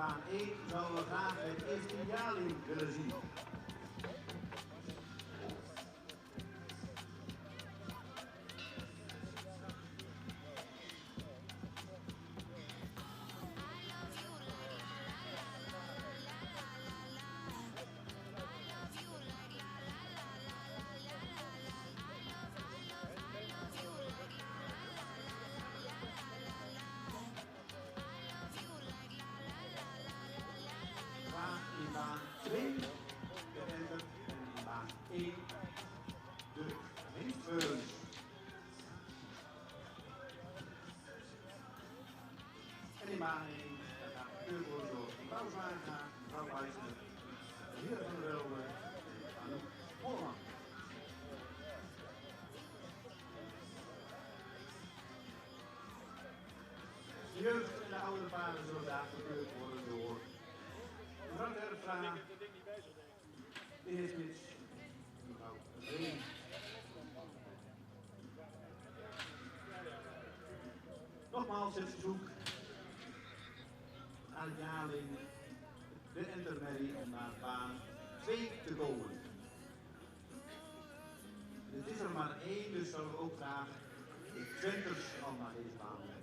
baan 1 zouden we graag het eerste jaarling willen zien. In baan 2 de enter en in baan 1 de heenveulens. En in baan 1 gaat de keur worden door mevrouw Zwaga, mevrouw Wijzer, de heer van der Welwe en Anouk Holleman. De jeugd en de oudere paarden zullen daar gekeurd worden door mevrouw Terpstra, de heer Smits, mevrouw Reen. Nogmaals het verzoek aan het jaarling de intermerrie om naar baan 2 te komen. Het is er maar 1, dus zullen we ook graag de Twenters al naar deze baan brengen.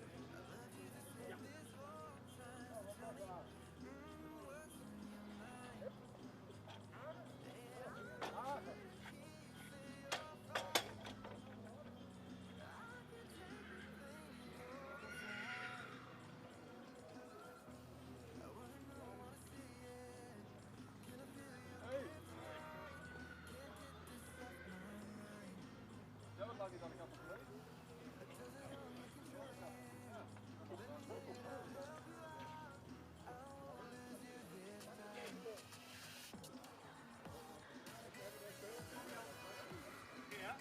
Ja, wat laat je dan kapot geleden? Ja.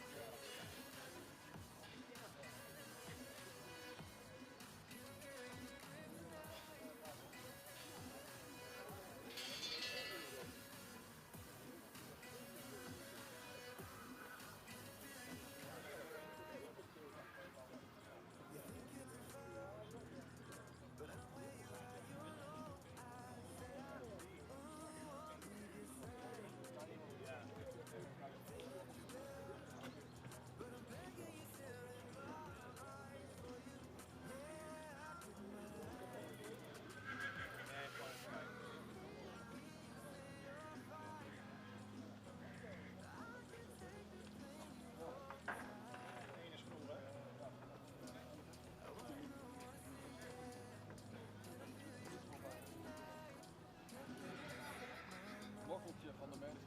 Mokkeltje van de mensen.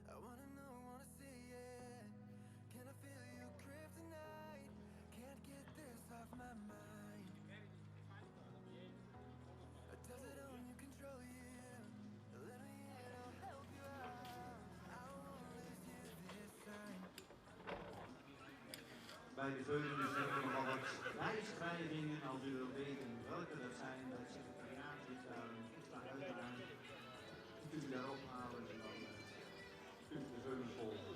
I wanna know, wanna see it. Can I feel your kryptonite? Can't get this off my mind. Does it own you, control you? Let me in, I'll help you out. I won't lose you this time. Bij de veulen zijn er nogal wat wijzigingen. Als u wilt weten welke dat zijn, dat secretariaat zit daar een extra uitdaging. Kunt u daar ophalen en dan kunt u de veulen volgen.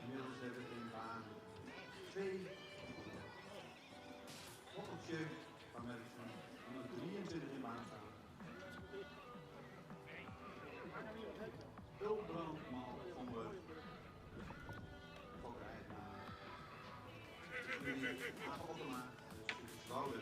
Inmiddels hebben we in baan 2 Mokkeltje van Merksen, nummer 23 in baan staan. Hulbrandmal van de fokkerijnaar. Aaf Ottema, dus Wouden.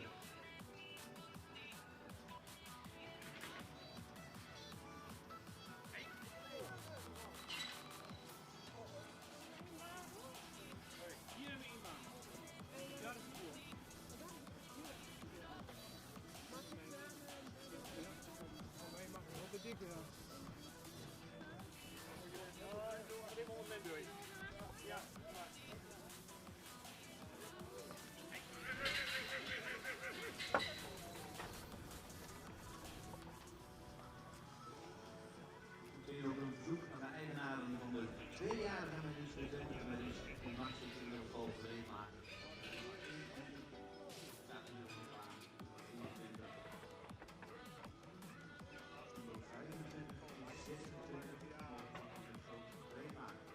Tweejarige mensen, 20 mensen, die mag zich in ieder geval breed maken. Staat in ieder geval aan. 24. 25, 26, breed maken.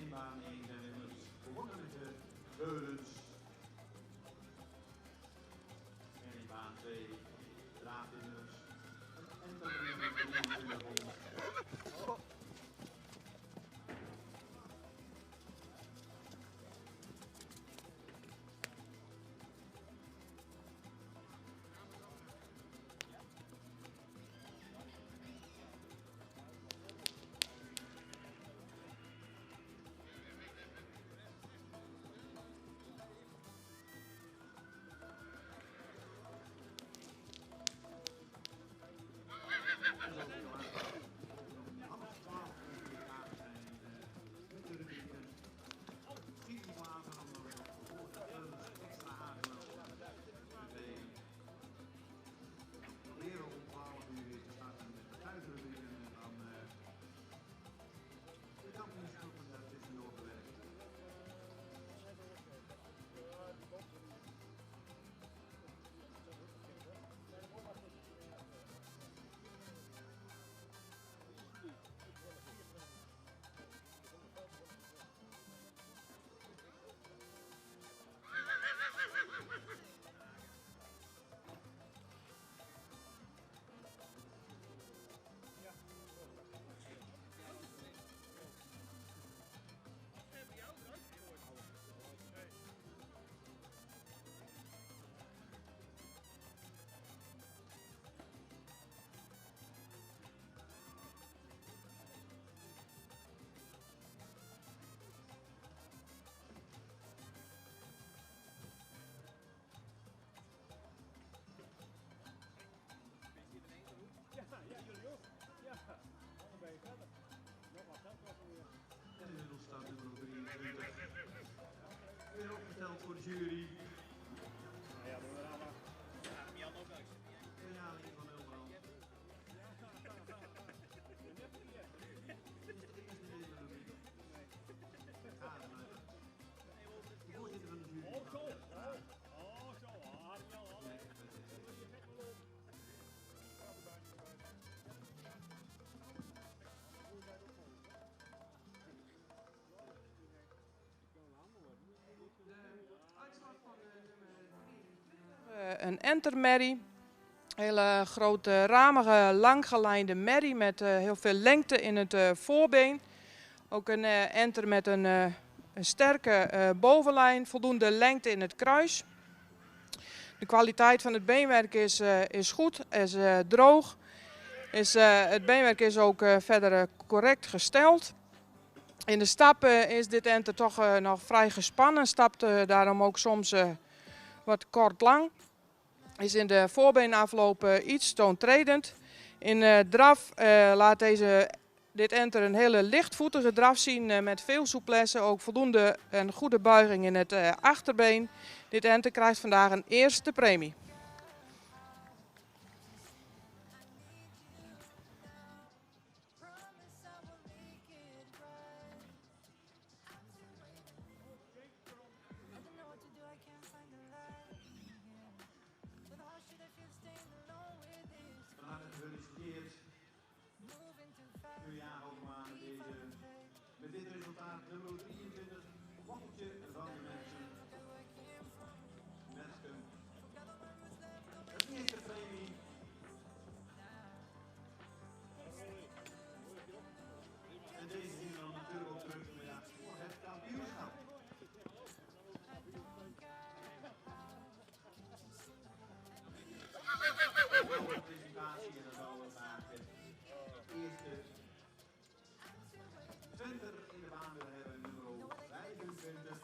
In baan 1 zijn we inmiddels begonnen met de veulens. En in baan 2 draadwinners. En dan hebben we de inmiddels staat nummer 23 weer opgeteld voor de jury. Ja, doen we allemaal. Verjaling van Ulbro. Dit is de eerste deel van de rubriek. De voorzitter van de jury. Oh, zo. Oh, zo. De uitslag van nummer 23 Een entermerrie. Hele grote, ramige, langgelijnde merrie met heel veel lengte in het voorbeen. Ook een enter met een sterke bovenlijn, voldoende lengte in het kruis. De kwaliteit van het beenwerk is goed, is droog. Het beenwerk is ook verder correct gesteld. In de stap is dit enter toch nog vrij gespannen, stapt daarom ook soms wat kort lang. Is in de voorbeenafloop iets toontredend. In draf laat dit enter een hele lichtvoetige draf zien met veel souplesse, ook voldoende en goede buiging in het achterbeen. Dit enter krijgt vandaag een eerste premie. Van harte gefeliciteerd. Julia Hoogma met dit resultaat nummer 23. Waffeltje van de mensen. Het eerste premie. En deze zien we dan natuurlijk ook terug voor het kampioenschap. Een presentatie en dan zal we vaak het eerste center in de baan willen hebben, nummer 25.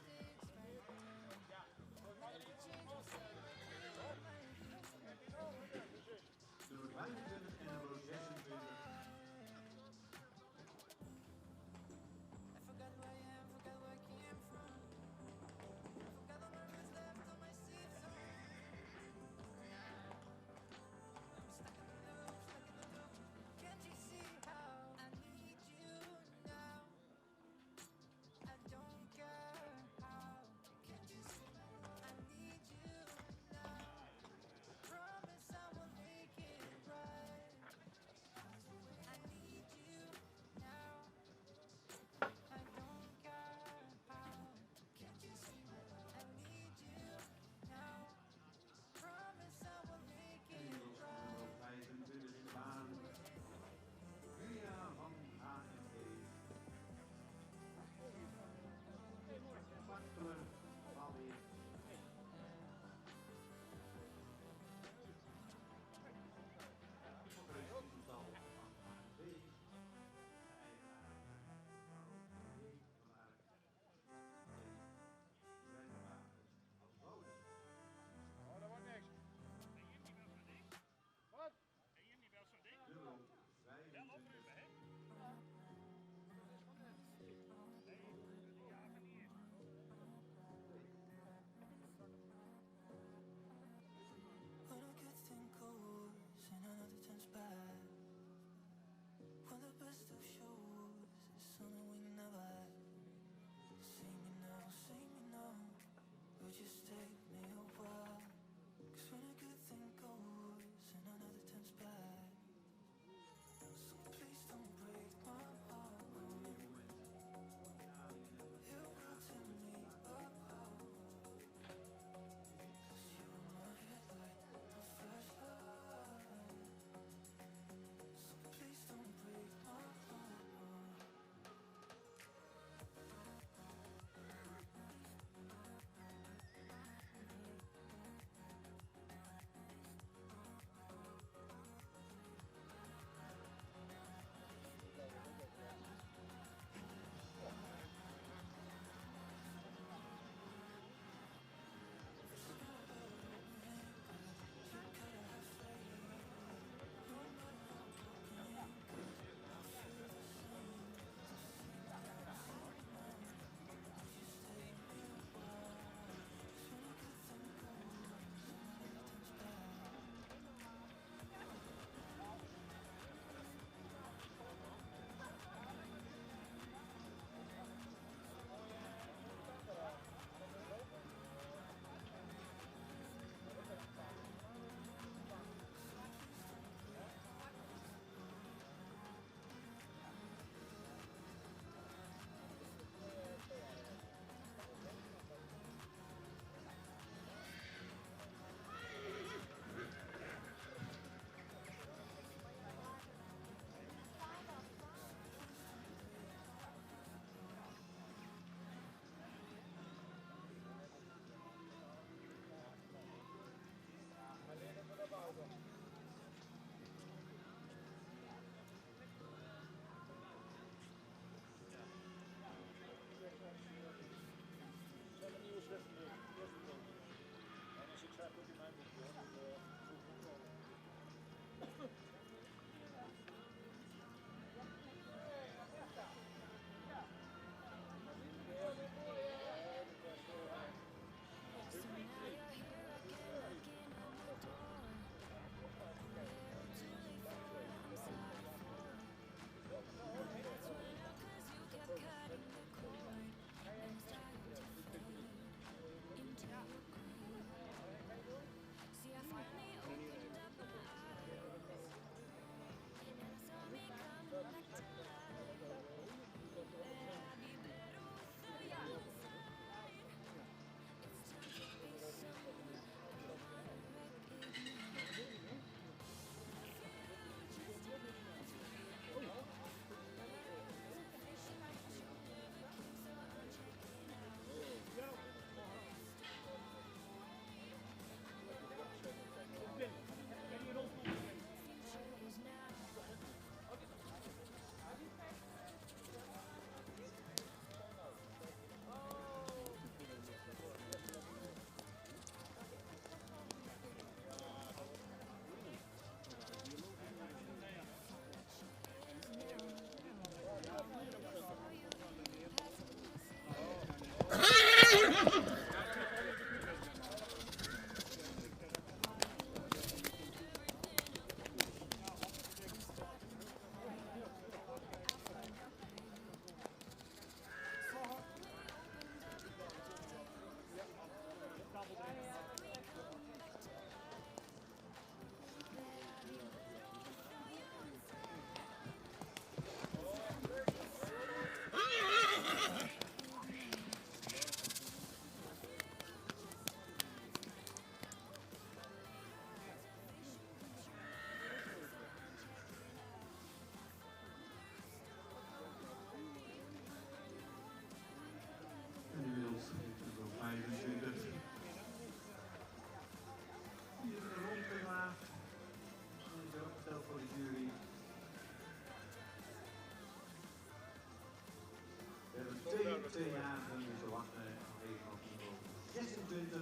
2-jarigen, dus we wachten nog even op nummer 26.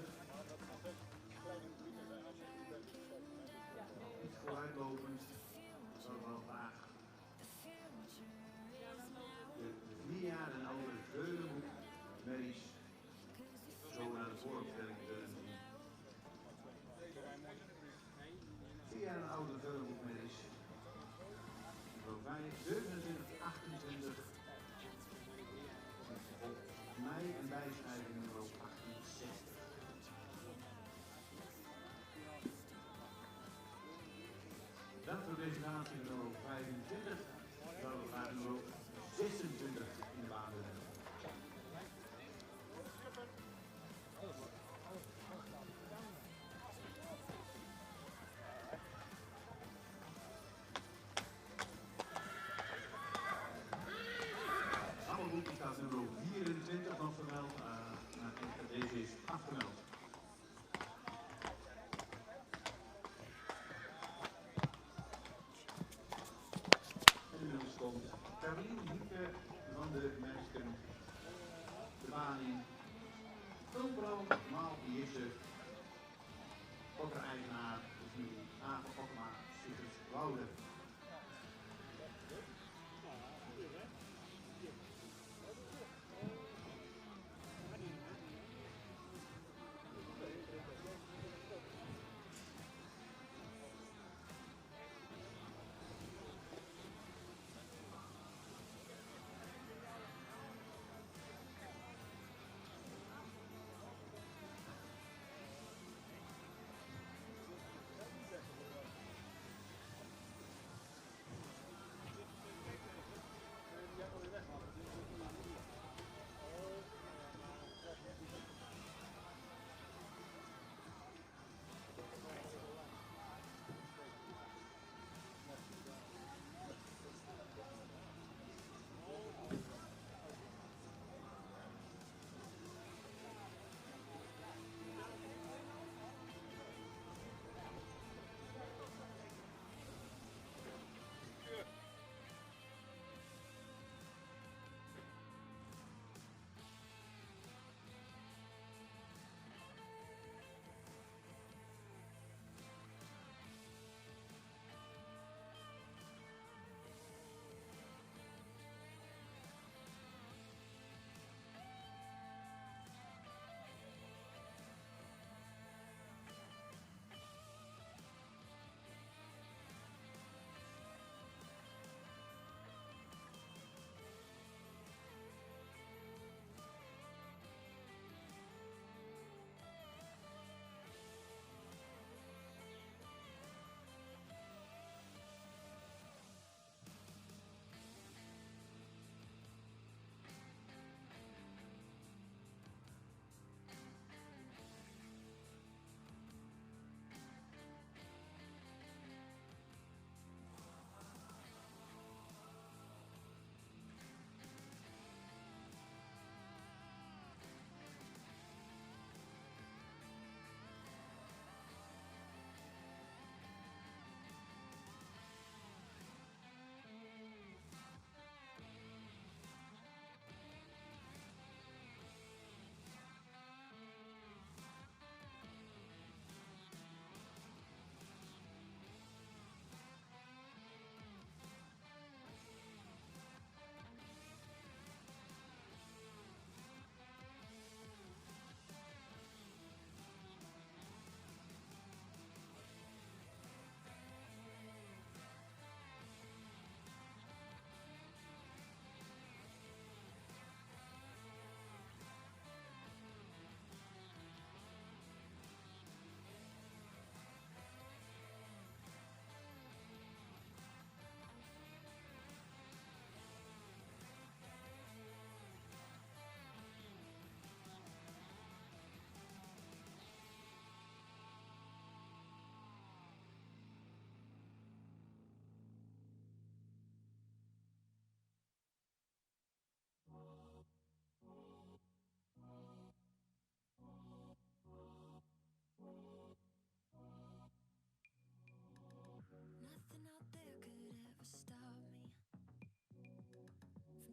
Iets vooruitlopend, dat is wel graag. De 4 jaar en oude Geulenhoek merries, zo naar de vooropstelling zullen zien. 4 jaar en oude Geulenhoek merries. Nummer 5, 27, 28. Op mij en bijschrijving nummer 68. Dan voor presentatie nummer 25. Zouden we graag nummer 26 in de baan willen. Appelboek staat nummer 24 nog vermeld. Deze is afgemeld. En inmiddels komt Caroline Hieke van de Mersken de baan in. Vulbrand, Maal Jisse, Fokker-eigenaar, de familie Agen Fokkema, Sigrid Woude.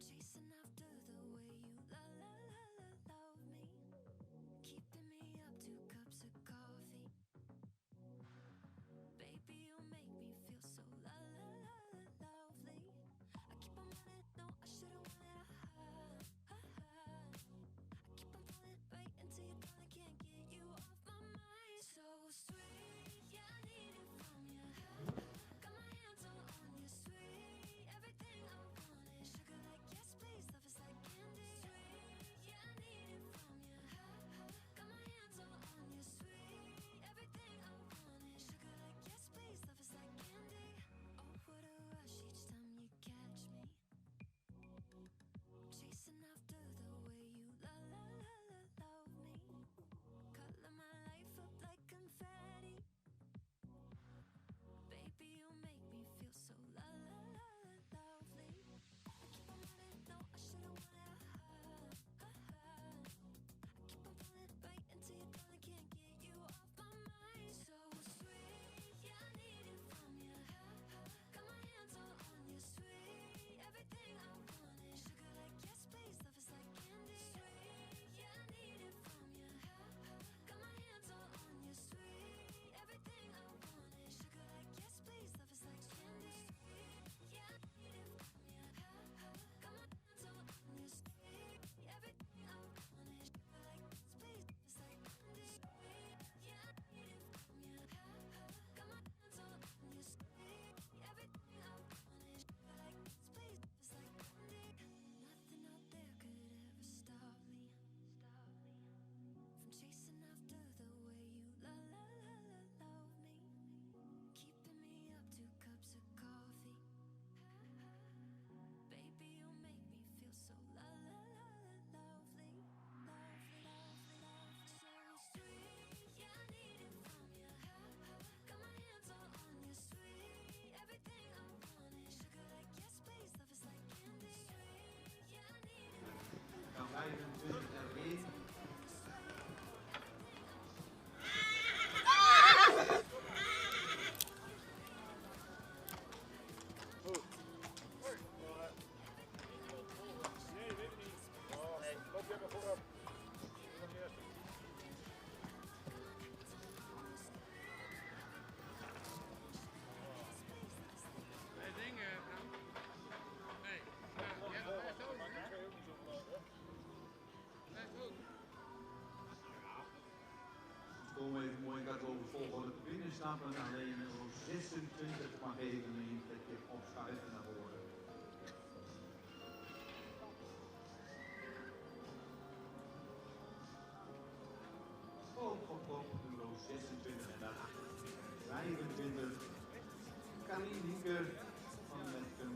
Chasing after the way you la la gaat over volgorde binnenstappen, alleen nummer 26 mag even een plekje opschuiven naar voren. Op nummer 26 en daarachter 25. Karin Hinker van de Metcum.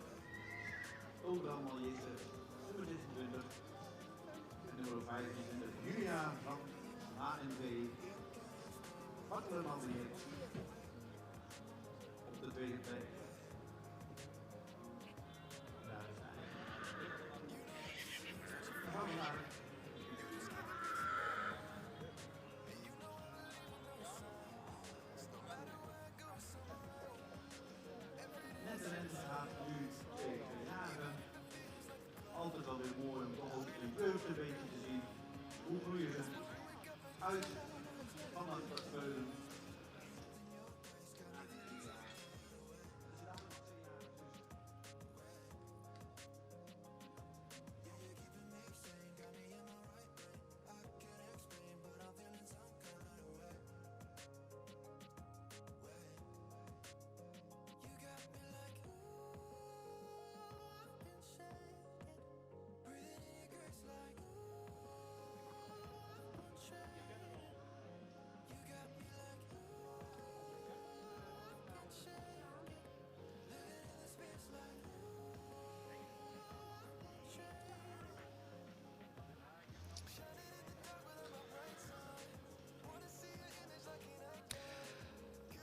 Odran Maljisse, nummer 26. En nummer 25 Julia van HNV. Battelen alweer op de tweede plek. Daar zijn we. Dan gaan we naar net de rente gaat nu 7 jaren. Altijd wel weer mooi om toch ook in jeugd een beetje te zien. Hoe groeien ze uit vanaf dat veulen.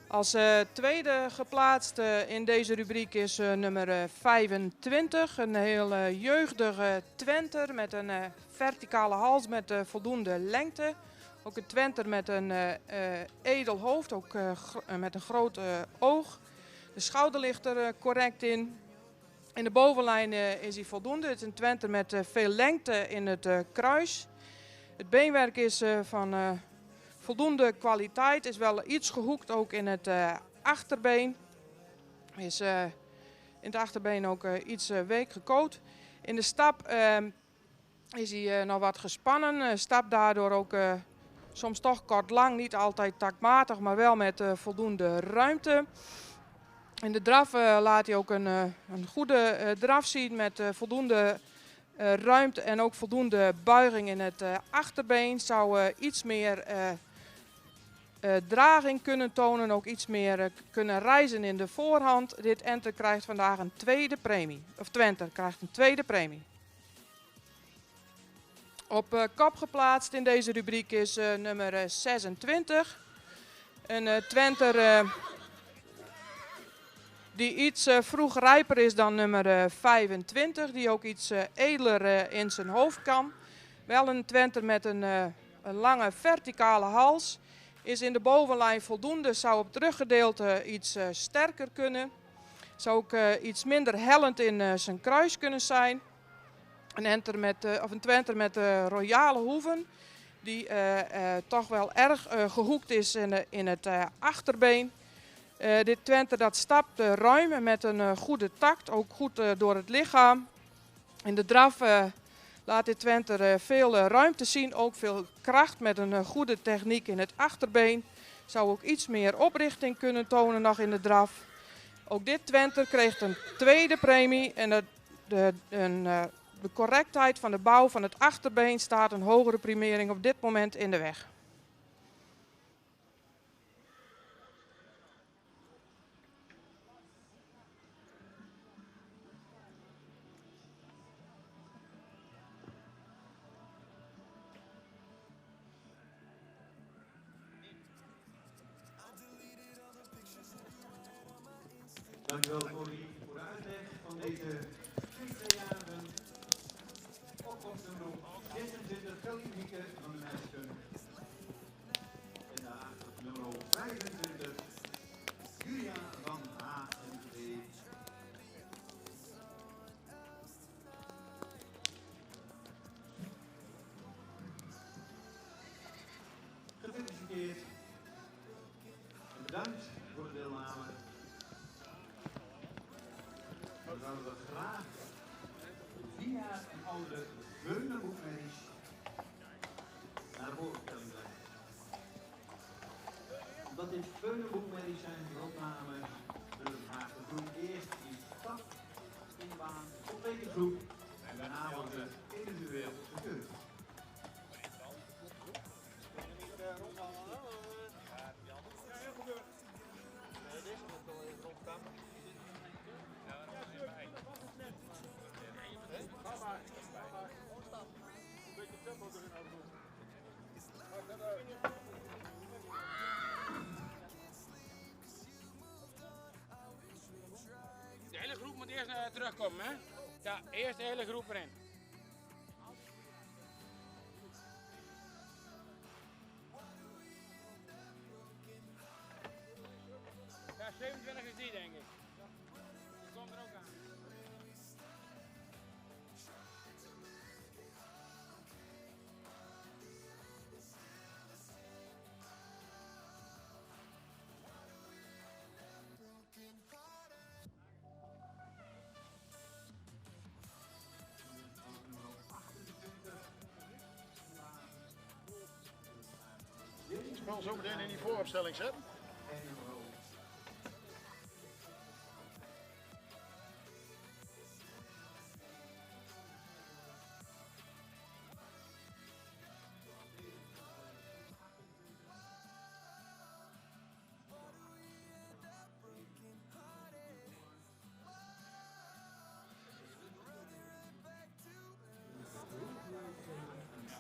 Als tweede geplaatst in deze rubriek is nummer 25. Een heel jeugdige Twenter met een verticale hals met voldoende lengte. Ook een Twenter met een edel hoofd, ook met een groot oog. De schouder ligt er correct in. In de bovenlijn is hij voldoende. Het is een Twenter met veel lengte in het kruis. Het beenwerk is van voldoende kwaliteit, is wel iets gehoekt ook in het achterbeen. Is in het achterbeen ook iets week gekoot. In de stap is hij nog wat gespannen. Stap daardoor ook soms toch kort lang, niet altijd taktmatig, maar wel met voldoende ruimte. In de draf laat hij ook een goede draf zien met voldoende ruimte en ook voldoende buiging in het achterbeen. Zou iets meer draging kunnen tonen, ook iets meer kunnen reizen in de voorhand. Dit enter krijgt vandaag een tweede premie. Of Twenter krijgt een tweede premie. Op kop geplaatst in deze rubriek is nummer 26. Een Twenter die iets vroeg rijper is dan nummer 25. Die ook iets edeler in zijn hoofd kan. Wel een Twenter met een lange verticale hals. Is in de bovenlijn voldoende, zou op het ruggedeelte iets sterker kunnen. Zou ook iets minder hellend in zijn kruis kunnen zijn. Een Twenter met royale hoeven, die toch wel erg gehoekt is in het achterbeen. Dit Twenter dat stapt ruim met een goede takt, ook goed door het lichaam. In de draf laat dit Twenter veel ruimte zien, ook veel kracht met een goede techniek in het achterbeen. Zou ook iets meer oprichting kunnen tonen nog in de draf. Ook dit Twenter kreeg een tweede premie en de correctheid van de bouw van het achterbeen staat een hogere primering op dit moment in de weg. Dankjewel Corrie voor de uitleg van deze 2-jarigen. Opkomst nummer 26, Karin Hieke van de Metcum. En daarachter nummer 25, Julia van HNV. Gefeliciteerd en bedankt voor de deelname. Dan zouden we graag de 4 jaar en oudere Veulenboekmerries naar de voorstelling brengen. Wat dit Veunenboekmerries zijn, die opname, zullen we graag de groep eerst die stap in de baan, complete groep. En daarna wordt het individueel gekeurd. De hele groep moet eerst terugkomen, hè? Ja, eerst de hele groep erin. Ja, 27 is die, denk ik. Die komt er ook aan. Spel zo meteen in die vooropstelling zet.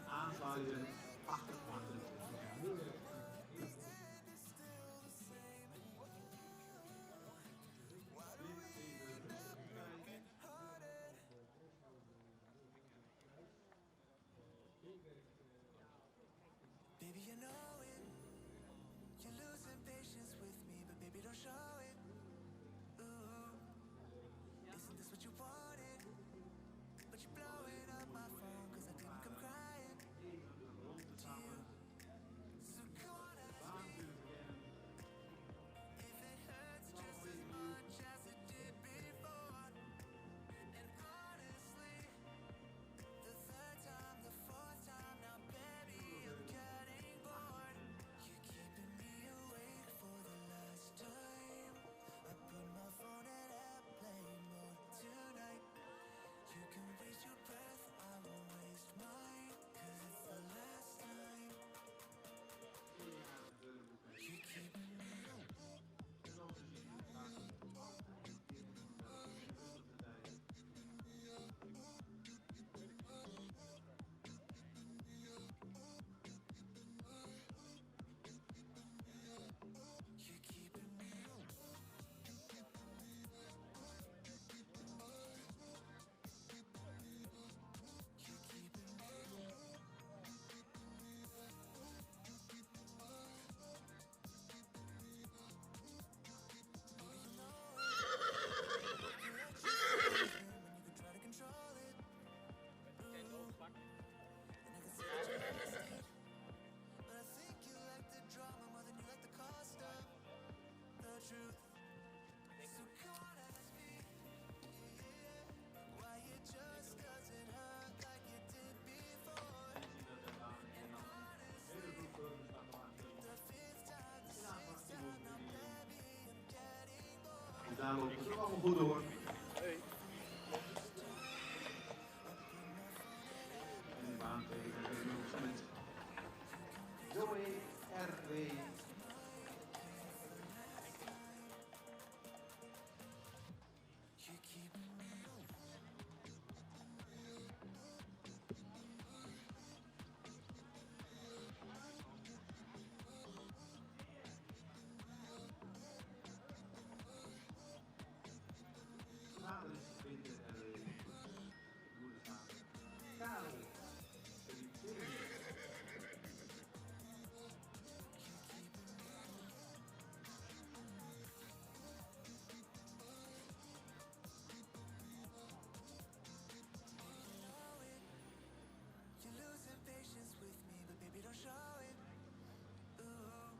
Aansluiten achter. Baby, you know it. You're losing patience with me, but baby, don't show it. Ooh, isn't this what you wanted? But you're blowing up my phone, cause I didn't come crying to you. So come on, ask me if it hurts just as much as it did before. And honestly, the third time, the fourth time, now baby, I'm getting bored. You're keeping me awake for the last time. I put my phone in airplane mode tonight. You can waste your breath, I won't waste mine, cause it's the last time. You keep me You're keeping me You're keeping me when you could try to control it. Ooh. And I can see that you're nasty. But I think you like the drama more than you like the cost of the truth. So come on, ask me why it just doesn't hurt like it did before. And honestly, the fifth time, the sixth time, now baby, I'm getting bored. Dus daar loopt het ook allemaal goed door. En de baan tegen de Joey R.W. You keep me Vader is Winter R.W. Moeder vader. Karel. You're losing patience with me, but baby, don't show it. Ooh.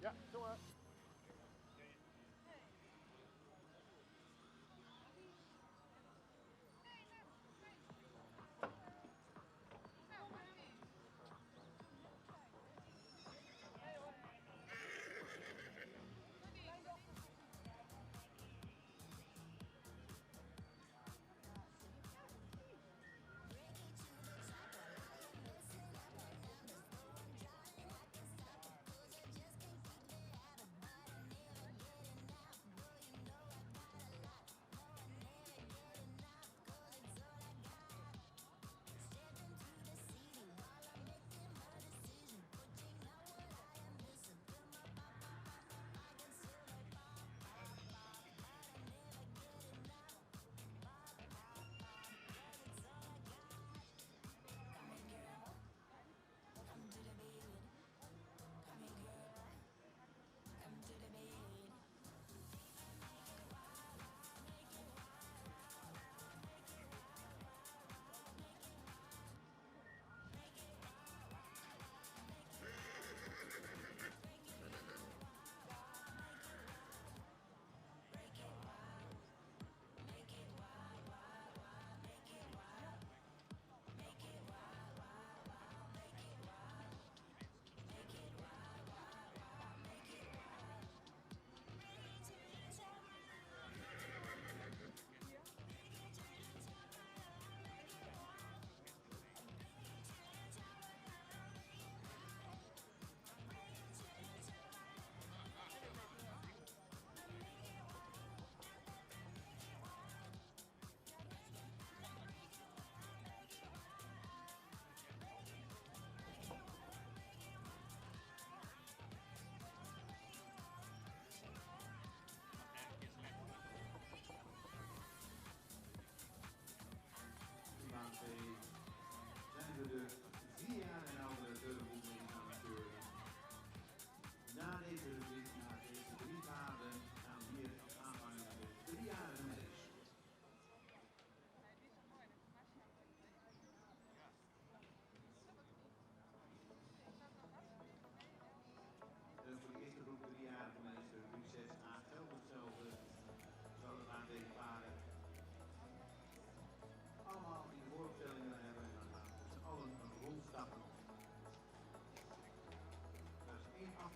Ja, doe maar.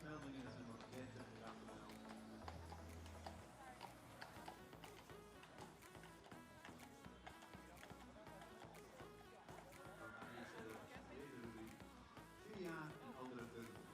meldingen, dat zijn wat projecten, dank u wel. Dan is de rubriek VIA en andere punten.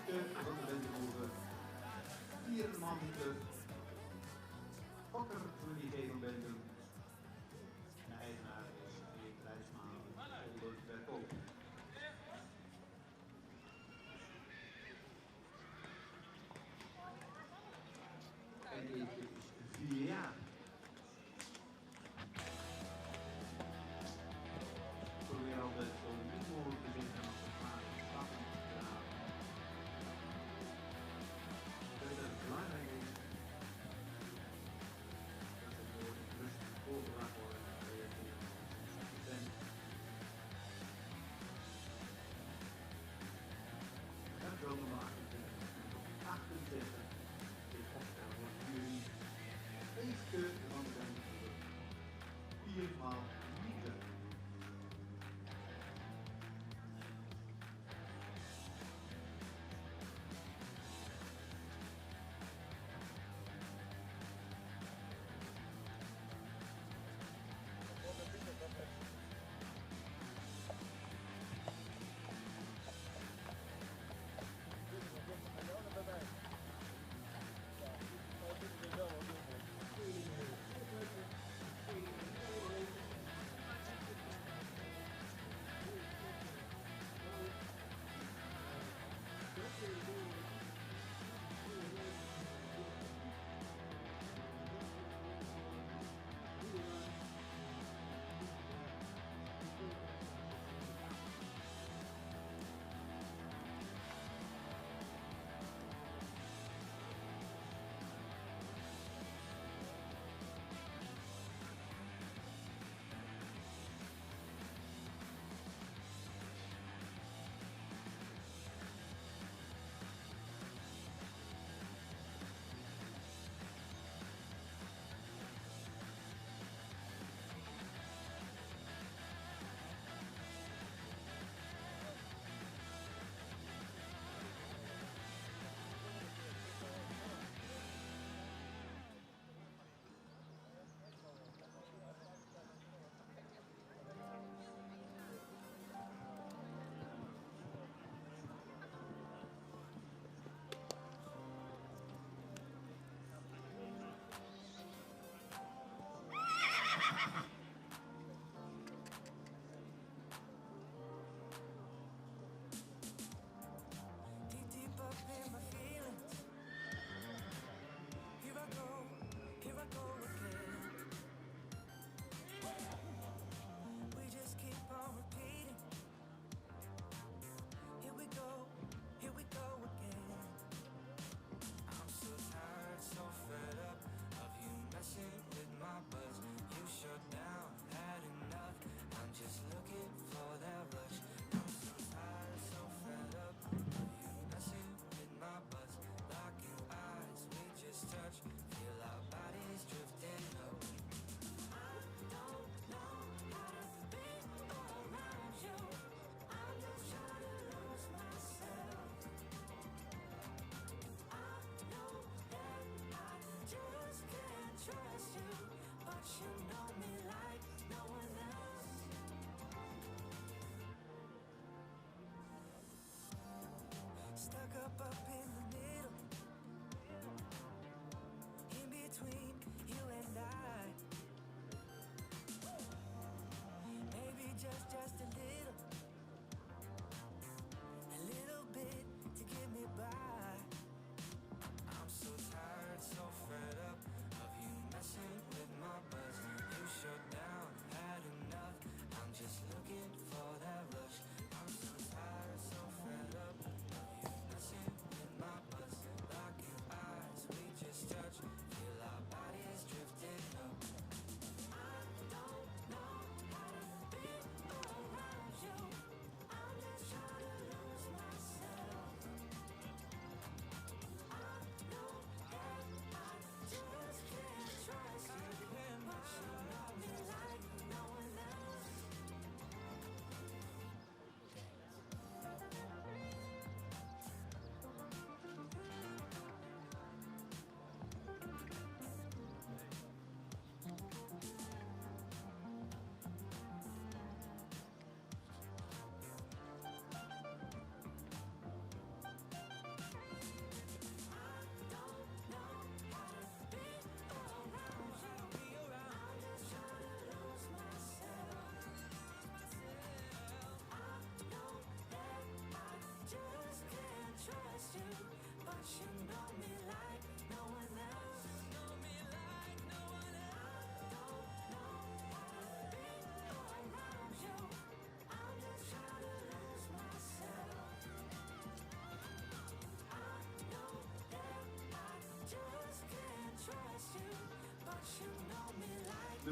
eerste van de Wendelhoeven. 4 man de Fokker van die van Bendel. De eigenaar is Erik Rijsma, Older Berkoop. En deze is 4 jaar. Ik probeer altijd zo min mogelijk te zitten als het maar stappen te halen. Dat is belangrijk is. Dat het woord rust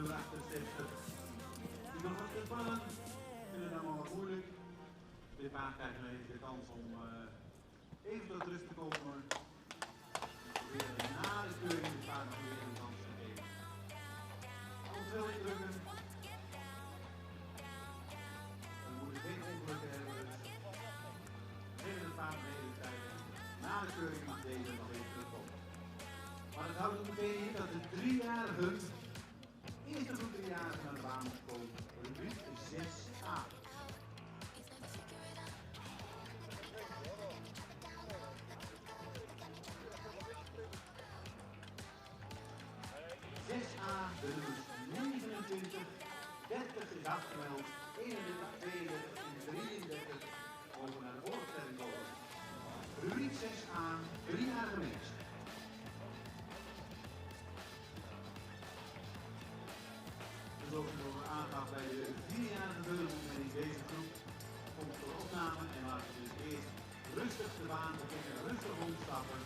nummer 68. Die nog wat te spannen. Vinden het allemaal wat moeilijk. Dit paard krijgt nu even de kans om even tot rust te komen. Proberen na de keuring het paard nog weer een kans te geven. Alles wel indrukken. Dan moet je geen ongelukken hebben. Geef het paard de hele tijd. Na de keuring mag deze nog even terugkomen. Maar het houdt ook meteen in dat de 3-jarigen, eerste groep 3-jarigen naar de baan moet komen. Rubriek 6a. De nummers 29, 30 is afgemeld, 31, 32 en 33 over naar de voorstelling komen. Rubriek 6a, 3-jarige mensen. Zoals ik al aangaf bij de 4-jarige beugel in deze groep, komt voor opname en laten we dus eerst rustig de baan beginnen, rustig rondstappen.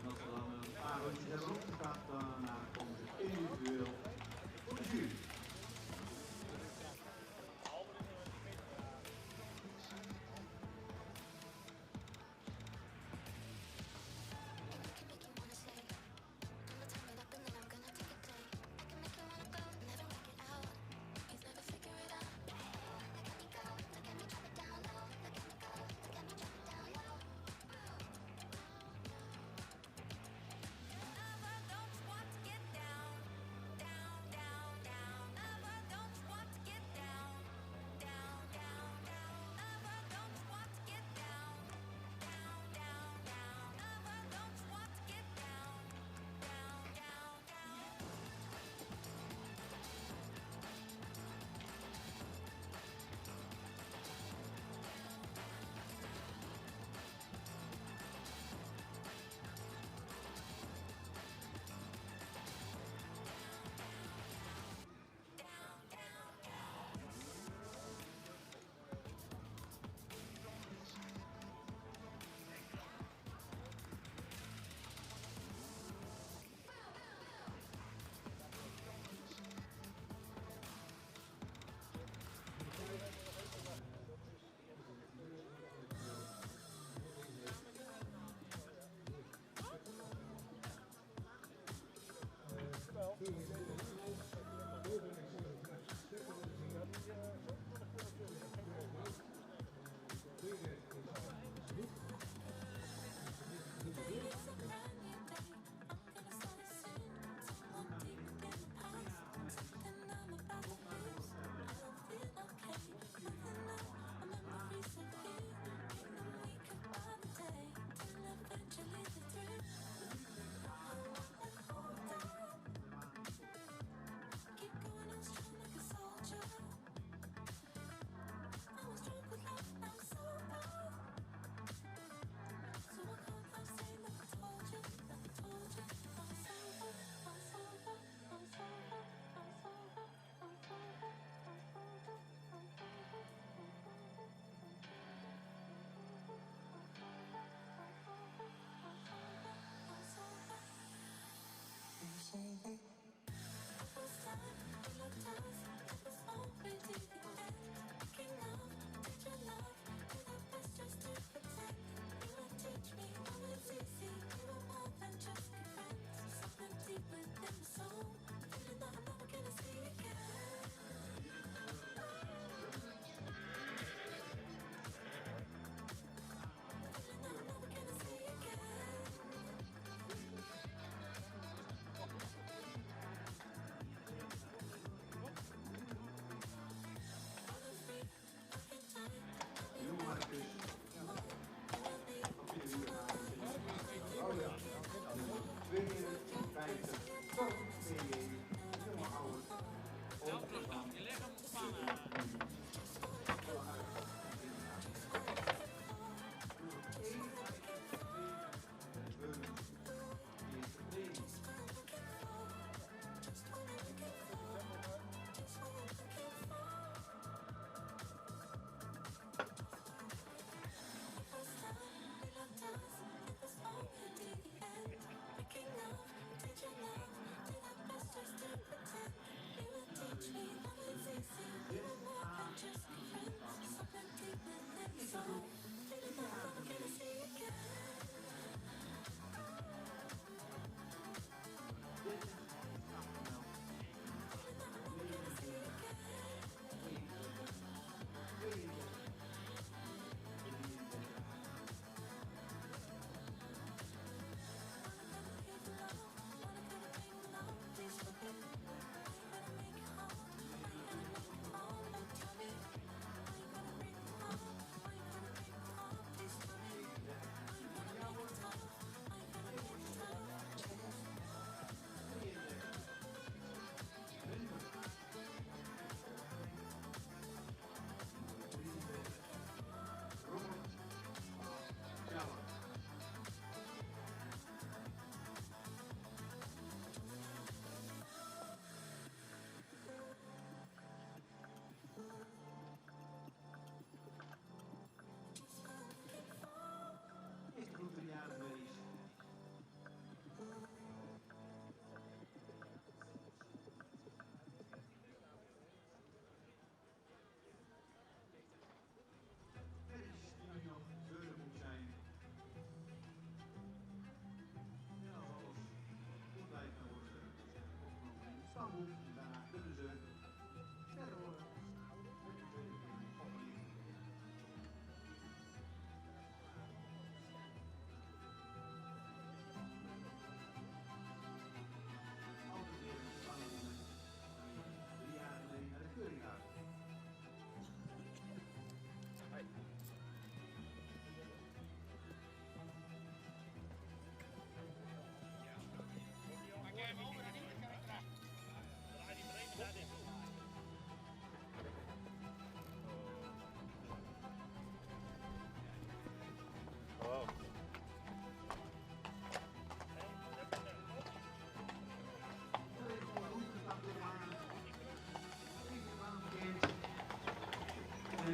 En als we dan een paar rondjes hebben rondgestapt, dan komt het individueel voor de jury.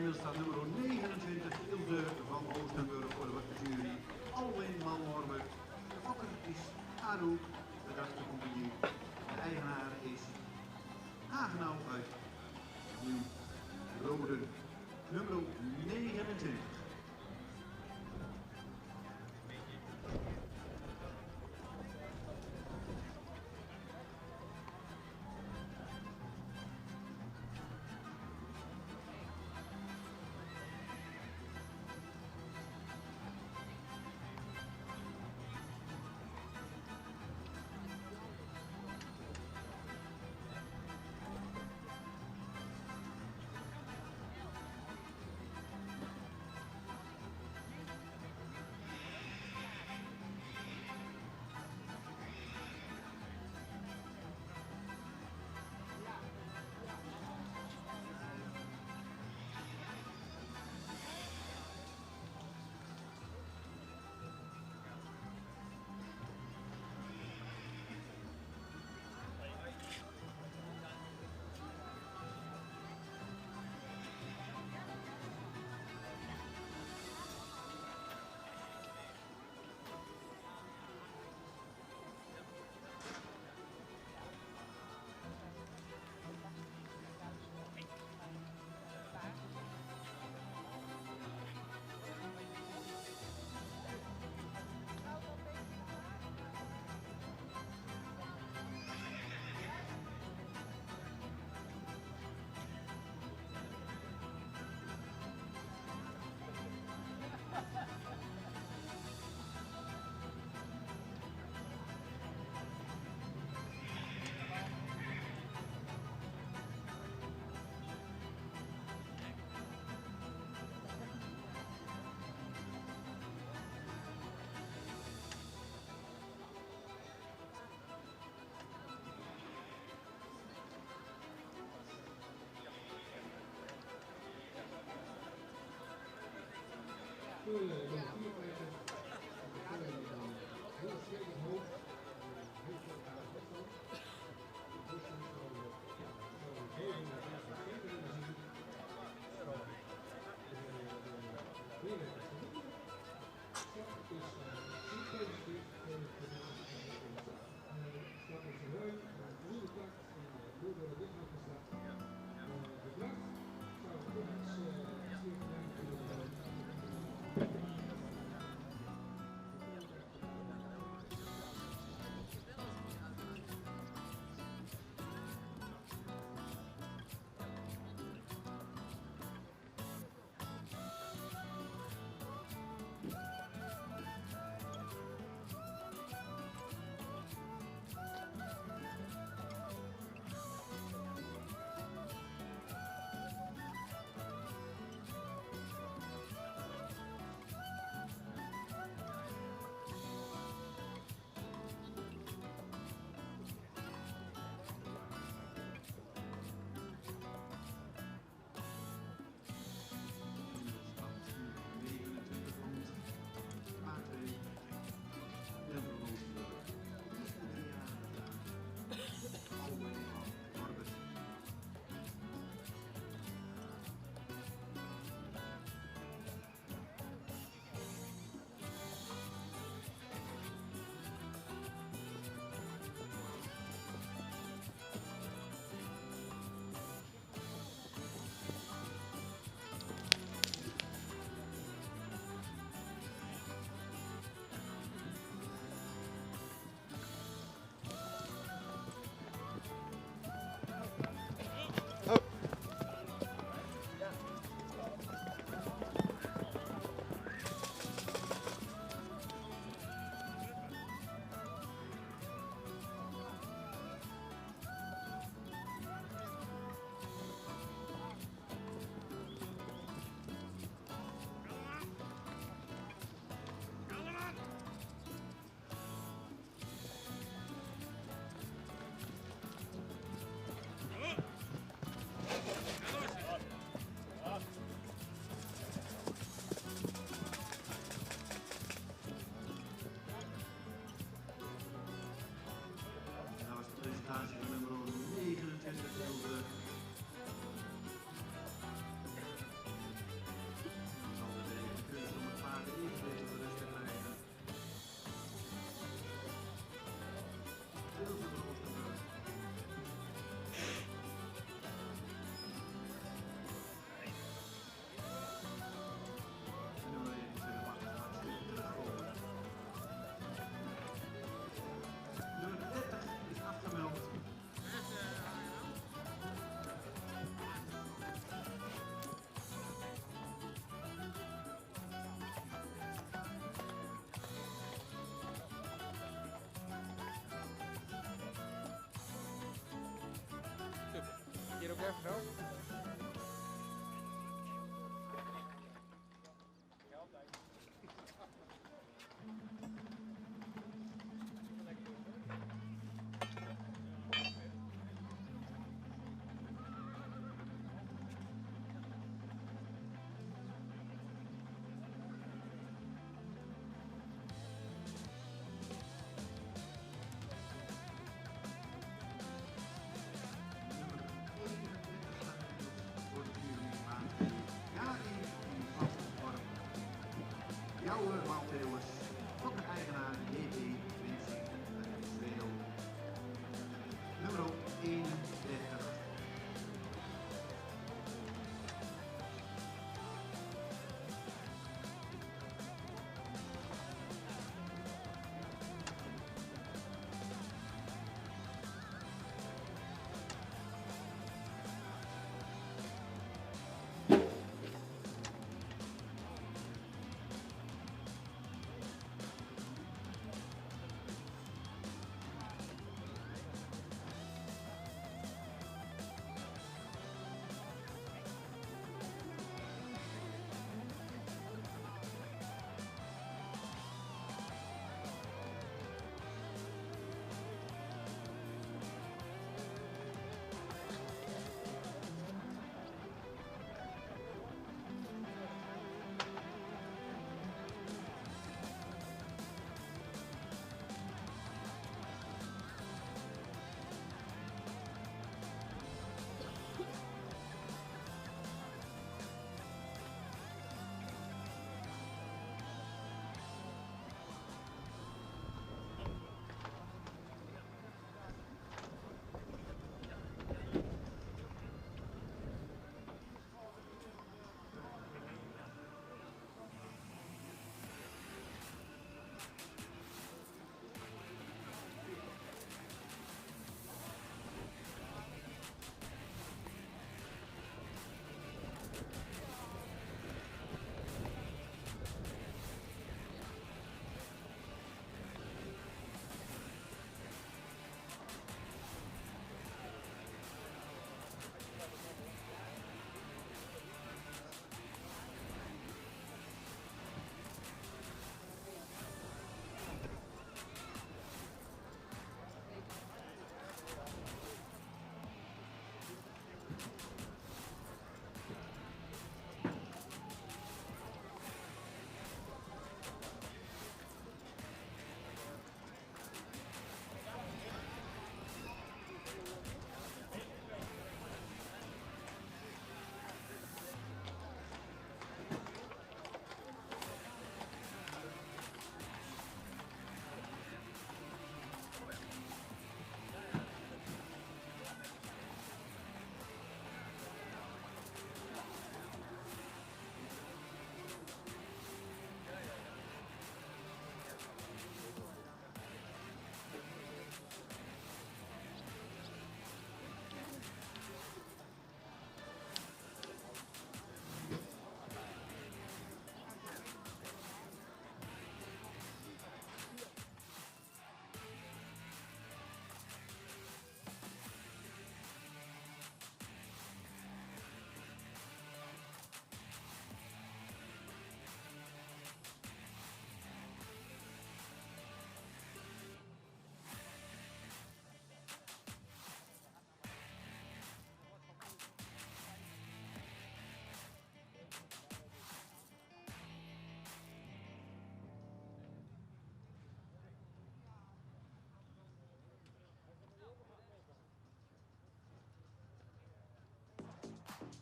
dan staat nummer 29, Ilse van Oostenburg voor de jury. Alwin Malmorber. De fokker is Harouk, de dagtecompagnie. De eigenaar is Hagenau uit Nieuw-Roden. Nummer 29. never know. Jouwe Matthäus, fokkeneigenaar JB Winsing Zwedel. Nummer 31.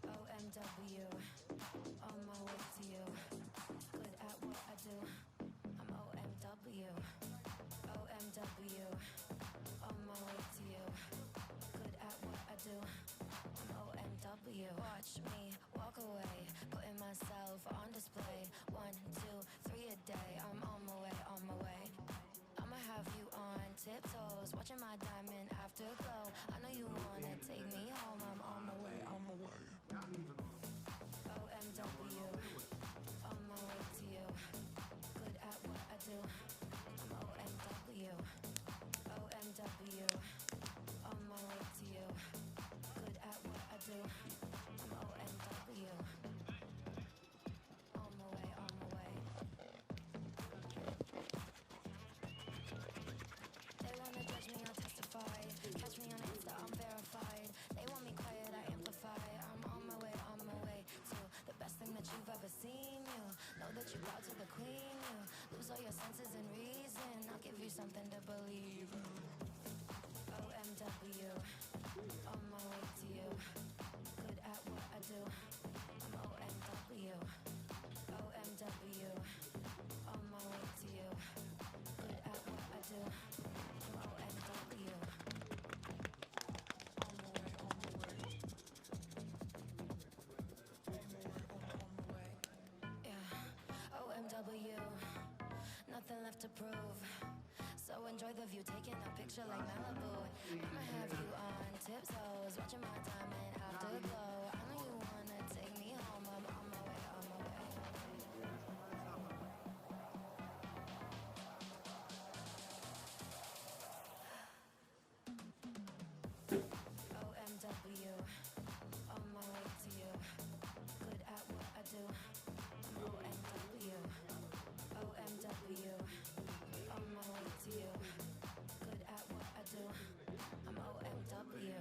OMW, on my way to you. Good at what I do. I'm OMW. OMW, on my way to you. Good at what I do. I'm OMW. Watch me walk away, putting myself on display. 1, 2, 3 a day. I'm on my way, on my way. I'ma have you on tiptoes, watching my diamond afterglow. I know you wanna take me home. I'm on my way, on my way. OMW, on my way to you. Good at what I do. I'm OMW. OMW, on my way to you. Good at what I do. never seen you. Know that you bow to the queen. You lose all your senses and reason. I'll give you something to believe. OMW, on my way to you. Good at what I do. I'm OMW. OMW, on my way to you. Good at what I do. I'm OMW. Yeah, OMW, nothing left to prove. So enjoy the view, taking a picture like Malibu. I'ma have you on tiptoes, watching my diamond afterglow. I know you wanna take me home, I'm on my way, on my way. OMW, on my way to you. Good at what I do. I'm OMW. OMW, on my way to you. Good at what I do. I'm OMW.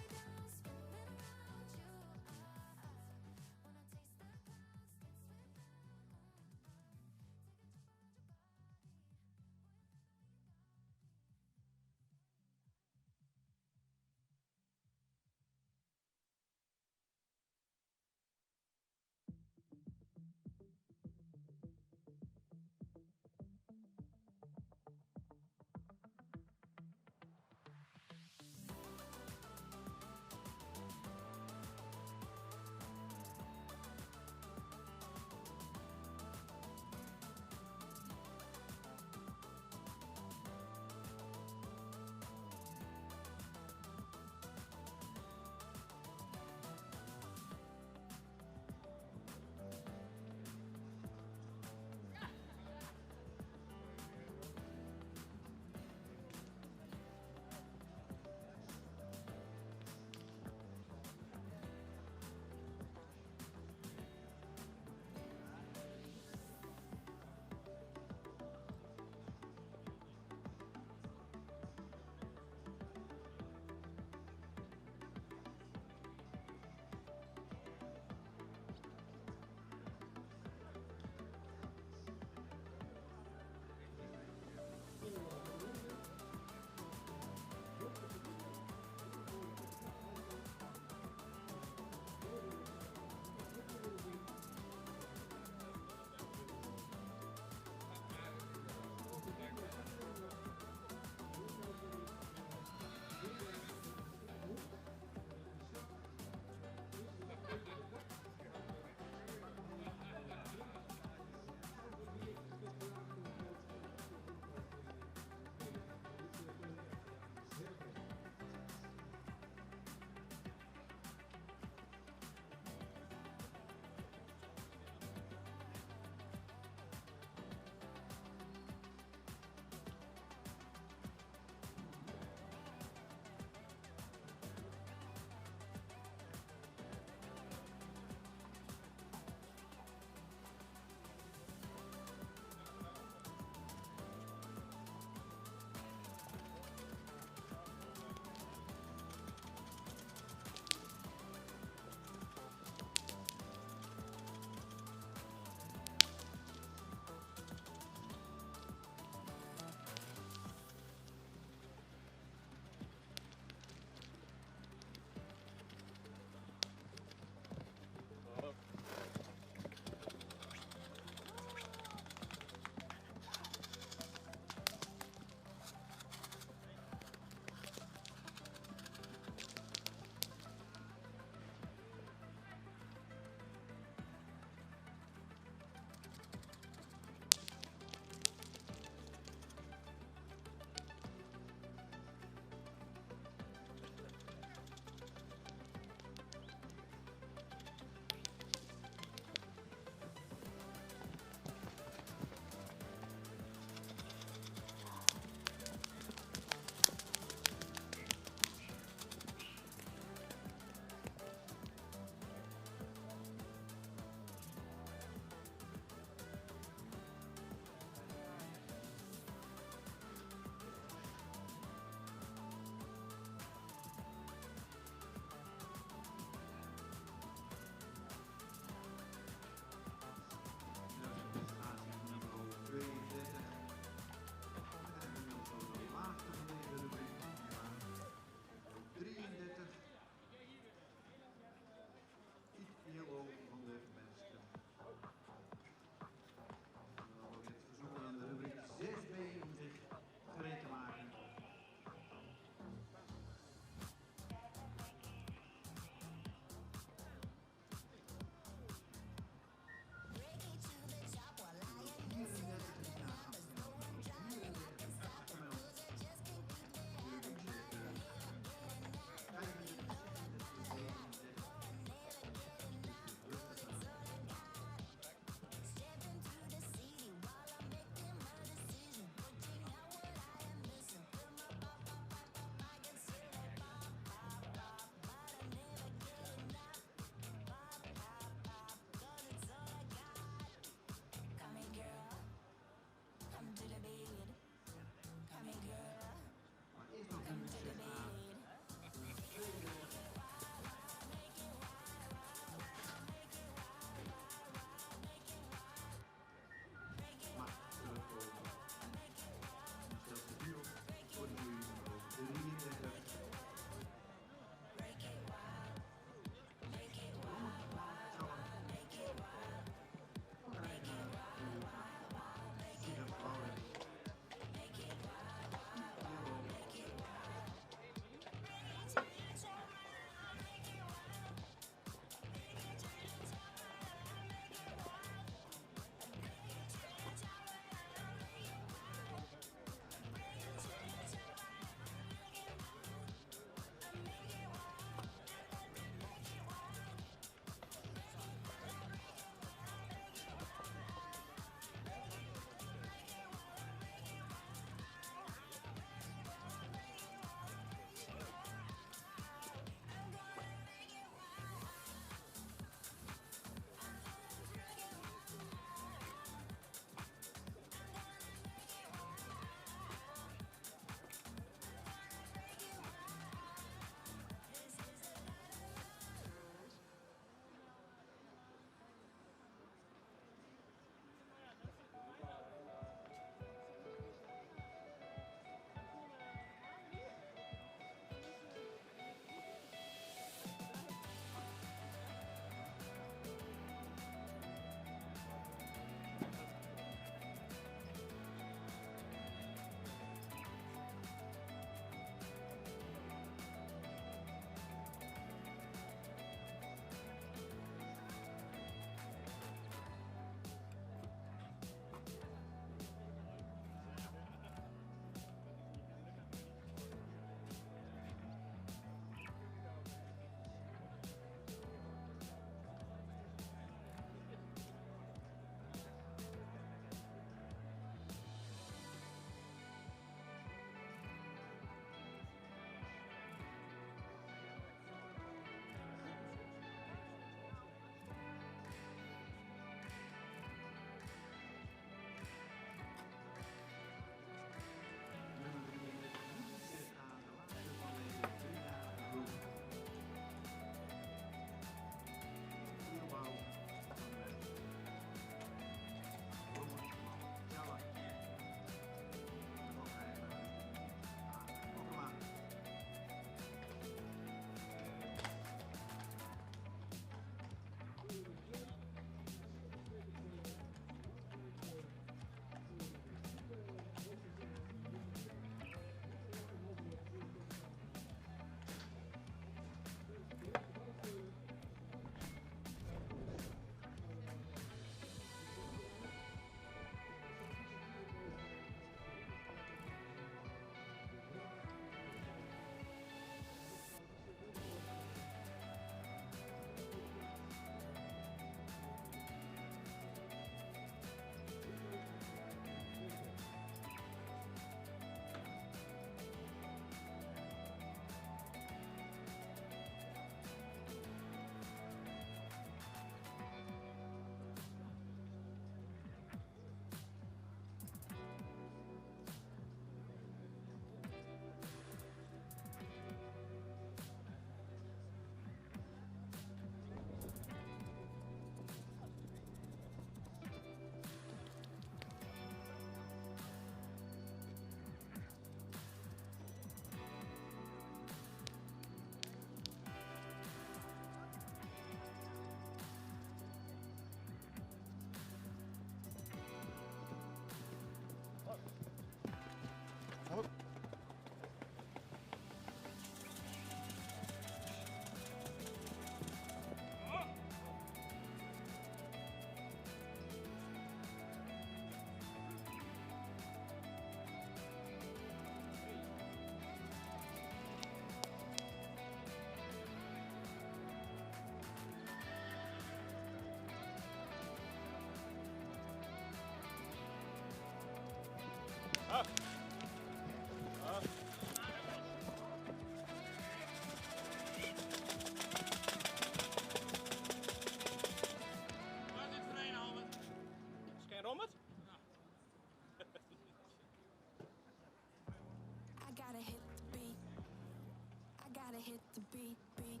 beat, beat.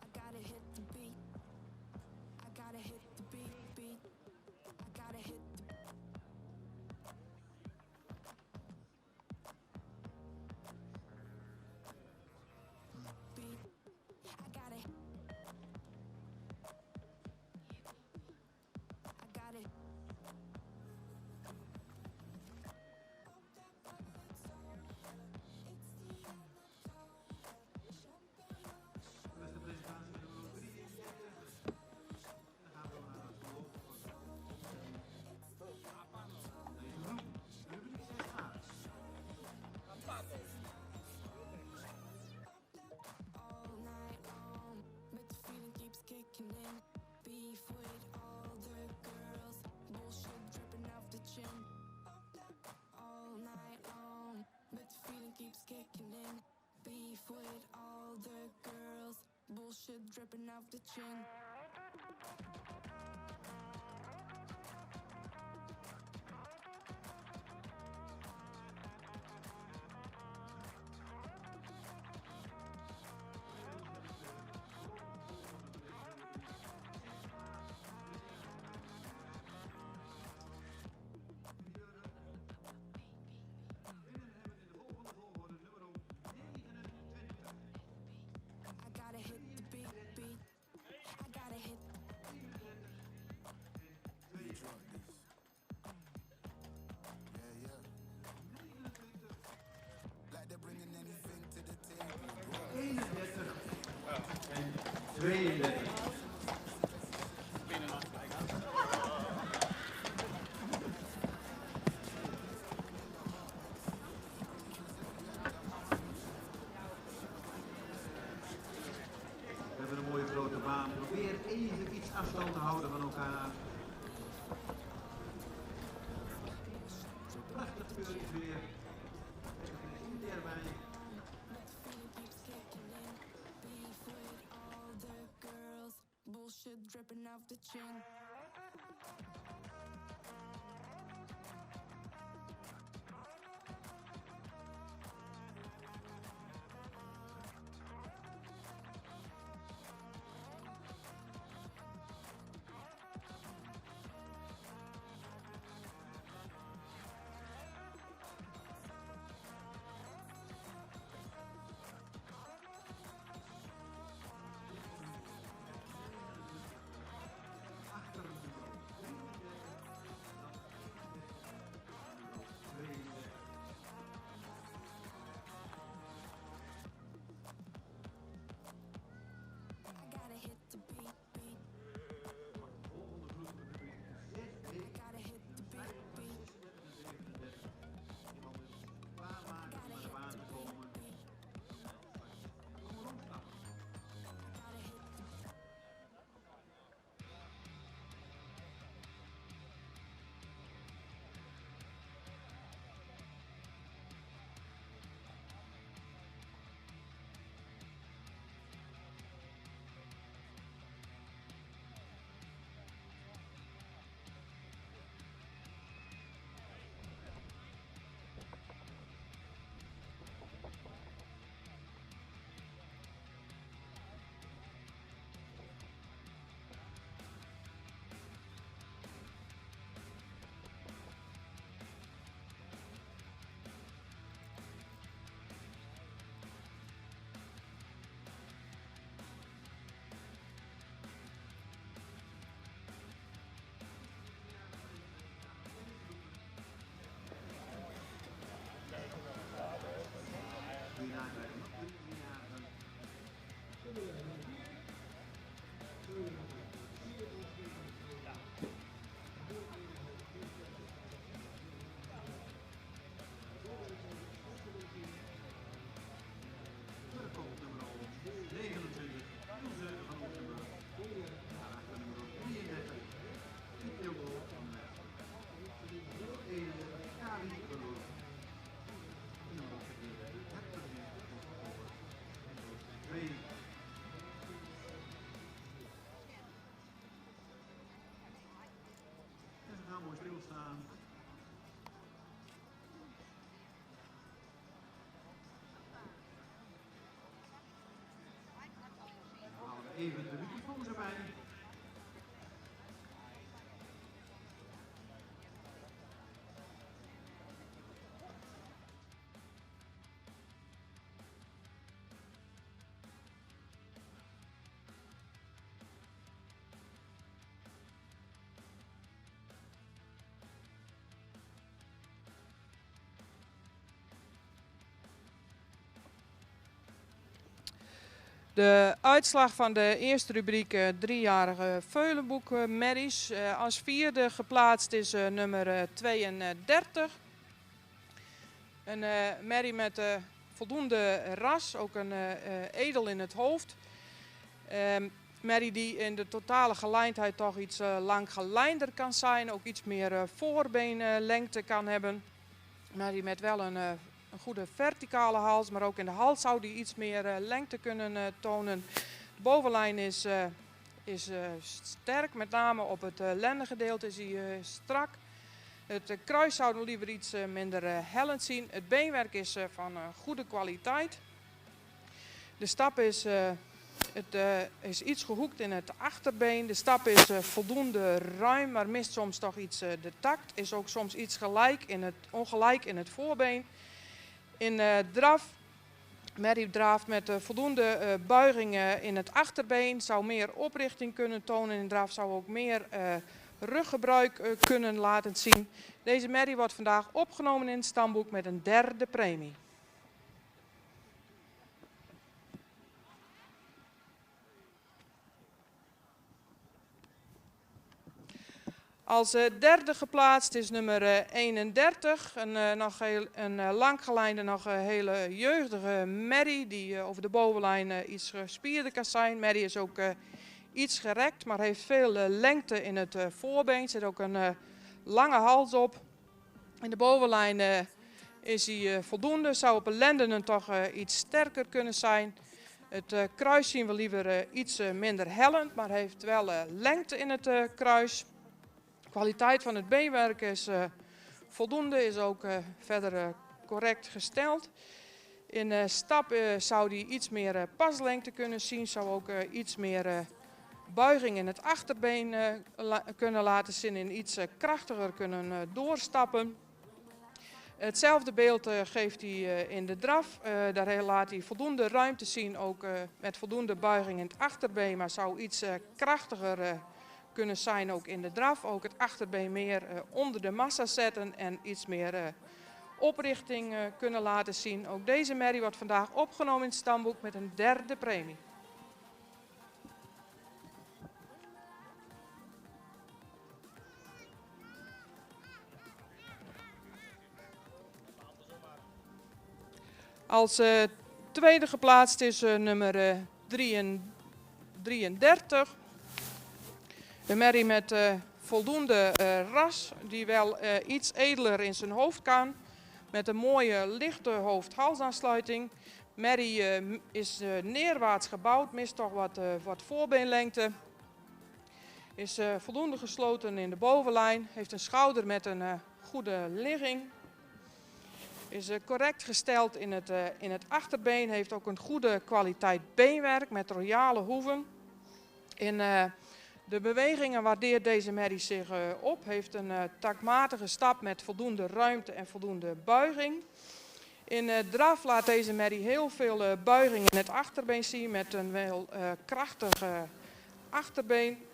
I gotta hit the beat. I gotta hit the beat, beat. I gotta hit the beat. I gotta. I gotta. Dat is de presentatie nummer 33. Dan gaan we naar het verloop van deze groep. Rubriek 6a. All night long, but the feeling keeps kicking in. Beef with all the girls, bullshit dripping off the chin. All night long, but the feeling keeps kicking in. Beef with all the girls, bullshit dripping off the chin. I gotta hit the beat, beat. I gotta hit. Like they're bringing anything to the table. 31 en 32. We hebben een mooie grote baan. Probeer even iets afstand te houden van elkaar. Prachtig keurend weer. Even erbij. Feeling keeps kicking in. Beef with all the girls, bullshit dripping off the chin. Achter het bureau. 32. I gotta hit the beat, beat. Volgende groep rubriek 6b. Gotta hit the beat, beat. 37. Iemand is klaarmaken om naar de baan te komen. Kom maar opstappen. Gotta hit the Mooi stilstaan. even de microfoons erbij. De uitslag van de eerste rubriek, driejarige Veulenboek merries. Als vierde geplaatst is nummer 32. Een merrie met voldoende ras, ook een edel in het hoofd. Merrie die in de totale gelijndheid toch iets lang gelijnder kan zijn, ook iets meer voorbeenlengte kan hebben. Merrie met wel een goede verticale hals, maar ook in de hals zou die iets meer lengte kunnen tonen. De bovenlijn is sterk, met name op het lendengedeelte is hij strak. Het kruis zouden we liever iets minder hellend zien. Het beenwerk is van goede kwaliteit. De stap is iets gehoekt in het achterbeen. De stap is voldoende ruim, maar mist soms toch iets de tact. Is ook soms iets ongelijk in het voorbeen. In draf, merrie draaft met voldoende buigingen in het achterbeen. Zou meer oprichting kunnen tonen. In draf zou ook meer ruggebruik kunnen laten zien. Deze merrie wordt vandaag opgenomen in het stamboek met een derde premie. Als derde geplaatst is nummer 31, een langgelijnde, nog hele jeugdige merrie die over de bovenlijn iets gespierder kan zijn. Merrie is ook iets gerekt, maar heeft veel lengte in het voorbeen. Er zit ook een lange hals op. In de bovenlijn is hij voldoende, zou op een lendenen toch iets sterker kunnen zijn. Het kruis zien we liever iets minder hellend, maar heeft wel lengte in het kruis. De kwaliteit van het beenwerk is voldoende, is ook verder correct gesteld. In stap zou die iets meer paslengte kunnen zien, zou ook iets meer buiging in het achterbeen kunnen laten zien en iets krachtiger kunnen doorstappen. Hetzelfde beeld geeft hij in de draf. Daar laat hij voldoende ruimte zien, ook met voldoende buiging in het achterbeen, maar zou iets krachtiger kunnen zijn ook in de draf. Ook het achterbeen meer onder de massa zetten en iets meer oprichting kunnen laten zien. Ook deze merrie wordt vandaag opgenomen in het stamboek met een derde premie. Als tweede geplaatst is nummer 33. Een merrie met voldoende ras, die wel iets edeler in zijn hoofd kan. Met een mooie lichte hoofd-halsaansluiting. Merrie is neerwaarts gebouwd, mist toch wat voorbeenlengte. Is voldoende gesloten in de bovenlijn. Heeft een schouder met een goede ligging. Is correct gesteld in het achterbeen. Heeft ook een goede kwaliteit beenwerk met royale hoeven. In de bewegingen waardeert deze merrie zich op. Heeft een taktmatige stap met voldoende ruimte en voldoende buiging. In draf laat deze merrie heel veel buiging in het achterbeen zien met een wel krachtig achterbeen.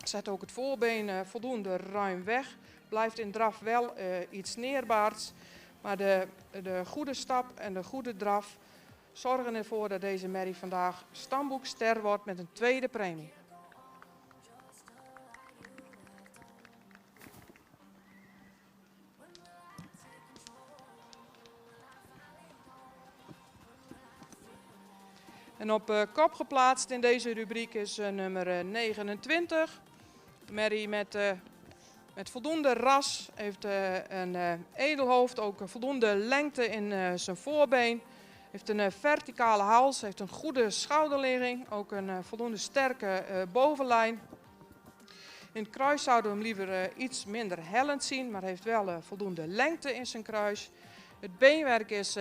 Zet ook het voorbeen voldoende ruim weg. Blijft in draf wel iets neerwaarts. Maar de goede stap en de goede draf zorgen ervoor dat deze merrie vandaag stamboekster wordt met een tweede premie. En op kop geplaatst in deze rubriek is nummer 29. Merrie met voldoende ras, heeft een edelhoofd, ook voldoende lengte in zijn voorbeen. Heeft een verticale hals, heeft een goede schouderligging, ook een voldoende sterke bovenlijn. In het kruis zouden we hem liever iets minder hellend zien, maar heeft wel voldoende lengte in zijn kruis. Het beenwerk is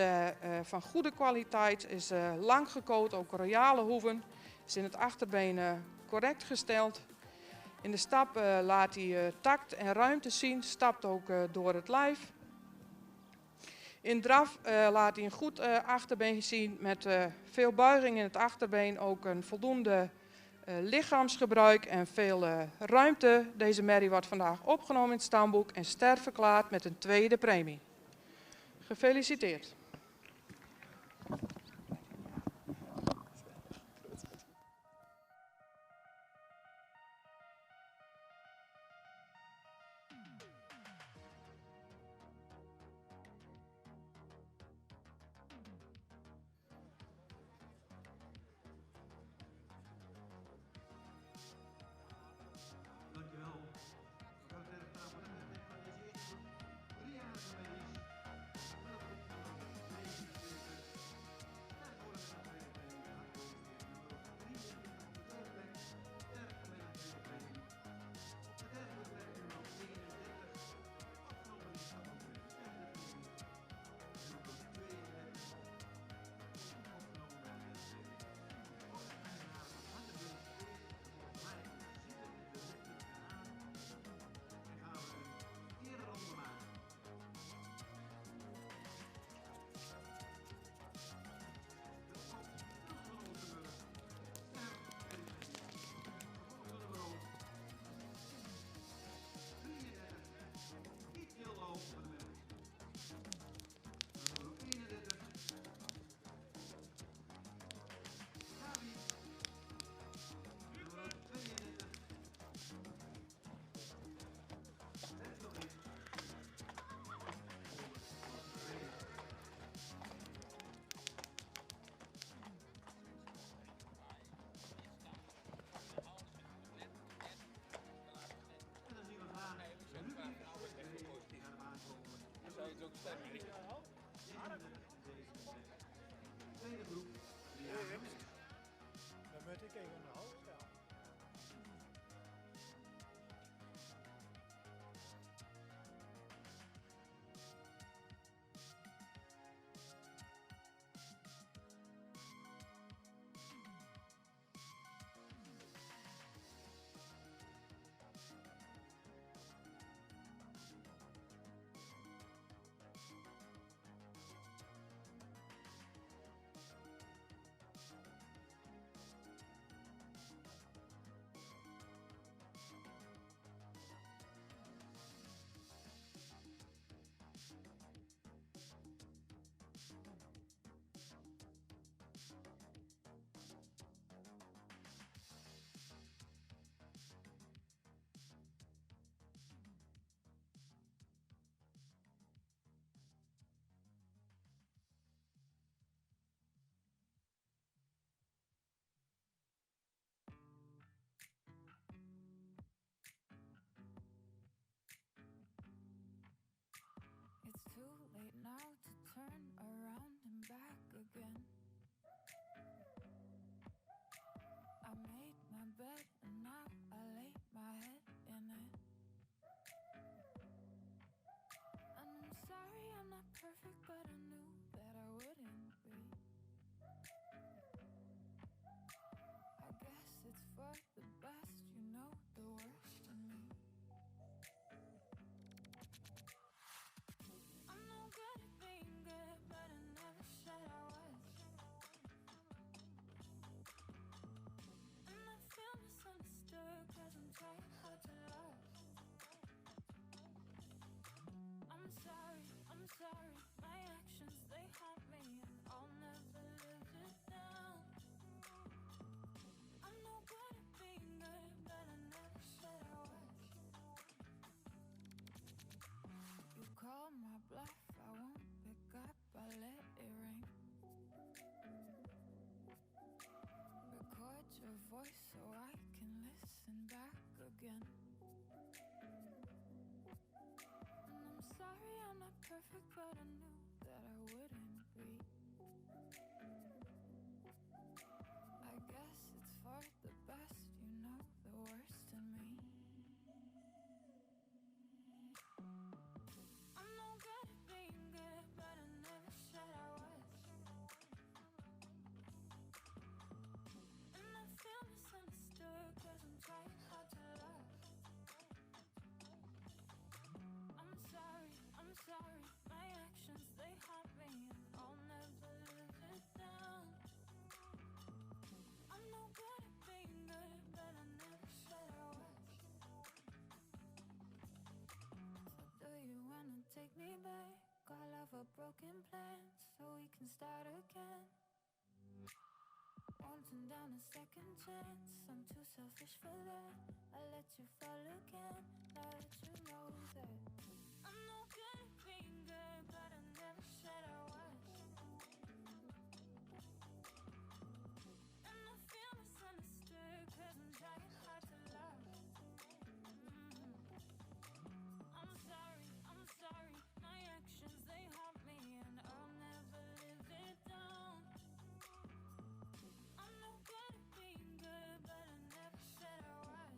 van goede kwaliteit, is lang gekoot, ook royale hoeven. Is in het achterbeen correct gesteld. In de stap laat hij tact en ruimte zien, stapt ook door het lijf. In draf laat hij een goed achterbeen zien met veel buiging in het achterbeen, ook een voldoende lichaamsgebruik en veel ruimte. Deze merrie wordt vandaag opgenomen in het stamboek en ster verklaard met een tweede premie. Gefeliciteerd. Dankjewel. Mevrouw Terpstra, van de net van deze eerste groep 3 jaar geweest. Tweede groep. Dan moet ik even de hoofd gaan. It's too late now to turn around and back again. I made my bed and now I lay my head in it. And I'm sorry I'm not perfect, but I knew that I wouldn't be. I guess it's for the best, you know the worst in me. I'm no good at being good, but I never said I was. And I feel misunderstood, cause I'm trying hard to love. I'm sorry, my actions, they haunt me, and I'll never live it down. I'm no good at being good, but I never said I was. You call my bluff, I won't pick up, I let it ring. Record your voice so I can listen back again. And I'm sorry I'm not perfect, but I knew that I wouldn't be. I guess it's for the best, you know the worst in me. I'm no good at being good, but I never said I was. And I sorry, my actions they haunt me, and I'll never live it down. I'm no good at being good, but I never said I was. So do you wanna take me back? All of our broken plans, so we can start again. Won't turn down a second chance. I'm too selfish for that. I let you fall again. Now that you know that I'm no good at being good, but I never said I was. And I feel misunderstood, 'cause I'm trying hard to love. I'm sorry, my actions they haunt me, and I'll never live it down. I'm no good at being good, but I never said I was.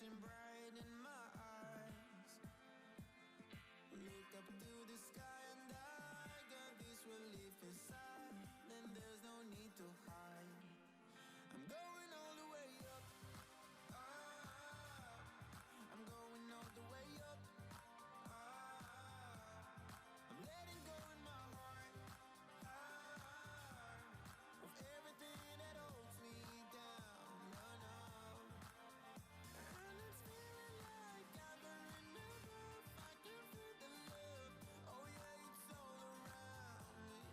flashing bright in my eyes. Look up to the sky and I got this relief inside. And there's no need to hide. I'm going all the way up. I'm going all the way up. I'm letting go in my heart of everything that holds me down. No, no. And it's feeling like gathering above. I can feel the love. Oh yeah, it's all around me.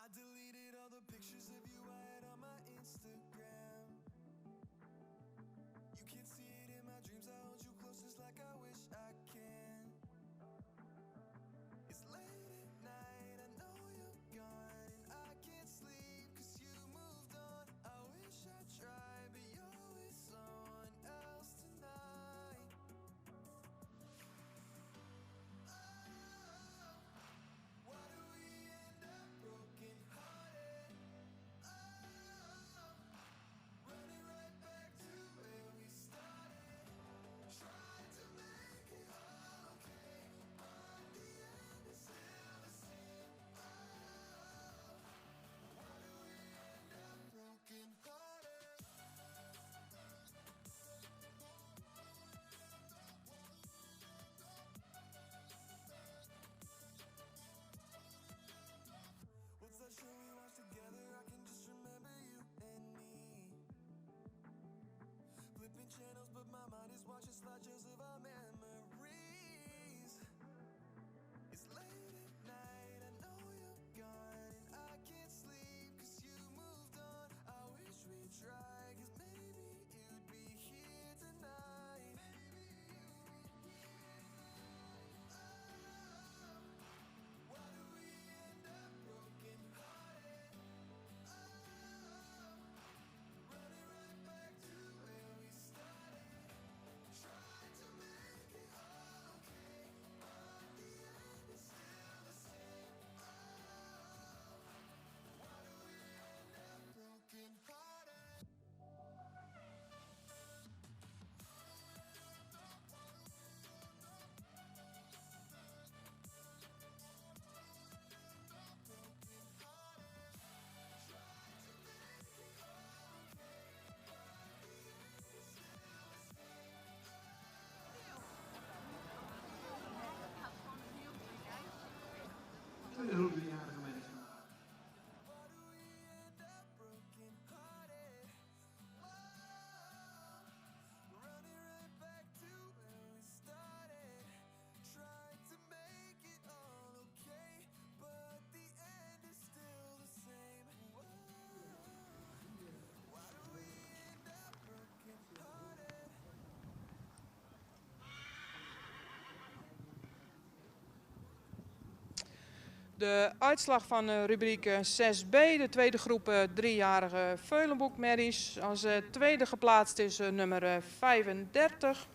I deleted all the pictures of you I had on my Instagram. You can't see it in my dreams, I hold you closest like I wish I can. It's late at night, I know you're gone, and I can't sleep 'cause you moved on. I wish I tried, but you're with someone else tonight. Oh, why do we end up broken hearted? Oh, running right back to where we started. Tried to make it all okay, but the end is still the same. Oh, why do we end up broken hearted? What's that show we watched together? I can just remember you and me. Flipping channels, but my mind is watching slideshows of our memories. It's late at night, I know you're gone, and I can't sleep 'cause you moved on. I wish we tried, 'cause maybe you'd be here tonight. Oh, why do we end up broken hearted? Oh, running right back to where we started. Tried to make it all okay, but the end is still the same. Oh, why do we end up broken hearted? Tweede groep 3-jarige meisjes vandaag. Why do we end up broken hearted? Running right back to where we started. Tried to make it all okay, but the end is still the same. Why do we end up broken hearted? De uitslag van rubriek 6b, de tweede groep 3-jarige Veulenboek-merries. Als tweede geplaatst is nummer 35.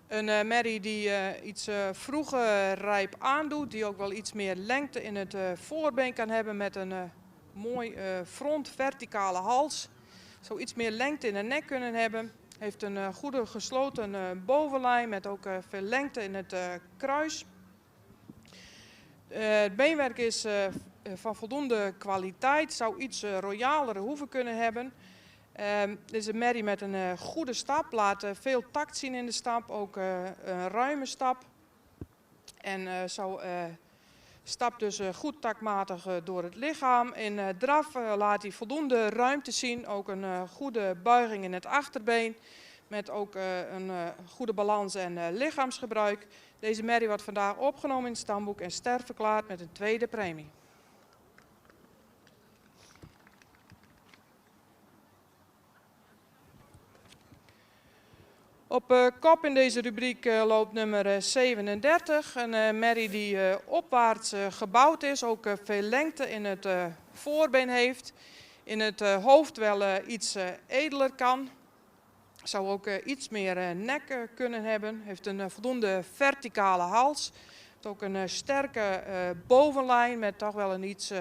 Een merrie die iets vroeger rijp aandoet, die ook wel iets meer lengte in het voorbeen kan hebben met een mooi front verticale hals. Zou iets meer lengte in de nek kunnen hebben. Heeft een goede gesloten bovenlijn met ook veel lengte in het kruis. Het beenwerk is van voldoende kwaliteit, zou iets royalere hoeven kunnen hebben. Dit is een merrie met een goede stap, laat veel tact zien in de stap, ook een ruime stap. En stapt dus goed taktmatig door het lichaam. In draf laat hij voldoende ruimte zien, ook een goede buiging in het achterbeen. Met ook een goede balans en lichaamsgebruik. Deze merrie wordt vandaag opgenomen in het stamboek en sterverklaard met een tweede premie. Op kop in deze rubriek loopt nummer 37. Een merrie die opwaarts gebouwd is, ook veel lengte in het voorbeen heeft. In het hoofd wel iets edeler kan. Zou ook iets meer nek kunnen hebben. Heeft een voldoende verticale hals. Heeft ook een sterke bovenlijn met toch wel een iets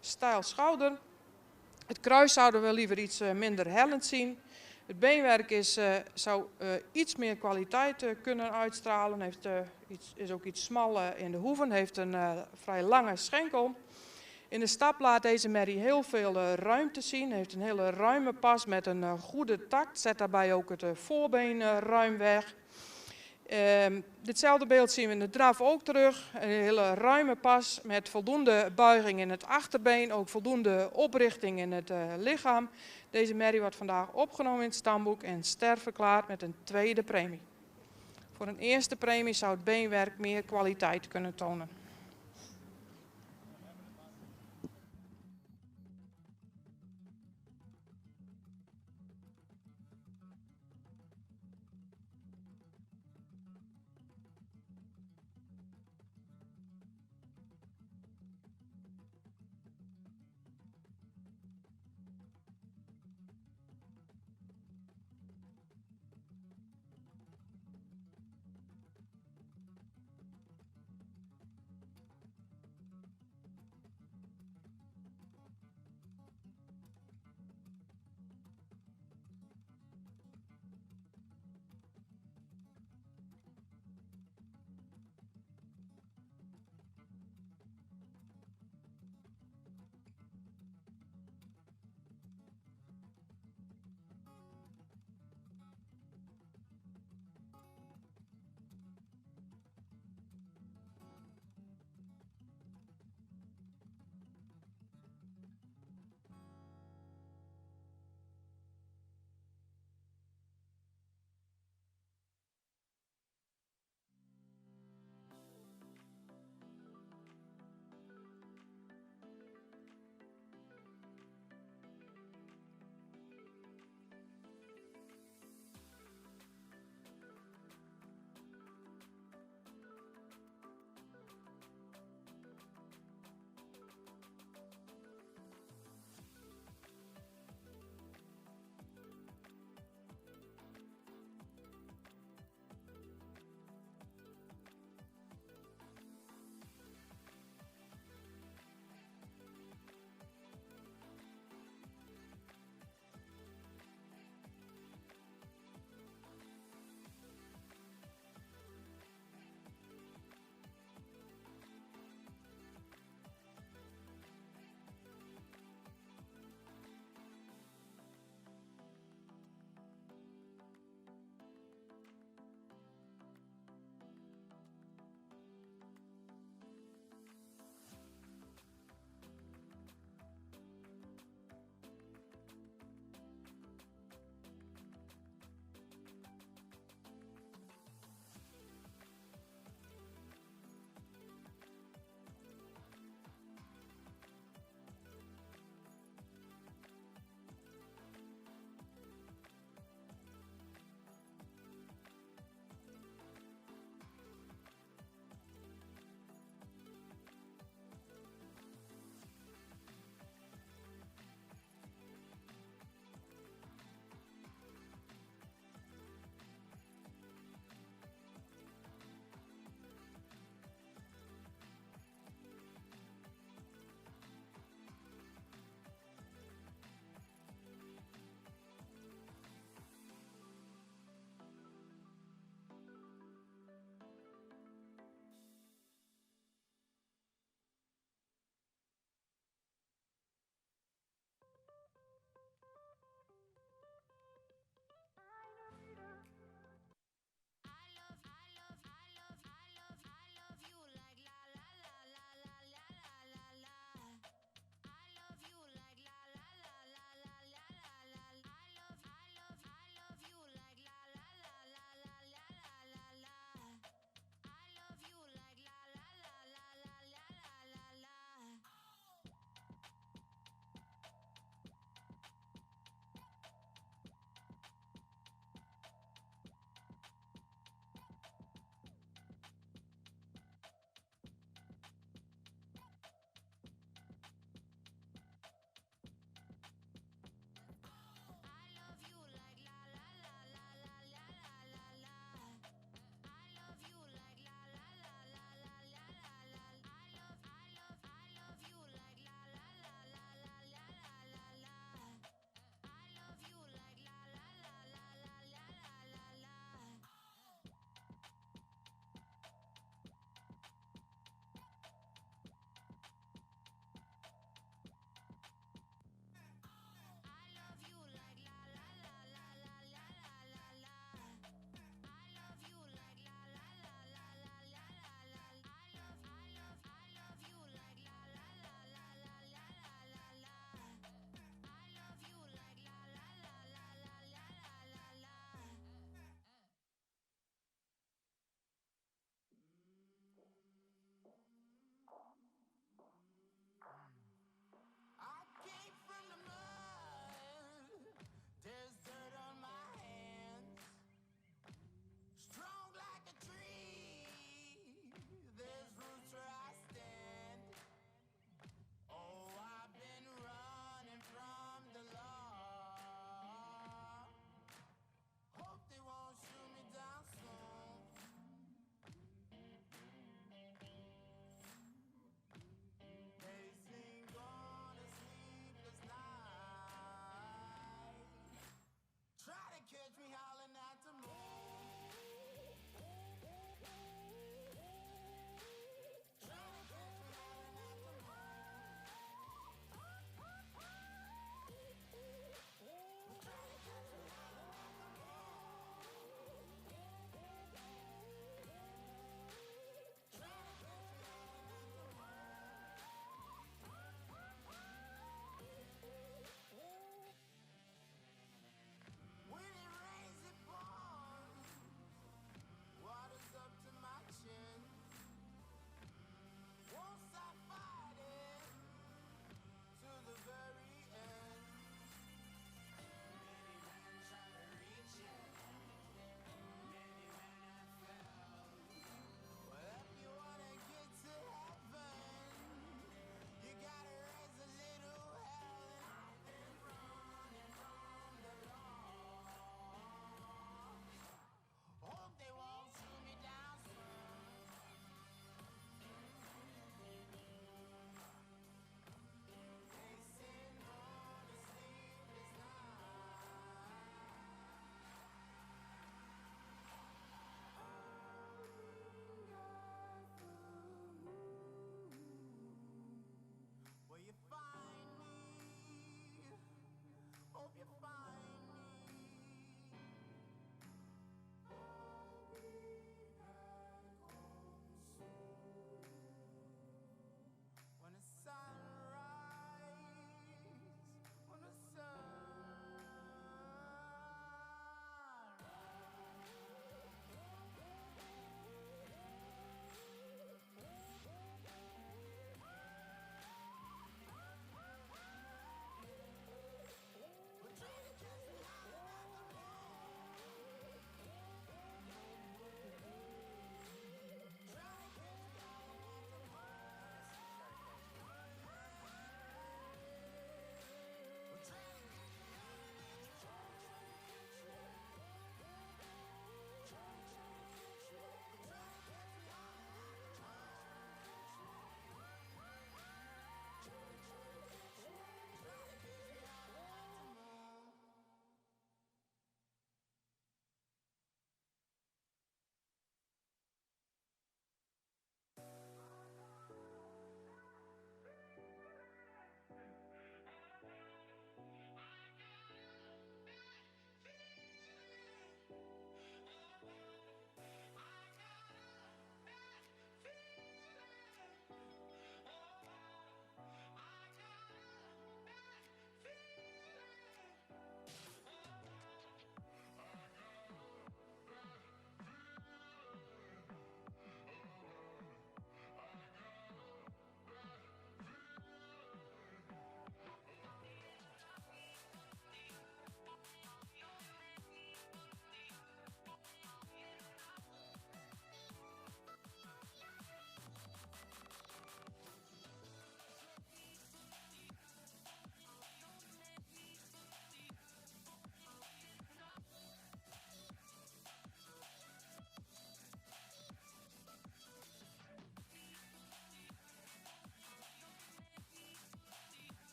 steil schouder. Het kruis zouden we liever iets minder hellend zien. Het beenwerk zou iets meer kwaliteit kunnen uitstralen. Is ook iets smal in de hoeven. Heeft een vrij lange schenkel. In de stap laat deze merrie heel veel ruimte zien. Heeft een hele ruime pas met een goede takt. Zet daarbij ook het voorbeen ruim weg. Ditzelfde beeld zien we in de draf ook terug. Een hele ruime pas met voldoende buiging in het achterbeen. Ook voldoende oprichting in het lichaam. Deze merrie wordt vandaag opgenomen in het stamboek en sterverklaard met een tweede premie. Voor een eerste premie zou het beenwerk meer kwaliteit kunnen tonen.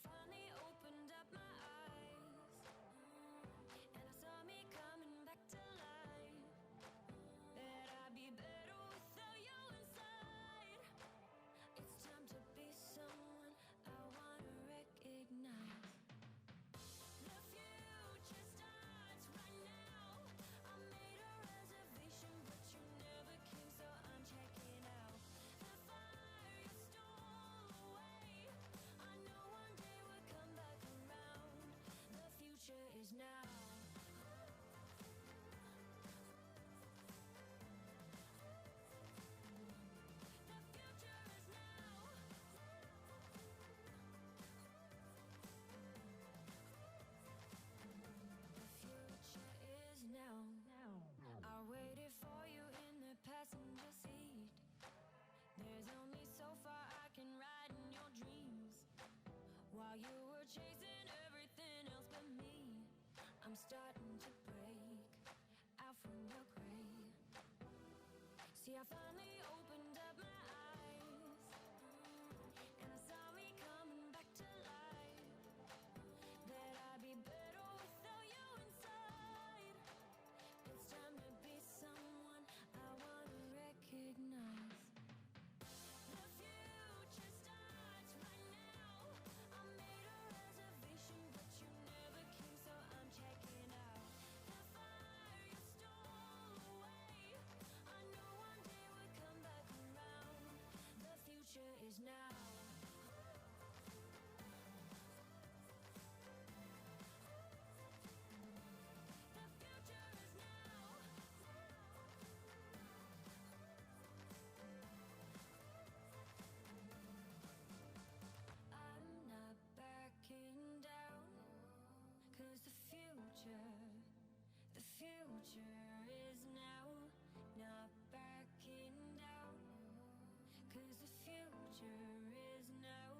finally opened up my eyes, and I saw me coming back to life. That I'd be better without you inside. It's time to be someone I wanna recognize. The future starts right now. I made a reservation, but you never came, so I'm checking out. The fire you stole away, I know one day we'll come back around. The future is now. The future is now. The future is now. I waited for you in the passenger seat. There's only so far I can ride in your dreams. While you were chasing everything else but me, I'm starting to break out from your grave. See, I finally opened up my eyes, and I saw me coming back to life. That I'd be better without you inside. It's time to be someone I wanna recognize. The future starts right now. I made a reservation, but you never came, so I'm checking out. The fire you stole away, I know one day we'll come back around. The future is now. The future is now. I'm not backing down, 'cause the future is now. Not backing down, 'cause the future is now.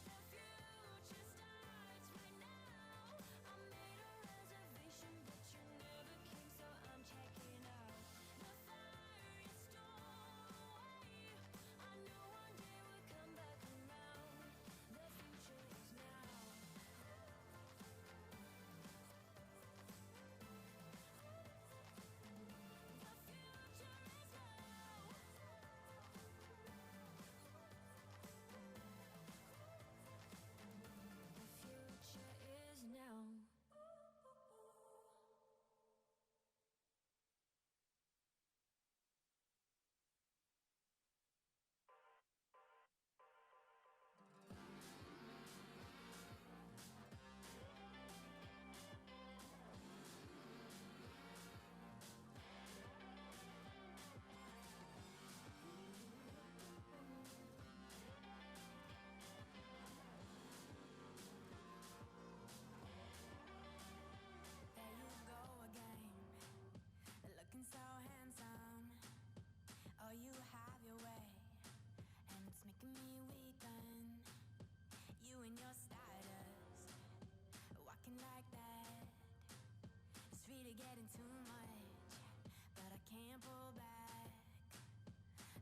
The future starts right now. I made a reservation, but you never came, so I'm checking out. The fire you stole away, I know one day we'll come back around. The future is now. The future is now. The future is now. There you go again, looking so handsome. Oh, you have your way, and it's making me weaken. You and your stardust, walking like that. It's really getting too much, but I can't pull back.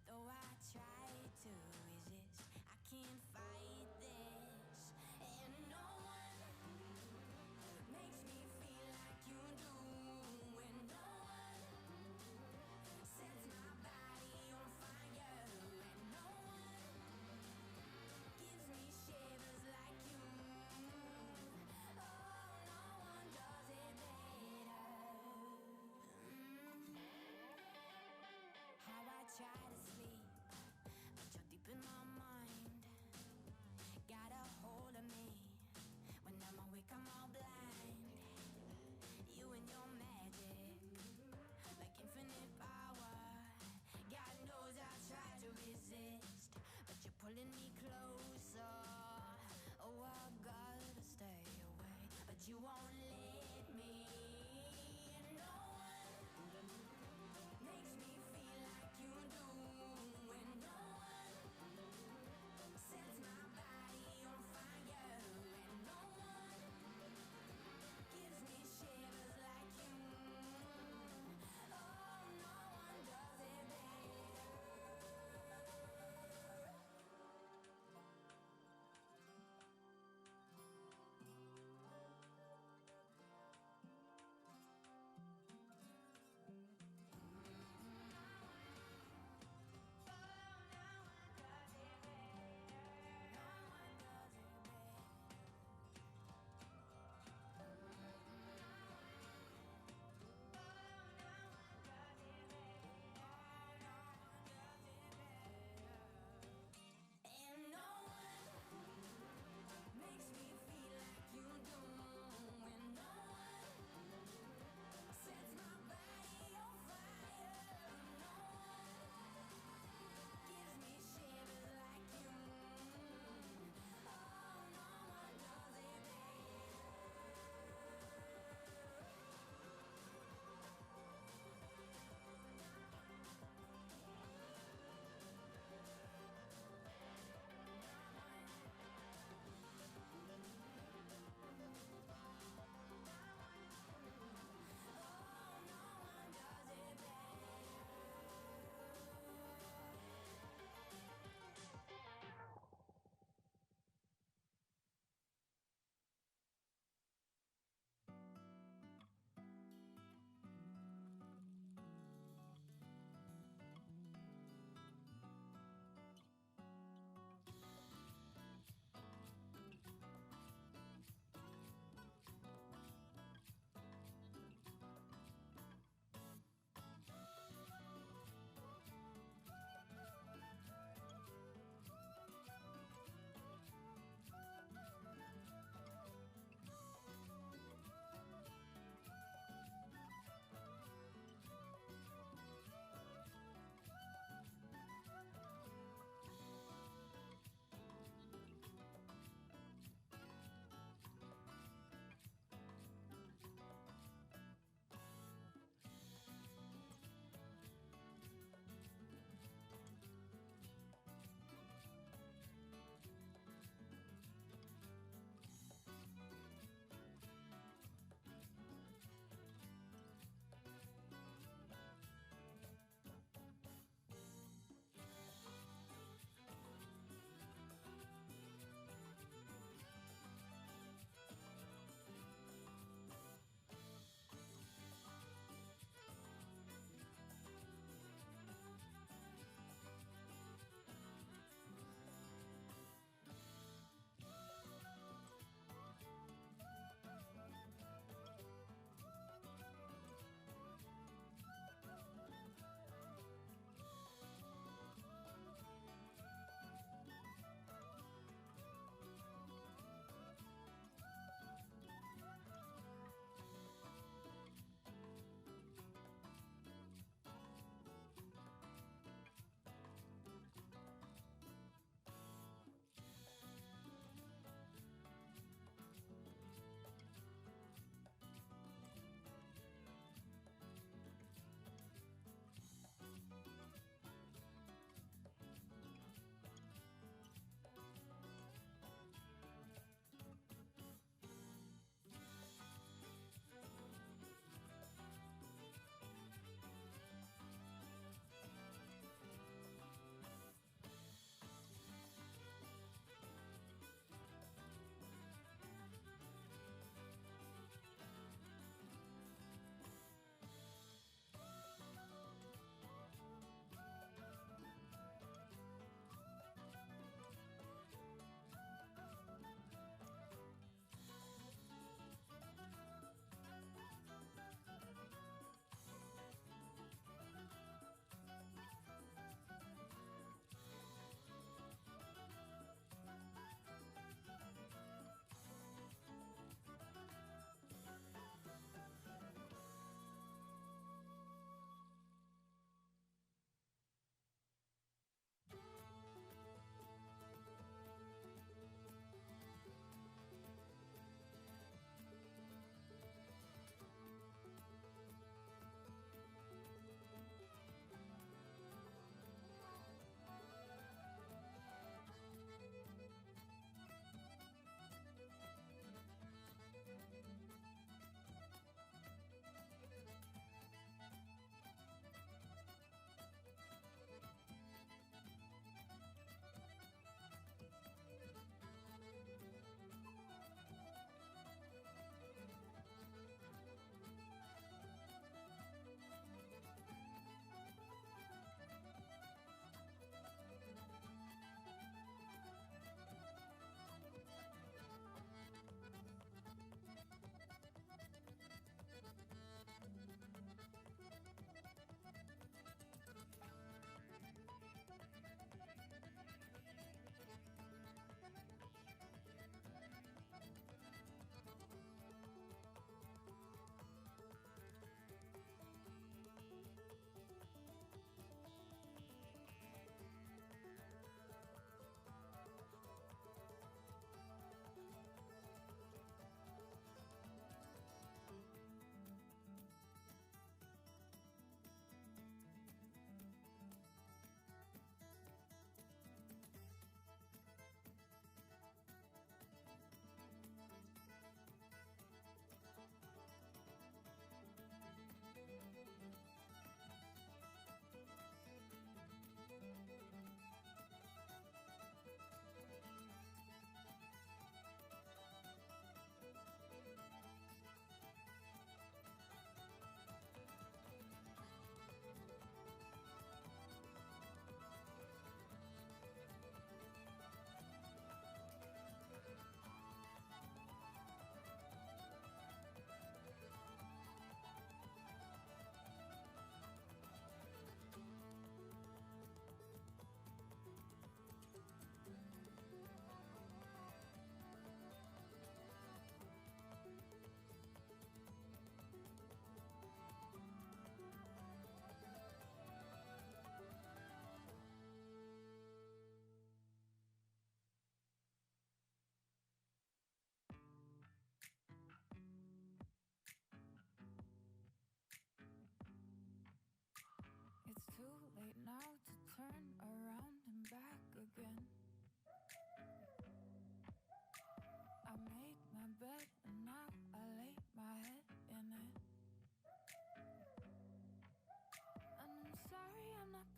Though I try to resist, I can't fight this. And no one makes me feel like you do. And no one sets my body on fire. And no one gives me shivers like you. Oh, no one does it better.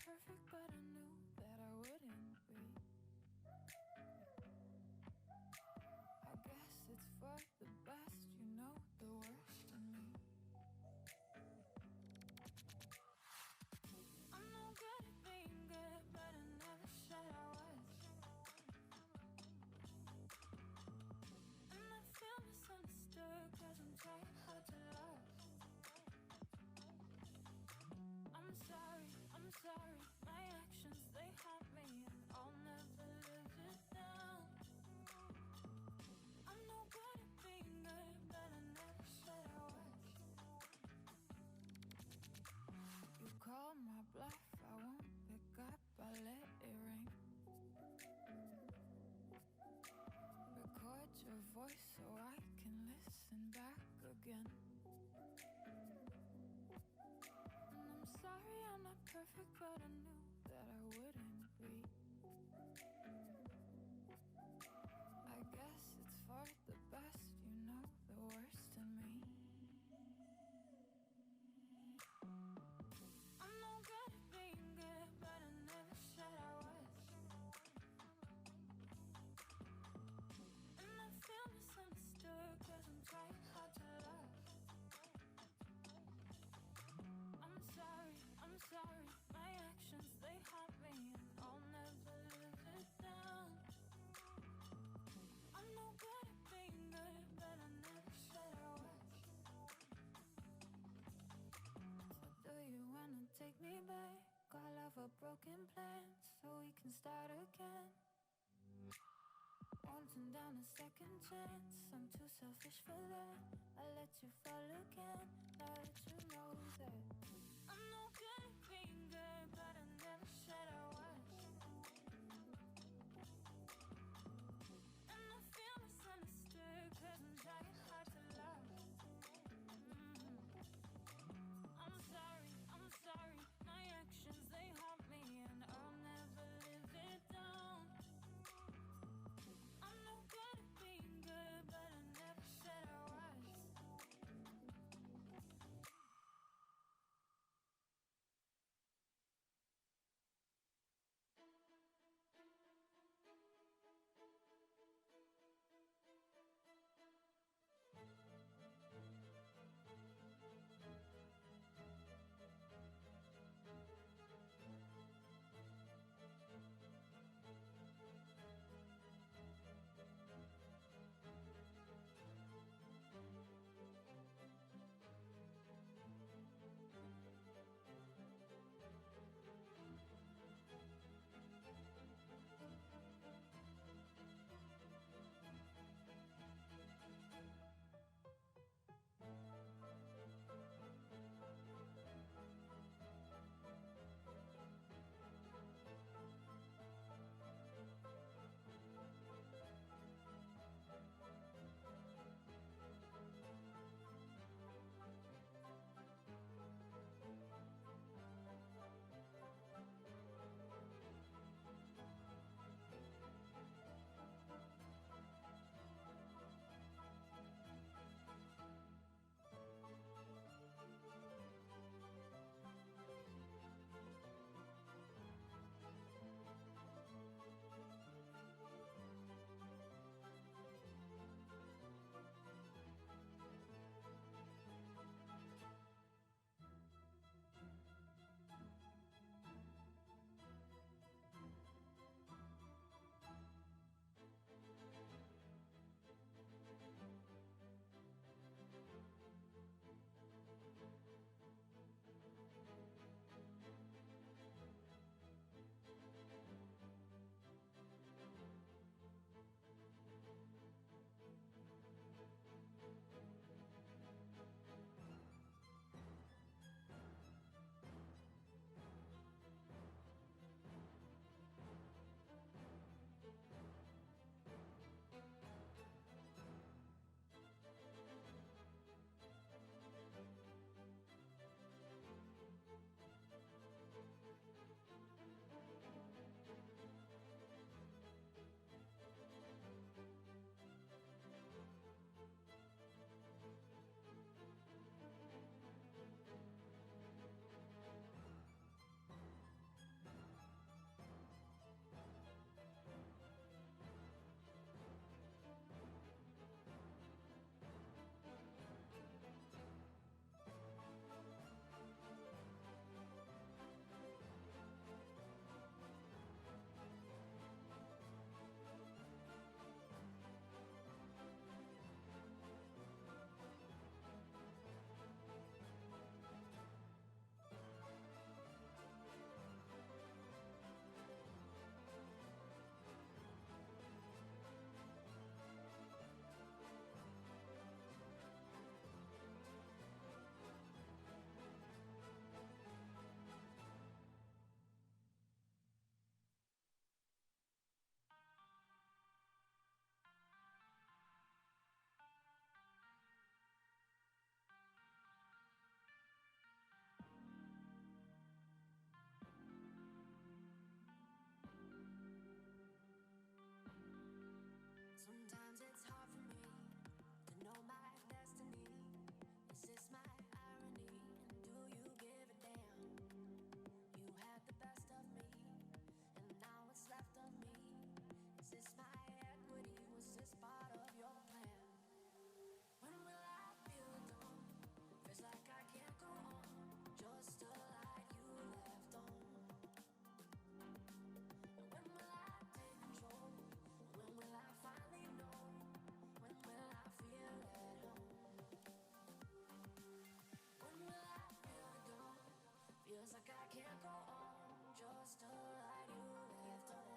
perfect, but I knew that I wouldn't be. I guess it's for the best, you know the worst in me. I'm no good at being good, but I never said I was. And I feel misunderstood, cause I'm trying hard to love. I'm sorry, my actions, they haunt me, and I'll never live it down. I'm no good at being good, but I never said I was. You call my bluff, I won't pick up, I let it ring. Record your voice so I can listen back again. And I'm sorry I'm not perfect, but I knew that I wouldn't be. I guess it's for the best, you know the worst in me. I'm no good at being good, but I never said I was. And I feel misunderstood, cause I'm trying hard to love. I'm sorry, my actions, they haunt me, and I'll never live it down. I'm no good at being good, but I never said I was. So do you wanna take me back? All of our broken plans, so we can start again. Won't turn down a second chance, I'm too selfish for that. I'll let you fall again, now that you know that. I'm no good at being good, but I never said I was. And I feel misunderstood, cause I'm trying hard to love. I'm sorry, my actions, they haunt me, and I'll never live it down. I'm no good at being good, but I never said I was. Is this my equity? Was this part of your plan? When will I feel done? Feels like I can't go on. Just a light you left on. And when will I take control? When will I finally know? When will I feel at home? When will I feel done? Feels like I can't go on. Just a light you left on.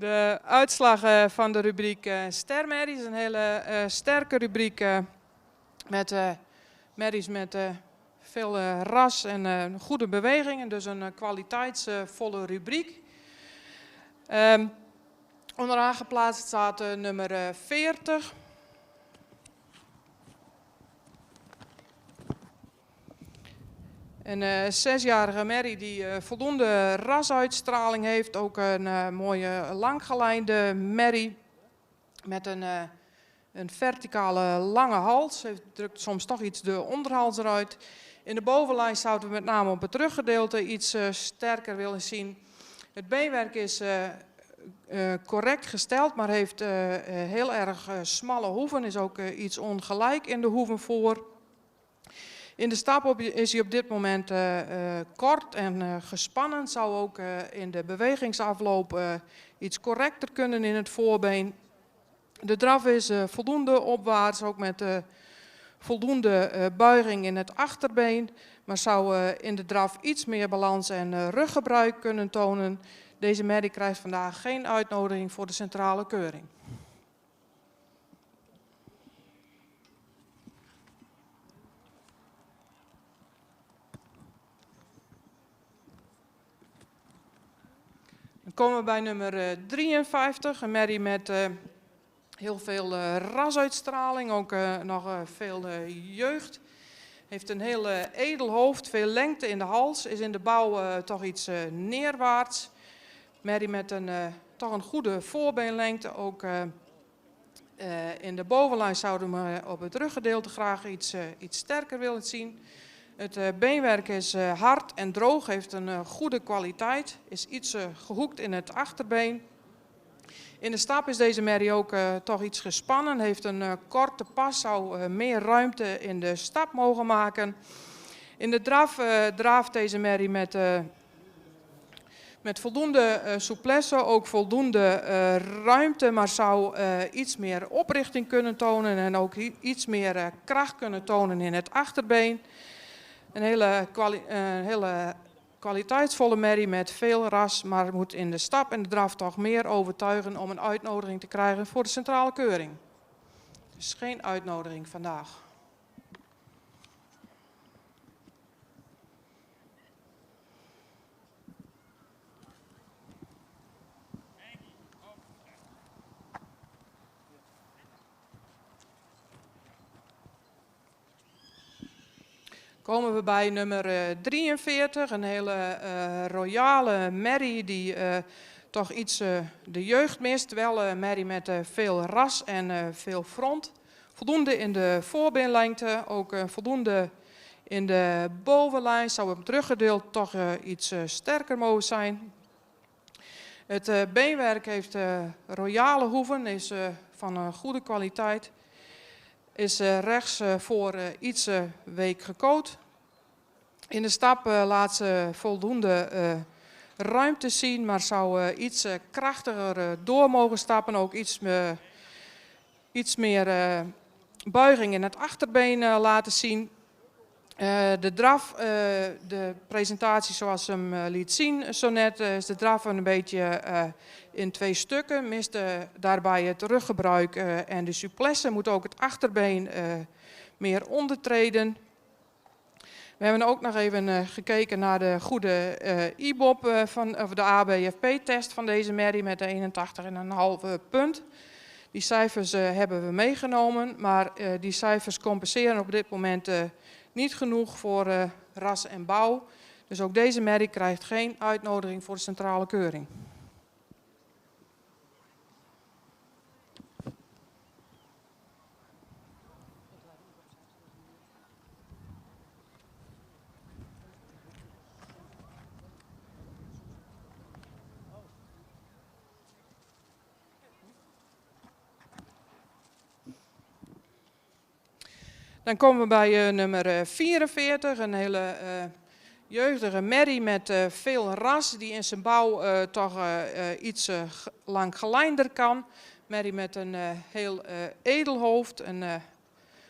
De uitslag van de rubriek stermerries is een hele sterke rubriek met merries met veel ras en goede bewegingen. Dus een kwaliteitsvolle rubriek. Onderaan geplaatst staat nummer 40. Een 6-jarige merrie die voldoende rasuitstraling heeft. Ook een mooie langgelijnde merrie met een verticale lange hals. Hij drukt soms toch iets de onderhals eruit. In de bovenlijn zouden we met name op het ruggedeelte iets sterker willen zien. Het beenwerk is correct gesteld, maar heeft heel erg smalle hoeven. Is ook iets ongelijk in de hoeven voor. In de stap is hij op dit moment kort en gespannen. Zou ook in de bewegingsafloop iets correcter kunnen in het voorbeen. De draf is voldoende opwaarts, ook met voldoende buiging in het achterbeen. Maar zou in de draf iets meer balans en ruggebruik kunnen tonen. Deze merrie krijgt vandaag geen uitnodiging voor de centrale keuring. Dan komen we bij nummer 53, een merrie met heel veel rasuitstraling, ook nog veel jeugd. Heeft een heel edel hoofd, veel lengte in de hals, is in de bouw toch iets neerwaarts. Merrie met toch een goede voorbeenlengte, ook in de bovenlijn zouden we op het ruggedeelte graag iets sterker willen zien. Het beenwerk is hard en droog, heeft een goede kwaliteit, is iets gehoekt in het achterbeen. In de stap is deze merrie ook toch iets gespannen, heeft een korte pas, zou meer ruimte in de stap mogen maken. In de draf draaft deze merrie met voldoende souplesse, ook voldoende ruimte, maar zou iets meer oprichting kunnen tonen en ook iets meer kracht kunnen tonen in het achterbeen. Een hele kwaliteitsvolle merrie met veel ras, maar moet in de stap en de draf toch meer overtuigen om een uitnodiging te krijgen voor de centrale keuring. Dus geen uitnodiging vandaag. Komen we bij nummer 43, een hele royale merrie die toch iets de jeugd mist. Wel een merrie met veel ras en veel front. Voldoende in de voorbeenlengte, ook voldoende in de bovenlijn. Zou op het ruggedeelte toch iets sterker mogen zijn. Het beenwerk heeft royale hoeven, is van goede kwaliteit. Is rechts voor iets week gekoot. In de stap laat ze voldoende ruimte zien, maar zou iets krachtiger door mogen stappen. Ook iets meer buiging in het achterbeen laten zien. De draf, de presentatie zoals ze hem liet zien zo net, is de draf een beetje in 2 stukken. Mist daarbij het ruggebruik en de souplesse. Moet ook het achterbeen meer ondertreden. We hebben ook nog even gekeken naar de goede IBOP, of de ABFP-test van deze merrie met de 81,5 punt. Die cijfers hebben we meegenomen, maar die cijfers compenseren op dit moment niet genoeg voor ras en bouw. Dus ook deze merrie krijgt geen uitnodiging voor de centrale keuring. Dan komen we bij nummer 44, een hele jeugdige merrie met veel ras, die in zijn bouw toch iets langgelijnder kan. Merrie met een heel edel hoofd, een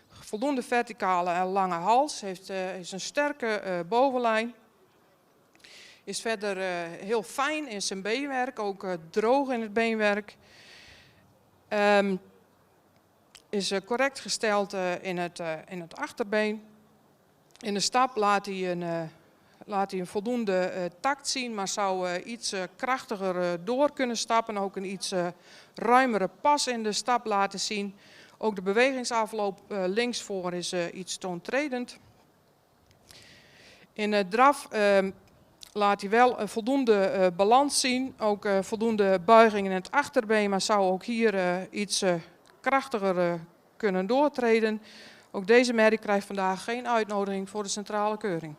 voldoende verticale en lange hals, is een sterke bovenlijn. Is verder heel fijn in zijn beenwerk, ook droog in het beenwerk. Is correct gesteld in het achterbeen. In de stap laat hij een voldoende tact zien, maar zou iets krachtiger door kunnen stappen. Ook een iets ruimere pas in de stap laten zien. Ook de bewegingsafloop linksvoor is iets toontredend. In de draf laat hij wel een voldoende balans zien. Ook voldoende buiging in het achterbeen, maar zou ook hier iets krachtiger kunnen doortreden. Ook deze merrie krijgt vandaag geen uitnodiging voor de centrale keuring.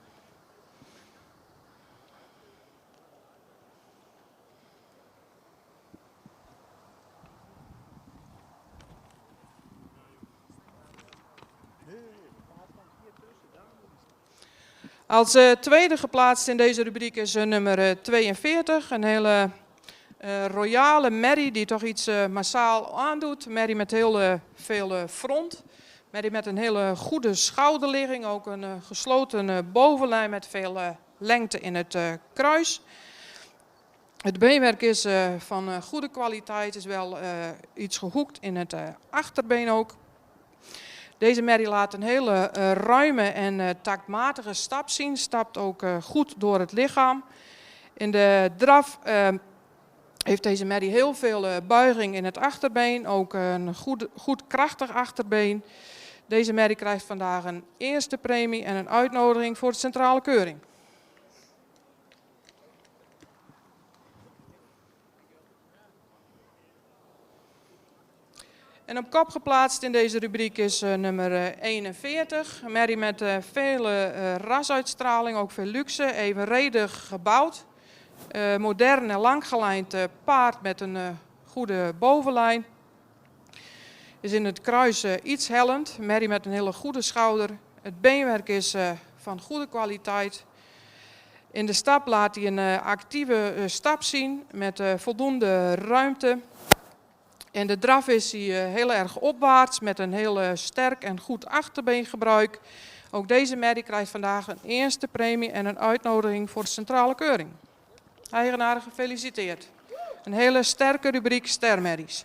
Als tweede geplaatst in deze rubriek is nummer 42. Een hele royale merrie die toch iets massaal aandoet. Merrie met heel veel front. Merrie met een hele goede schouderligging. Ook een gesloten bovenlijn met veel lengte in het kruis. Het beenwerk is van goede kwaliteit. Is wel iets gehoekt in het achterbeen ook. Deze merrie laat een hele ruime en taktmatige stap zien. Stapt ook goed door het lichaam. In de draf heeft deze merrie heel veel buiging in het achterbeen. Ook een goed krachtig achterbeen. Deze merrie krijgt vandaag een eerste premie en een uitnodiging voor de centrale keuring. En op kop geplaatst in deze rubriek is nummer 41. Een merrie met vele rasuitstraling, ook veel luxe, evenredig gebouwd. Modern en langgelijnd paard met een goede bovenlijn. Is in het kruis iets hellend, merrie met een hele goede schouder. Het beenwerk is van goede kwaliteit. In de stap laat hij een actieve stap zien met voldoende ruimte. In de draf is hij heel erg opwaarts met een heel sterk en goed achterbeengebruik. Ook deze merrie krijgt vandaag een eerste premie en een uitnodiging voor de centrale keuring. Eigenaar gefeliciteerd. Een hele sterke rubriek stermerries.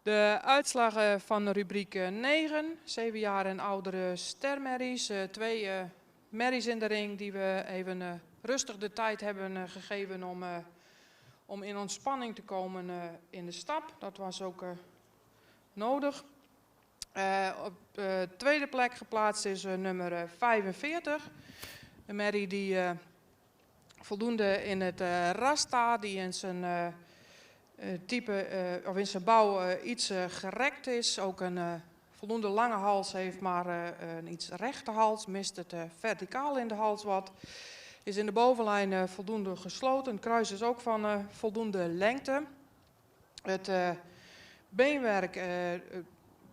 De uitslagen van rubriek 9, 7 jaar en oudere stermerries. 2 merries in de ring die we even rustig de tijd hebben gegeven om in ontspanning te komen in de stap. Dat was ook nodig. Op de tweede plek geplaatst is nummer 45. Een merrie die voldoende in het ras staat, die in zijn type of in zijn bouw iets gerekt is. Ook een voldoende lange hals heeft, maar een iets rechte hals. Mist het verticaal in de hals wat. Is in de bovenlijn voldoende gesloten. Het kruis is ook van voldoende lengte. Het beenwerk, het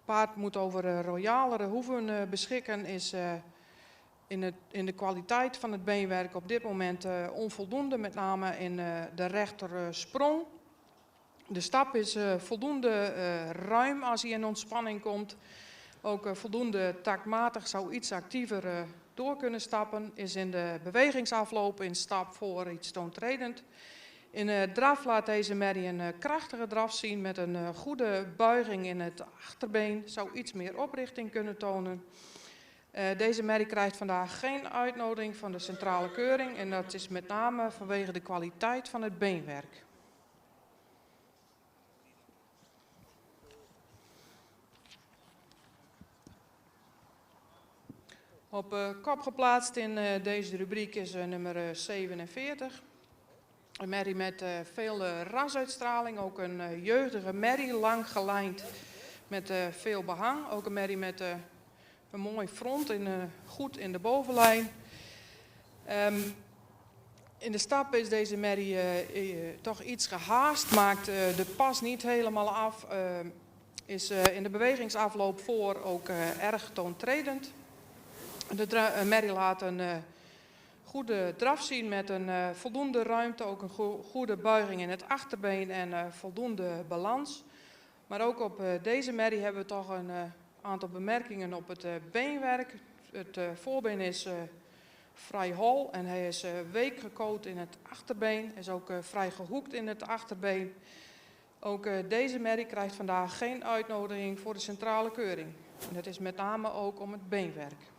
paard moet over royalere hoeven beschikken, is in de kwaliteit van het beenwerk op dit moment onvoldoende, met name in de rechter sprong. De stap is voldoende ruim als hij in ontspanning komt. Ook voldoende taktmatig, zou iets actiever door kunnen stappen. Is in de bewegingsafloop in stap voor iets toontredend. In de draf laat deze merrie een krachtige draf zien met een goede buiging in het achterbeen. Zou iets meer oprichting kunnen tonen. Deze merrie krijgt vandaag geen uitnodiging van de centrale keuring. En dat is met name vanwege de kwaliteit van het beenwerk. Op kop geplaatst in deze rubriek is nummer 47. Een merrie met veel rasuitstraling, ook een jeugdige merrie, lang gelijnd met veel behang. Ook een merrie met een mooi front, goed in de bovenlijn. In de stap is deze merrie toch iets gehaast, maakt de pas niet helemaal af. Is in de bewegingsafloop voor ook erg toontredend. De merrie laat een goede draf zien met een voldoende ruimte, ook een goede buiging in het achterbeen en voldoende balans. Maar ook op deze merrie hebben we toch een aantal bemerkingen op het beenwerk. Het voorbeen is vrij hol en hij is week gekoot in het achterbeen. Is ook vrij gehoekt in het achterbeen. Ook deze merrie krijgt vandaag geen uitnodiging voor de centrale keuring. En dat is met name ook om het beenwerk.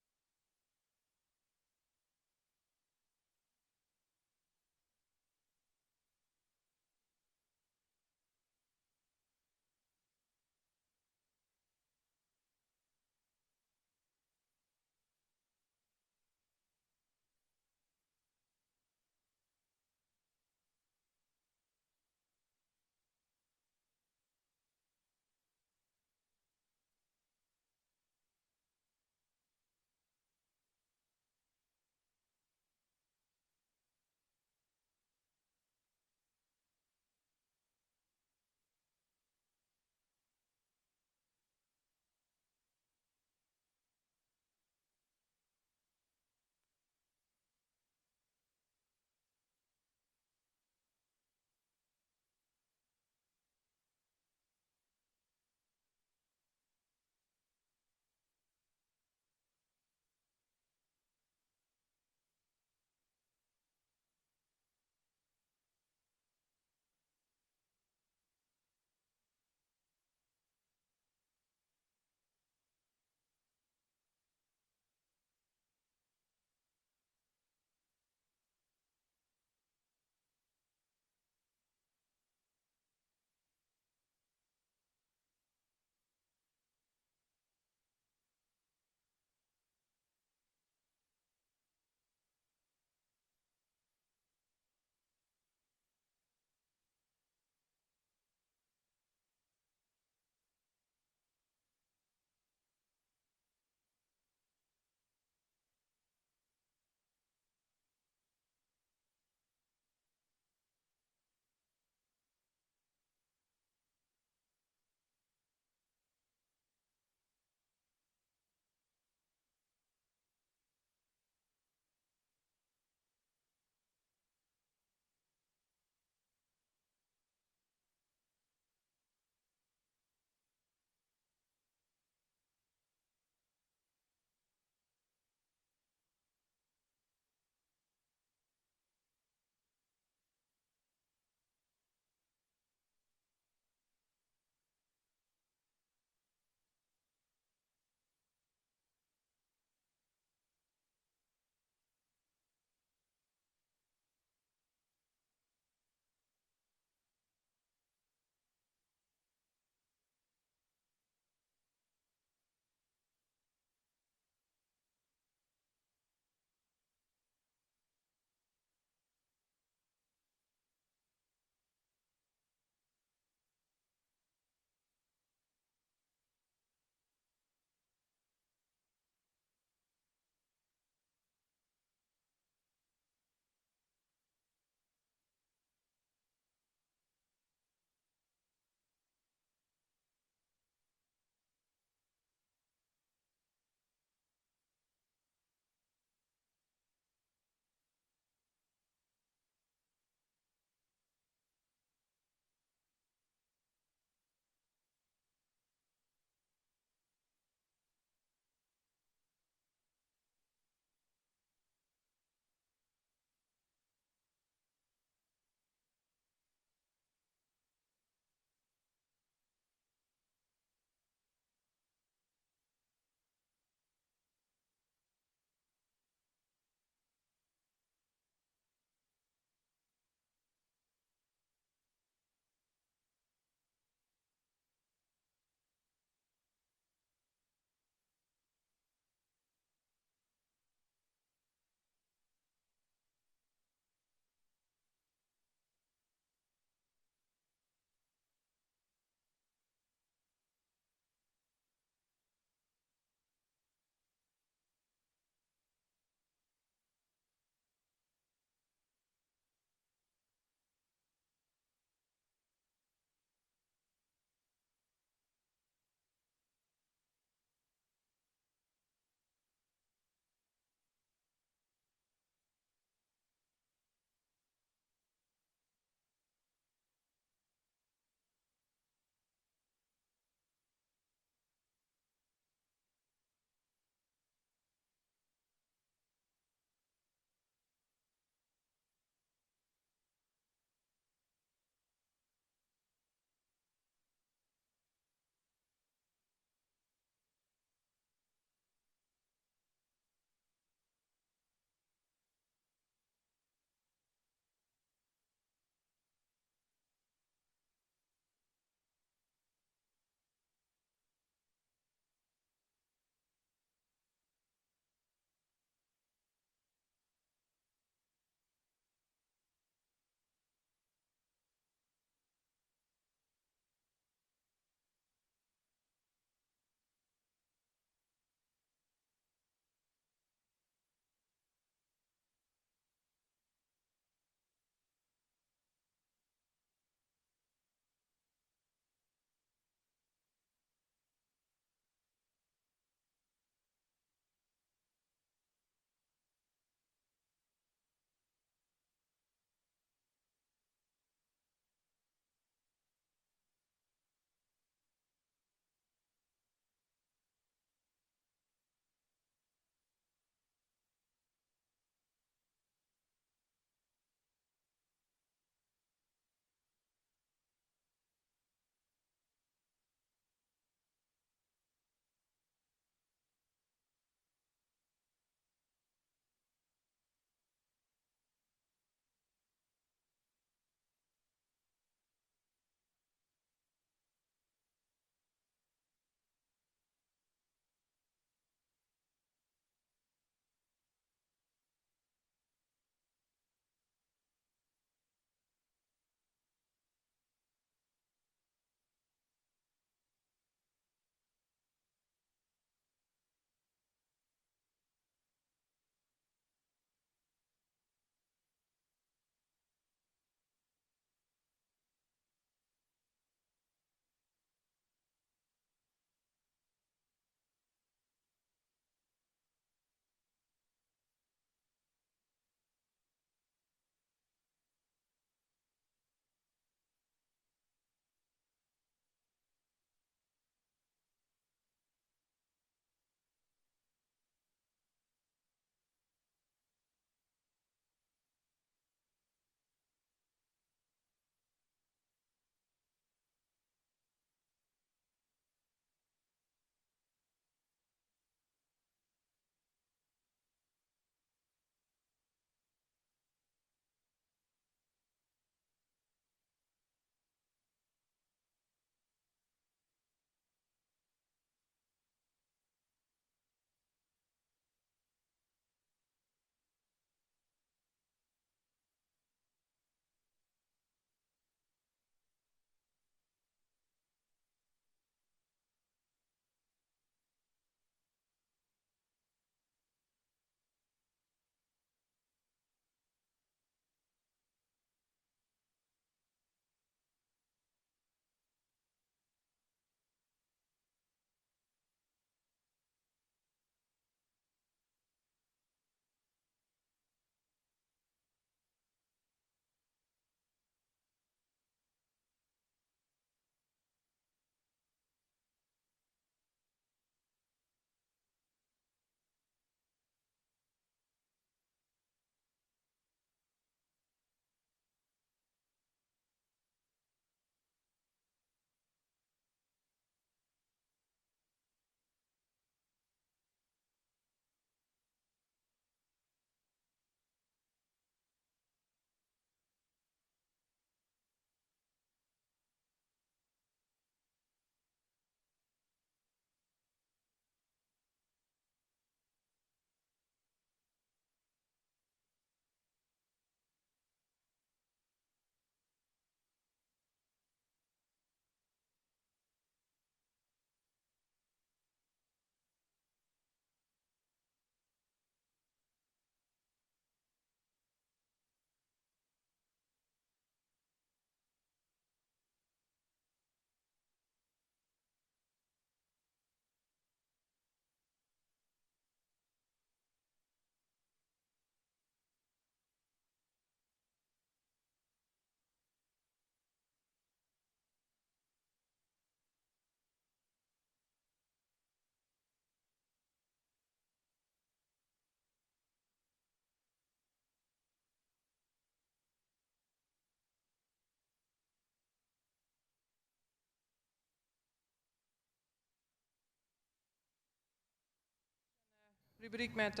Rubriek met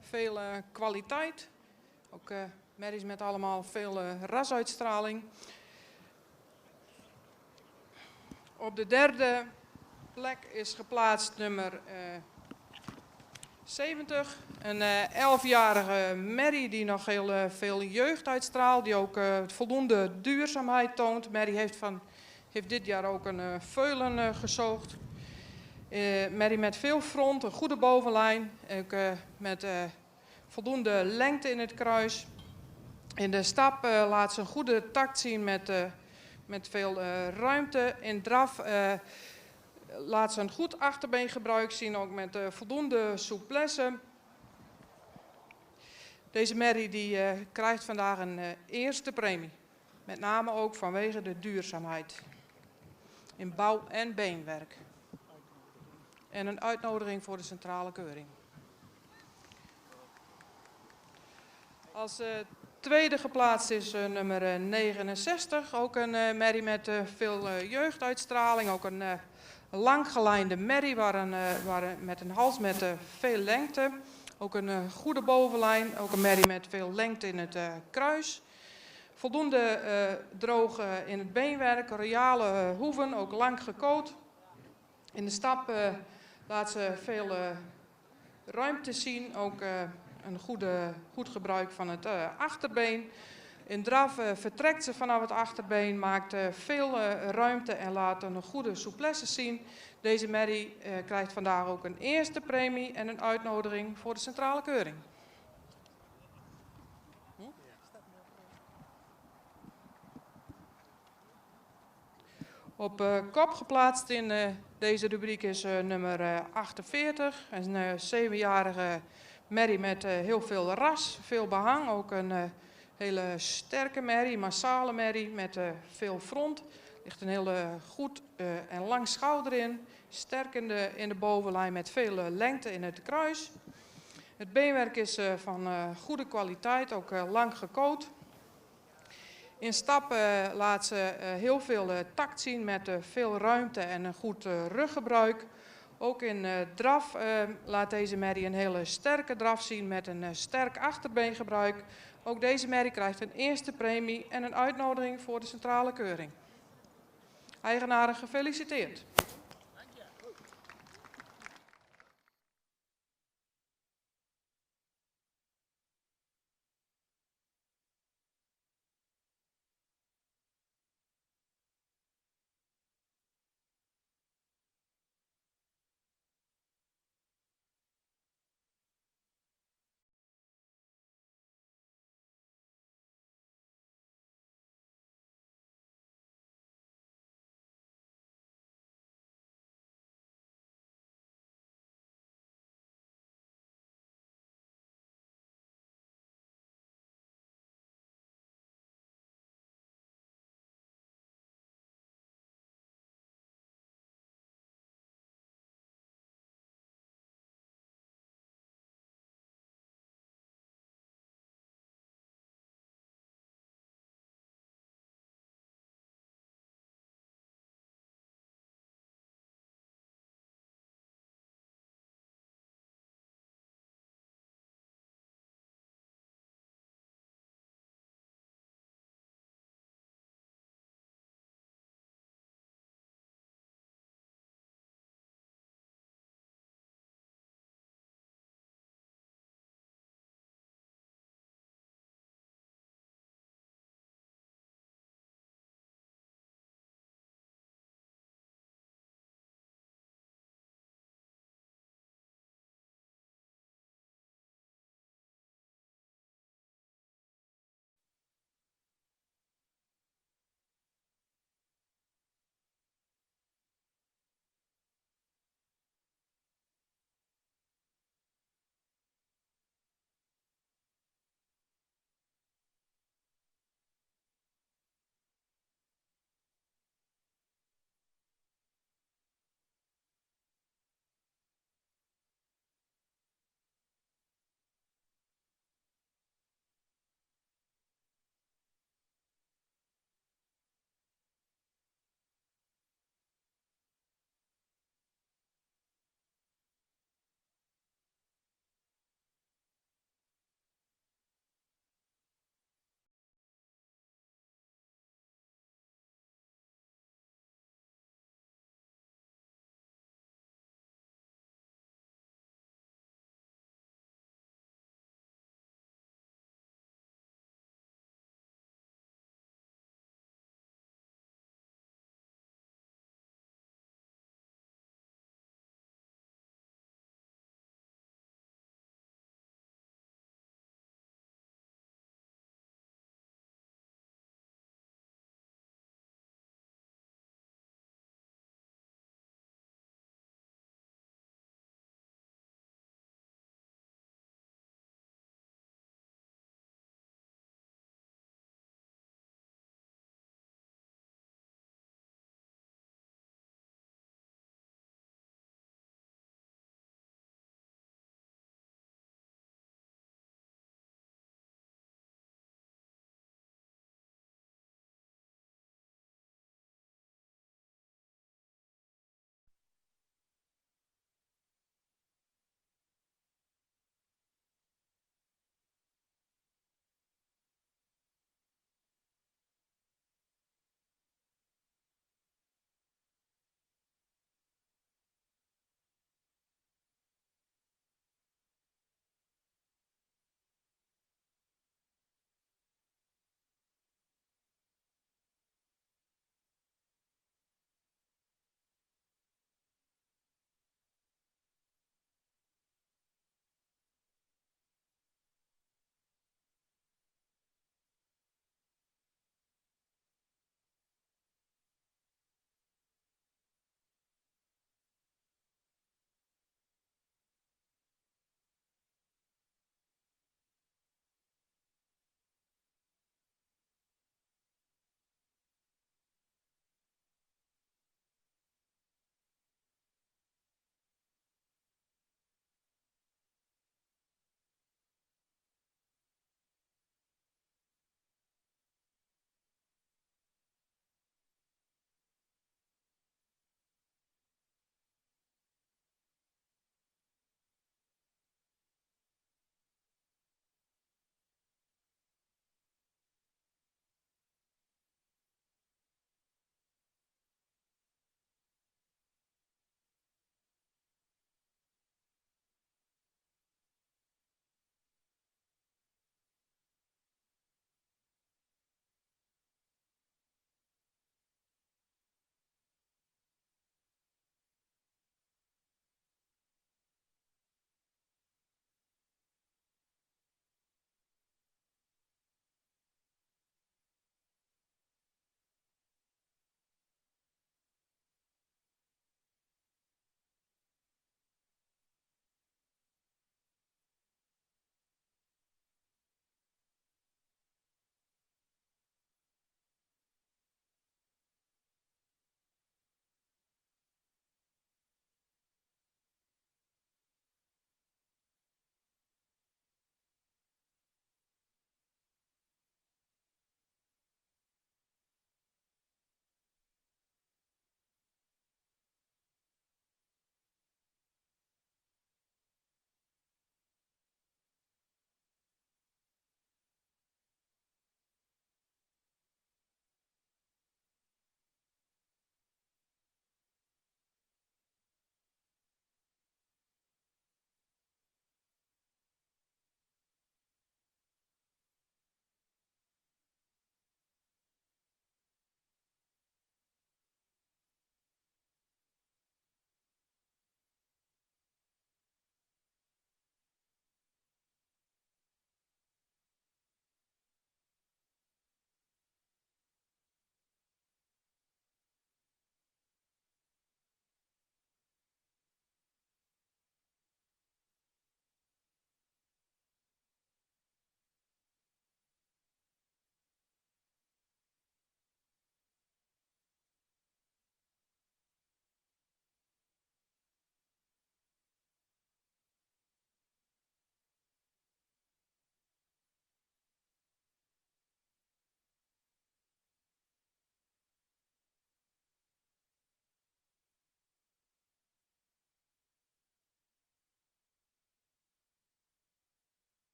veel kwaliteit. Ook merries met allemaal veel rasuitstraling. Op de derde plek is geplaatst nummer 70. Een 11-jarige merrie die nog heel veel jeugd uitstraalt. Die ook voldoende duurzaamheid toont. Merrie heeft dit jaar ook een veulen gezoogd. Merrie met veel front, een goede bovenlijn. Ook met voldoende lengte in het kruis. In de stap laat ze een goede tact zien met veel ruimte. In draf laat ze een goed achterbeengebruik zien, ook met voldoende souplesse. Deze merrie die, krijgt vandaag een eerste premie. Met name ook vanwege de duurzaamheid in bouw- en beenwerk. En een uitnodiging voor de centrale keuring. Als tweede geplaatst is nummer 69. Ook een merrie met veel jeugduitstraling. Ook een langgelijnde merrie met een hals met veel lengte. Ook een goede bovenlijn. Ook een merrie met veel lengte in het kruis. Voldoende droog in het beenwerk. Royale hoeven, ook lang gekoot. In de stap laat ze veel ruimte zien. Ook een goed gebruik van het achterbeen. In draf vertrekt ze vanaf het achterbeen, maakt veel ruimte en laat een goede souplesse zien. Deze merrie krijgt vandaag ook een eerste premie en een uitnodiging voor de centrale keuring. Op kop geplaatst in deze rubriek is nummer 48. Een 7-jarige merrie met heel veel ras, veel behang. Ook een hele sterke merrie, massale merrie met veel front. Er ligt een hele goed en lang schouder in. Sterk in de bovenlijn met veel lengte in het kruis. Het beenwerk is van goede kwaliteit, ook lang gekoot. In stap laat ze heel veel tact zien met veel ruimte en een goed ruggebruik. Ook in draf laat deze merrie een hele sterke draf zien met een sterk achterbeengebruik. Ook deze merrie krijgt een eerste premie en een uitnodiging voor de centrale keuring. Eigenaren gefeliciteerd.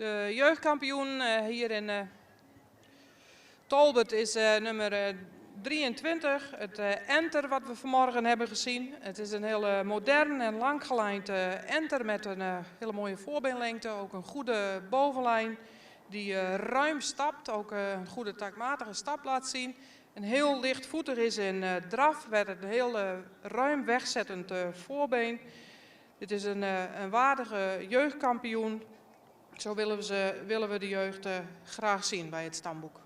De jeugdkampioen hier in Tolbert is nummer 23. Het enter wat we vanmorgen hebben gezien. Het is een hele modern en langgelijnd enter met een hele mooie voorbeenlengte. Ook een goede bovenlijn die ruim stapt. Ook een goede takmatige stap laat zien. En heel lichtvoetig is in draf. Werd een heel ruim wegzettend voorbeen. Dit is een waardige jeugdkampioen. Zo willen we de jeugd graag zien bij het stamboek.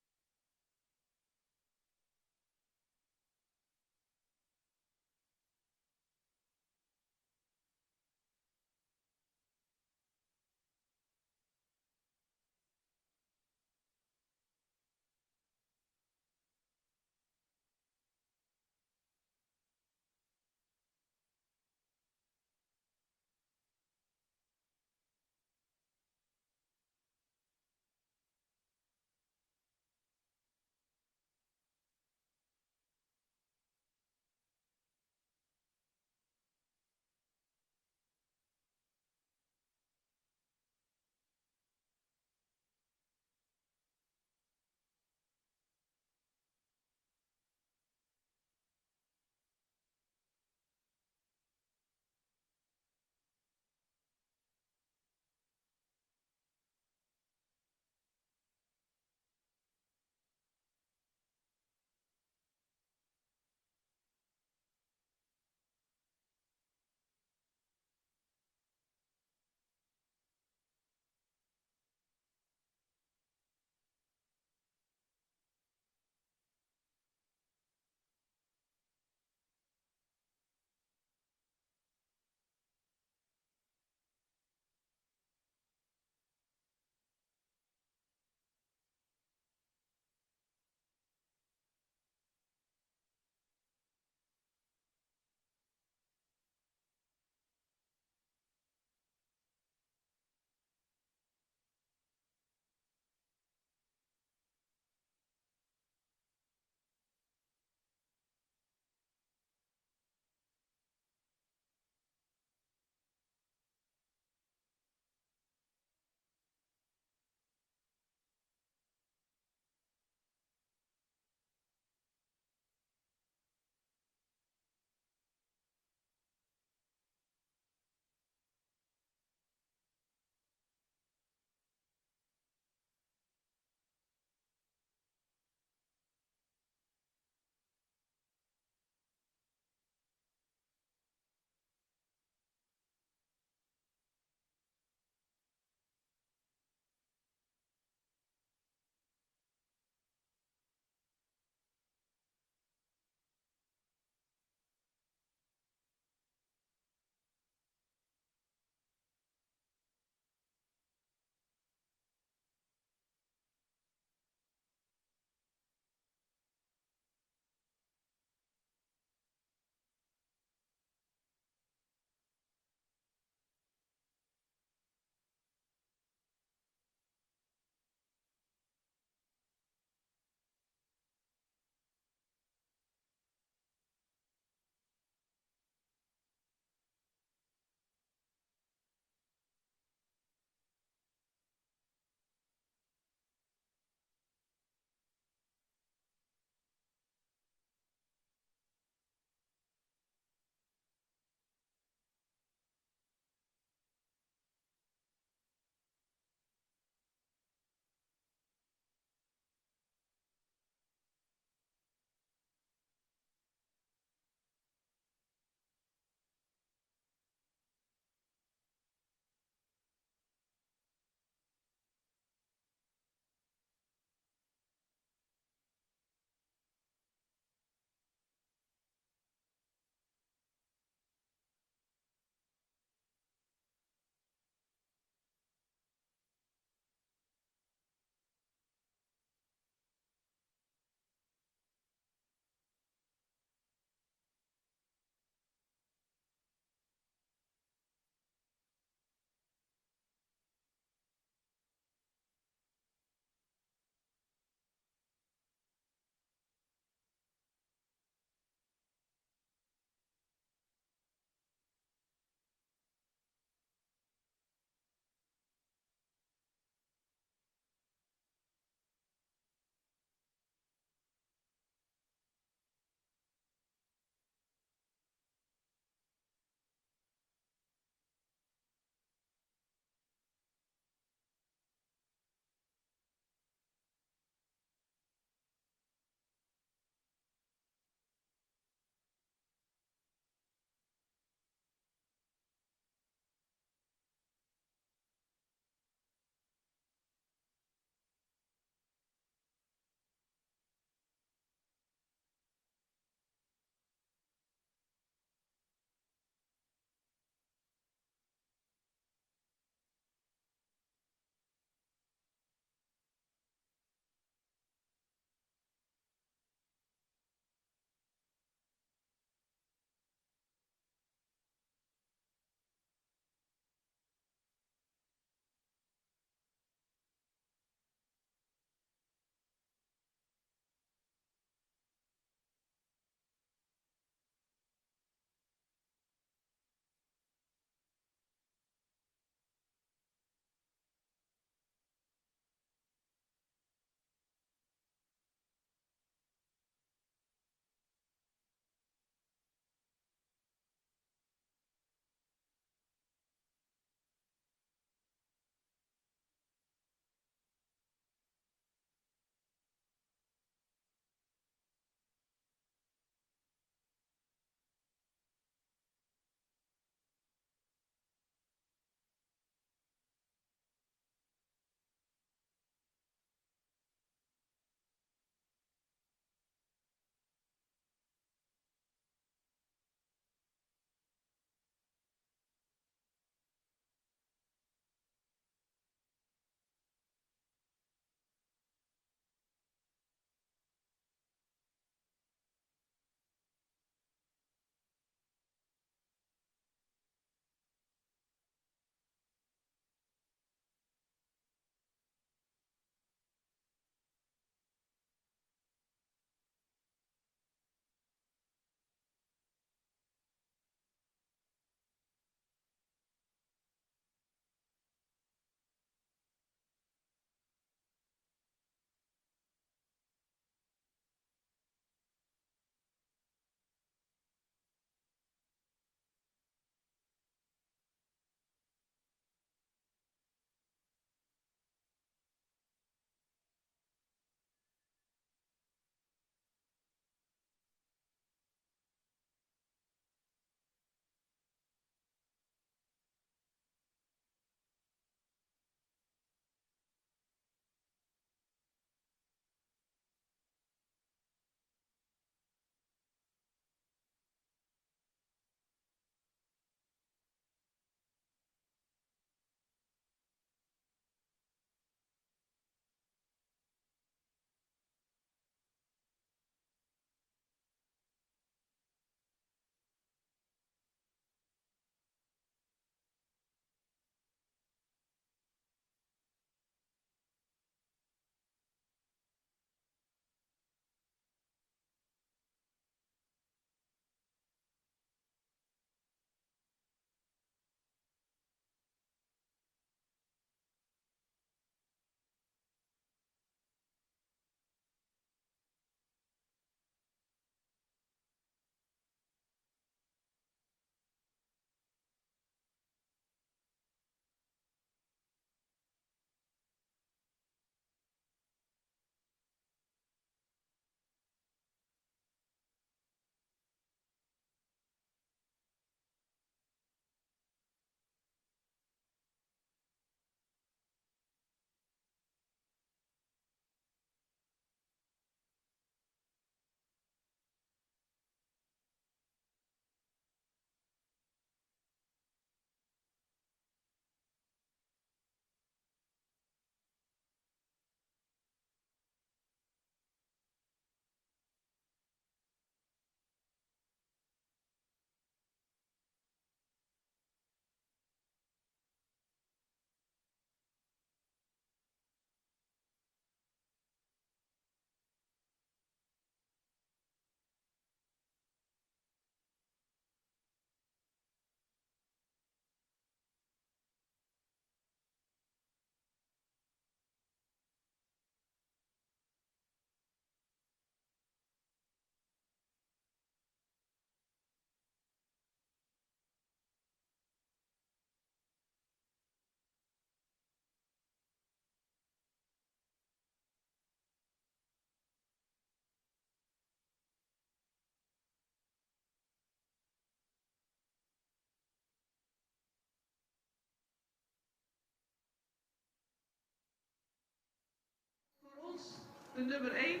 de nummer 1,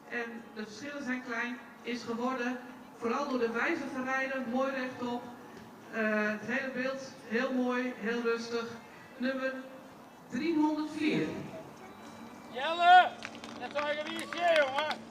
en de verschillen zijn klein, is geworden, vooral door de wijze van rijden, mooi rechtop. Het hele beeld heel mooi, heel rustig. Nummer 304. Jelle! Dat zou je weer zien, jongen!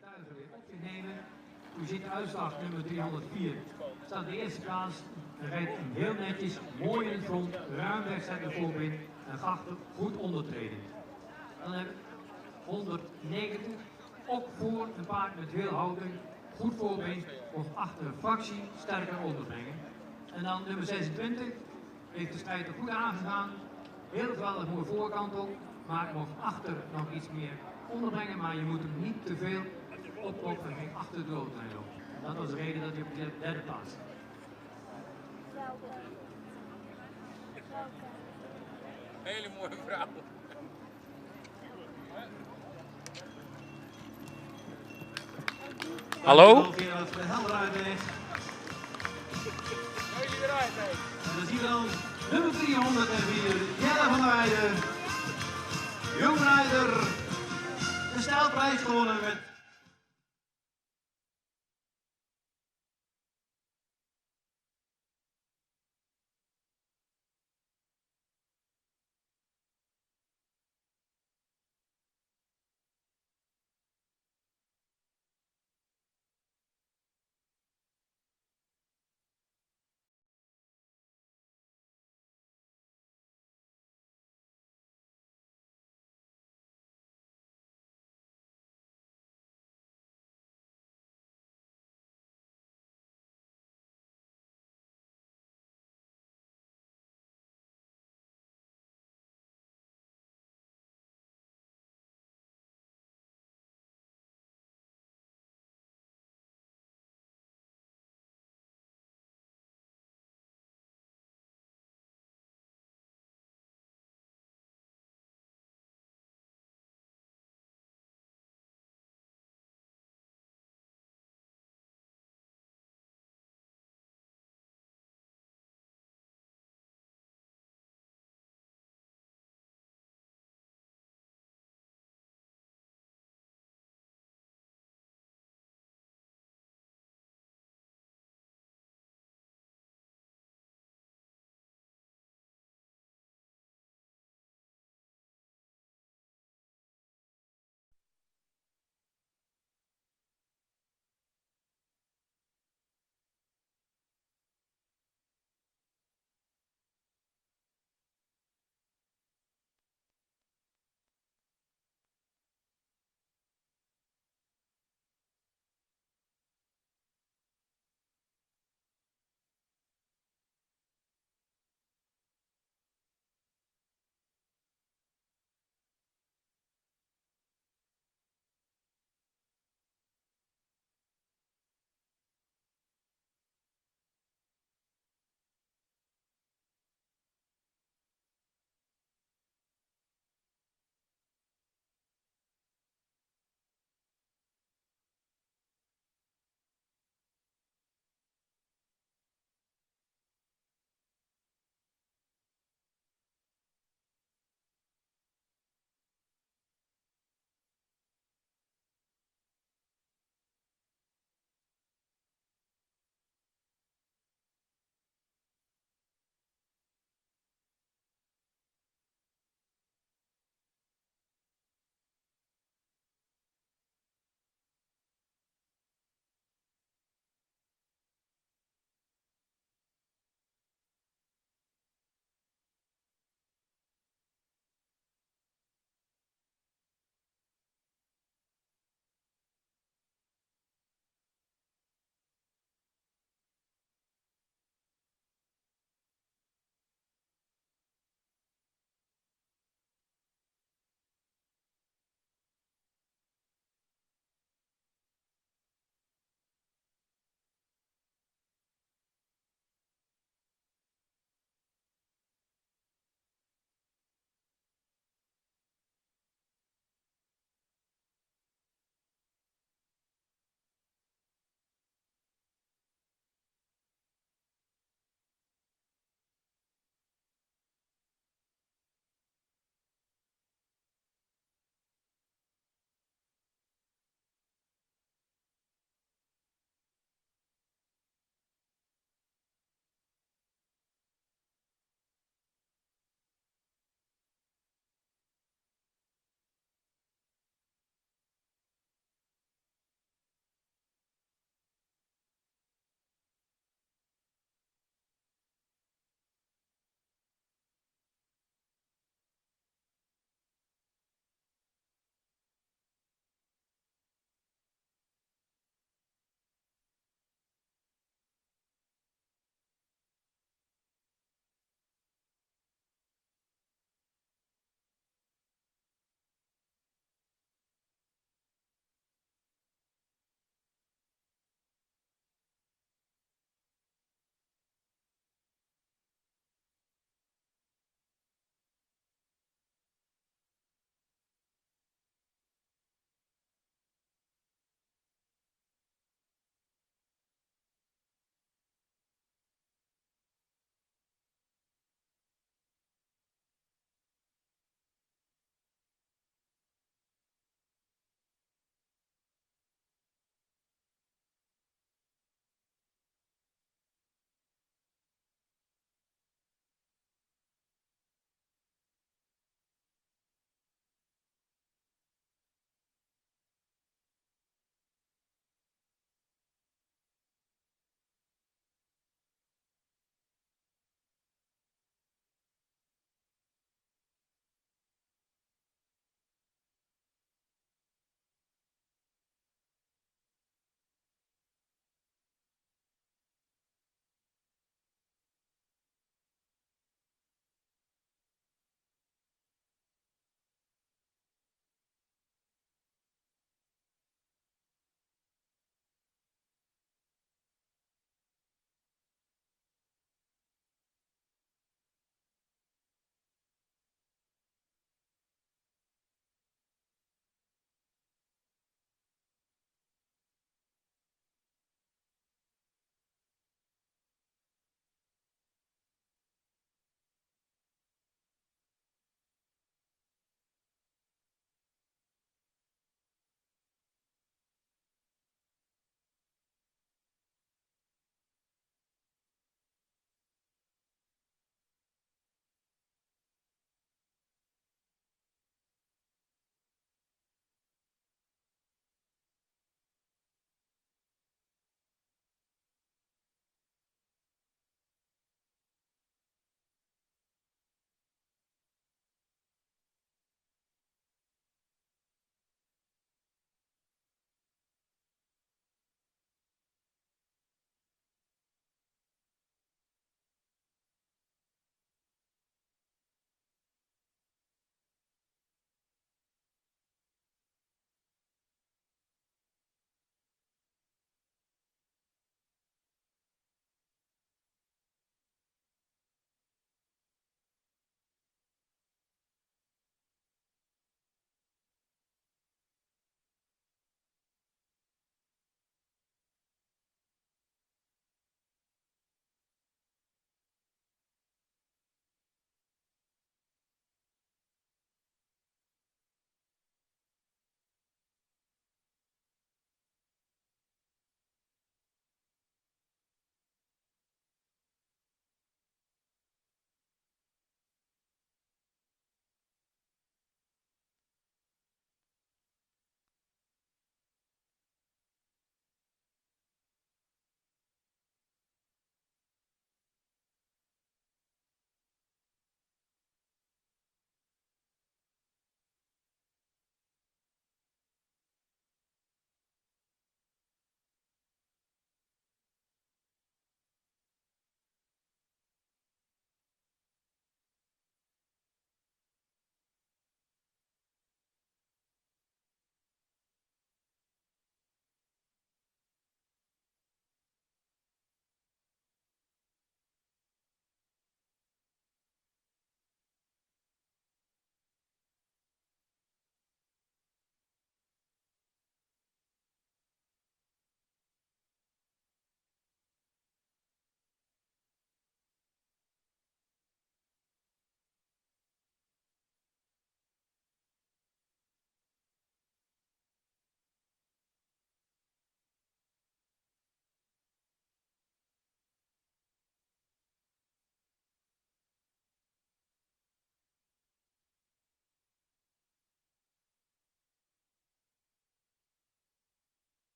Tuigen weer op zich nemen. U ziet de uitslag nummer 304. Staat de eerste plaats. Hij rijdt hem heel netjes, mooi in het front, ruim wegzetten voorbeen en gachten goed ondertreden. Dan heb ik 190, ook voor een paard met veel houding, goed voorbeen of achter een fractie sterker onderbrengen. En dan nummer 26 heeft de strijd er goed aangegaan. Heel geweldig mooi voorkant ook, maar mocht achter nog iets meer onderbrengen, maar je moet hem niet te veel opkopen en ging achter de loodlijn lopen. Dat was de reden dat hij op de derde plaats staat. Hele mooie vrouw. Hallo? Gerard helder uitlegt. Jullie eruit, hè? En dan zien we dan nummer 304, Jelle van der Weijden. Jongrijder, de stijlprijs gewonnen met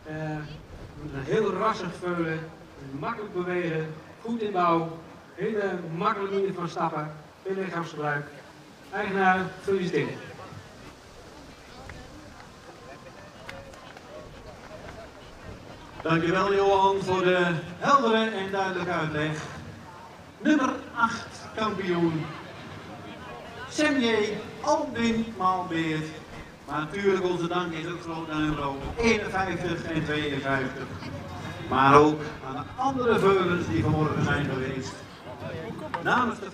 Een heel rassig veulen, makkelijk bewegen, goed in bouw, hele makkelijke manier van stappen, veel lichaamsgebruik. Eigenaar, gefeliciteerd. Dankjewel Johan voor de heldere en duidelijke uitleg. Nummer 8 kampioen. Semje Albin Maalbeert. Maar natuurlijk onze dank is ook groot aan Euro 51 en 52. Maar ook aan de andere veulens die vanmorgen zijn geweest. Namens de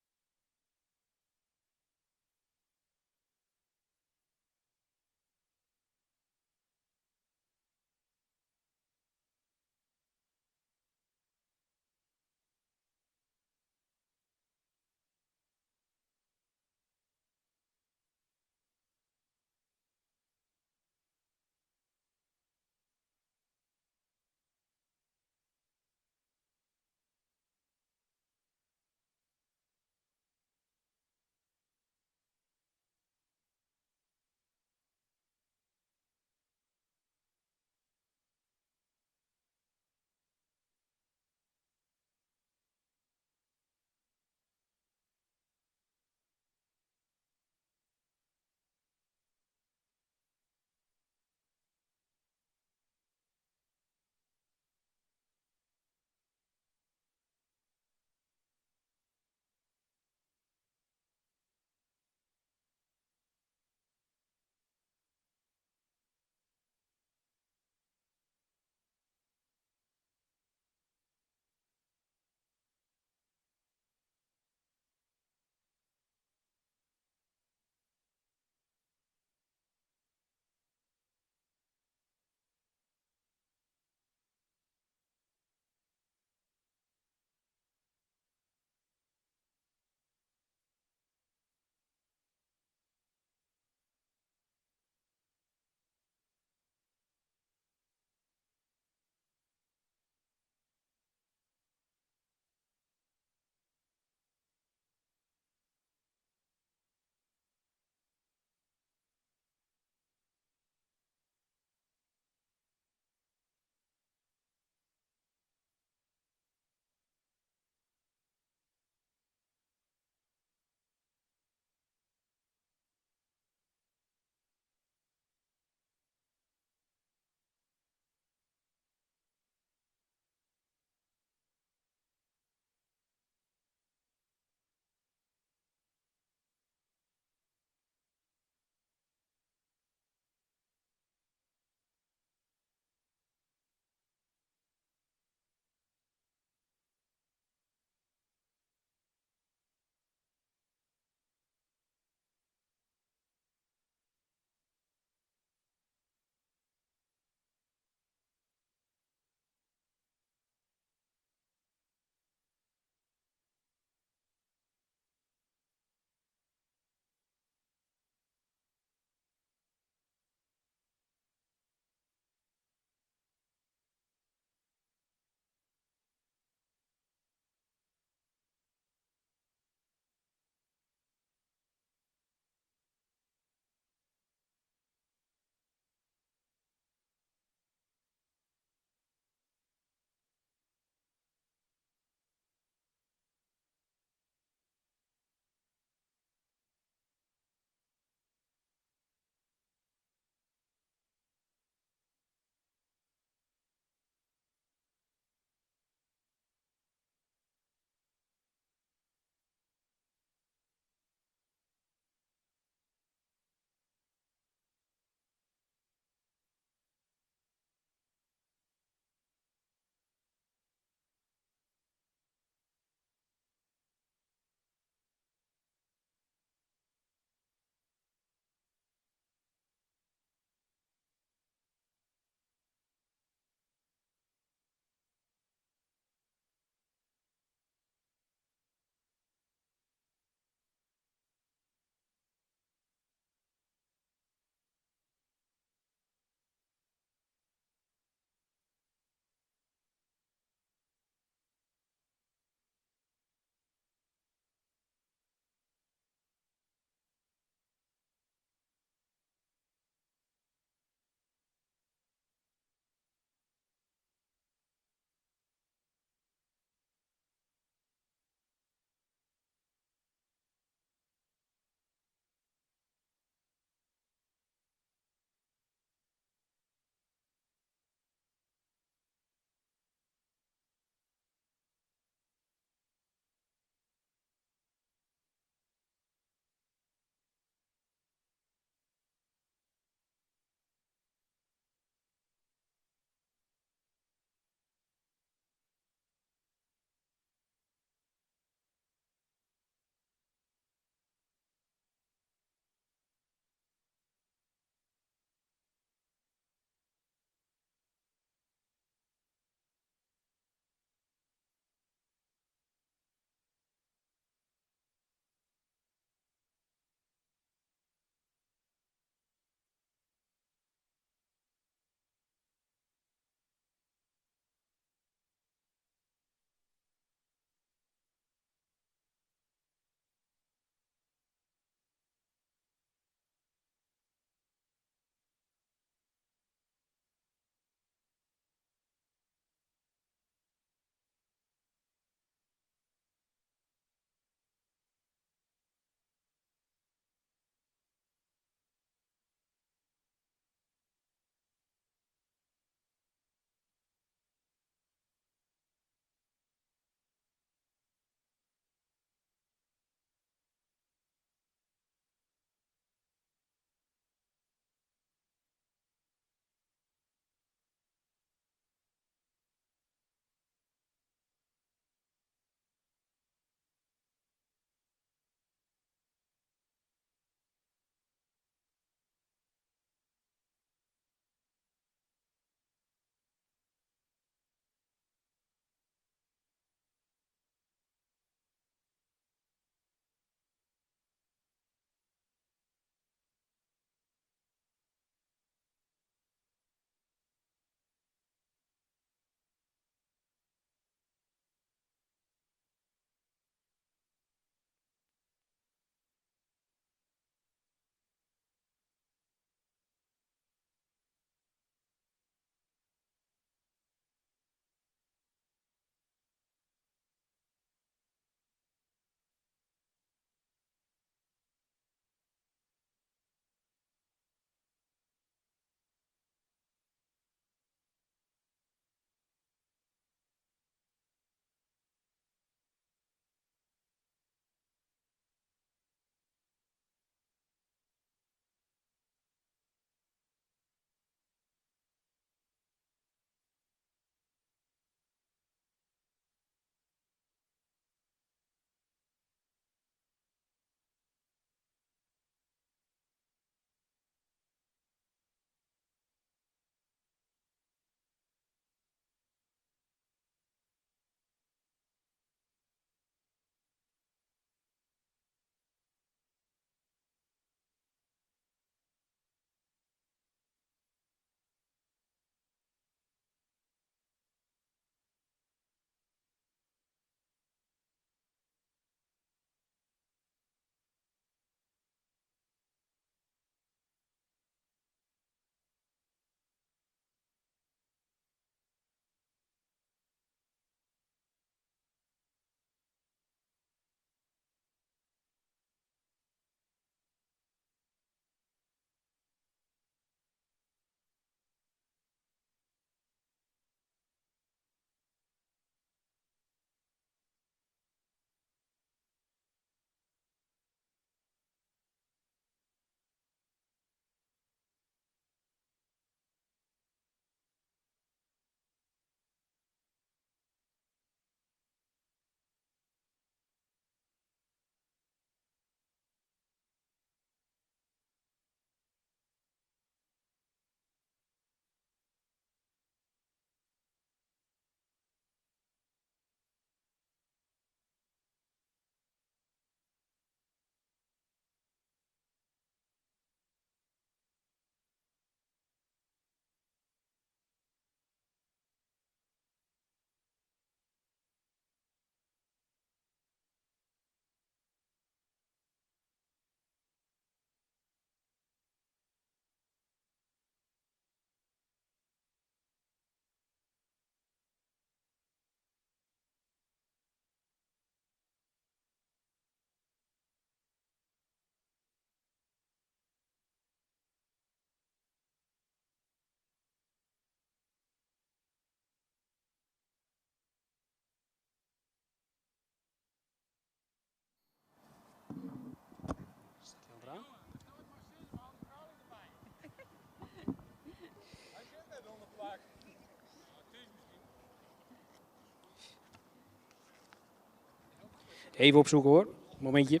Even opzoeken hoor. Momentje.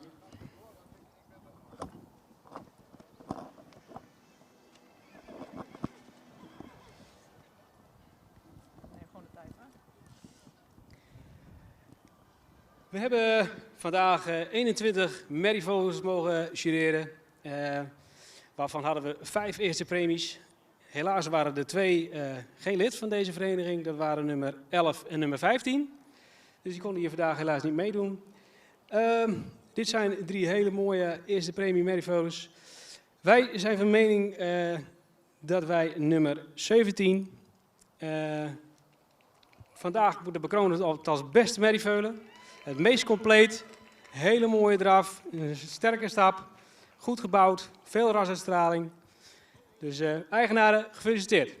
We hebben vandaag 21 merrievogels mogen jureren. Waarvan hadden we 5 eerste premies. Helaas waren er 2 geen lid van deze vereniging. Dat waren nummer 11 en nummer 15. Dus die konden hier vandaag helaas niet meedoen. Dit zijn 3 hele mooie eerste premie merrievogels. Wij zijn van mening dat wij nummer 17 vandaag moeten bekronen als beste merrieveulen. Het meest compleet, hele mooie draf, een sterke stap, goed gebouwd, veel rasuitstraling. Dus eigenaren, gefeliciteerd.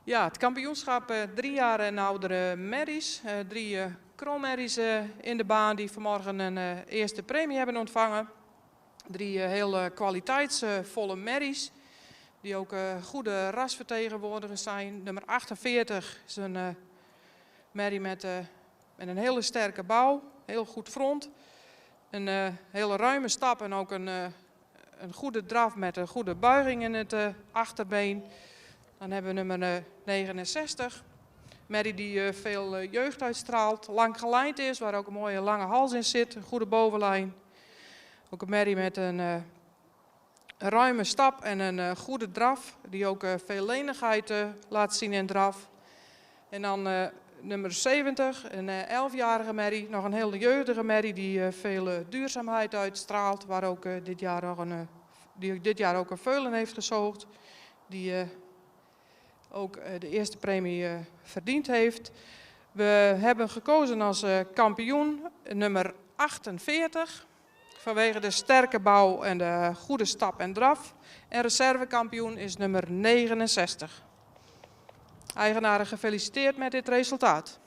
Ja, het kampioenschap 3 jaar en oudere merries. 3 krolmerries in de baan die vanmorgen een eerste premie hebben ontvangen. 3 heel kwaliteitsvolle merries. Die ook goede rasvertegenwoordigers zijn. Nummer 48 is een merrie met een hele sterke bouw. Heel goed front. Een hele ruime stap en ook een goede draf met een goede buiging in het achterbeen. Dan hebben we nummer 69. Merrie die veel jeugd uitstraalt. Lang gelijnd is, waar ook een mooie lange hals in zit. Een goede bovenlijn. Ook een merrie met een ruime stap en een goede draf. Die ook veel lenigheid laat zien in draf. En dan nummer 70, een 11-jarige merrie. Nog een hele jeugdige merrie die veel duurzaamheid uitstraalt. Waar ook dit jaar ook een veulen heeft gezoogd. Die ook de eerste premie verdiend heeft. We hebben gekozen als kampioen nummer 48. Vanwege de sterke bouw en de goede stap en draf. En reservekampioen is nummer 69. Eigenaren gefeliciteerd met dit resultaat.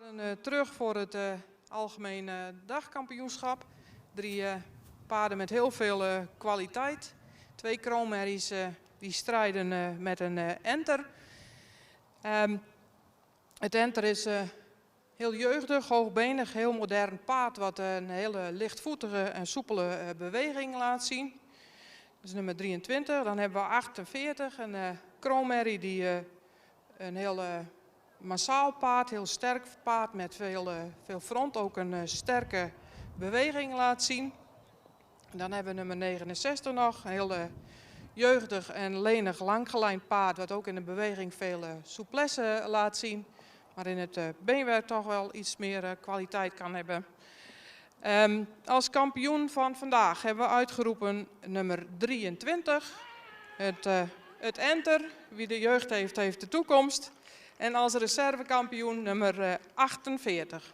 paarden terug voor het algemene dagkampioenschap. 3 paarden met heel veel kwaliteit. 2 kroonmerries die strijden met een enter. Het enter is heel jeugdig, hoogbenig, heel modern paard wat een hele lichtvoetige en soepele beweging laat zien. Dat is nummer 23. Dan hebben we 48, een kroonmerrie die een heel massaal paard, heel sterk paard met veel front, ook een sterke beweging laat zien. Dan hebben we nummer 69 nog, een heel jeugdig en lenig langgelijnd paard wat ook in de beweging veel souplesse laat zien. Maar in het beenwerk toch wel iets meer kwaliteit kan hebben. Als kampioen van vandaag hebben we uitgeroepen nummer 23. Het enter, wie de jeugd heeft, heeft de toekomst. En als reservekampioen nummer 48.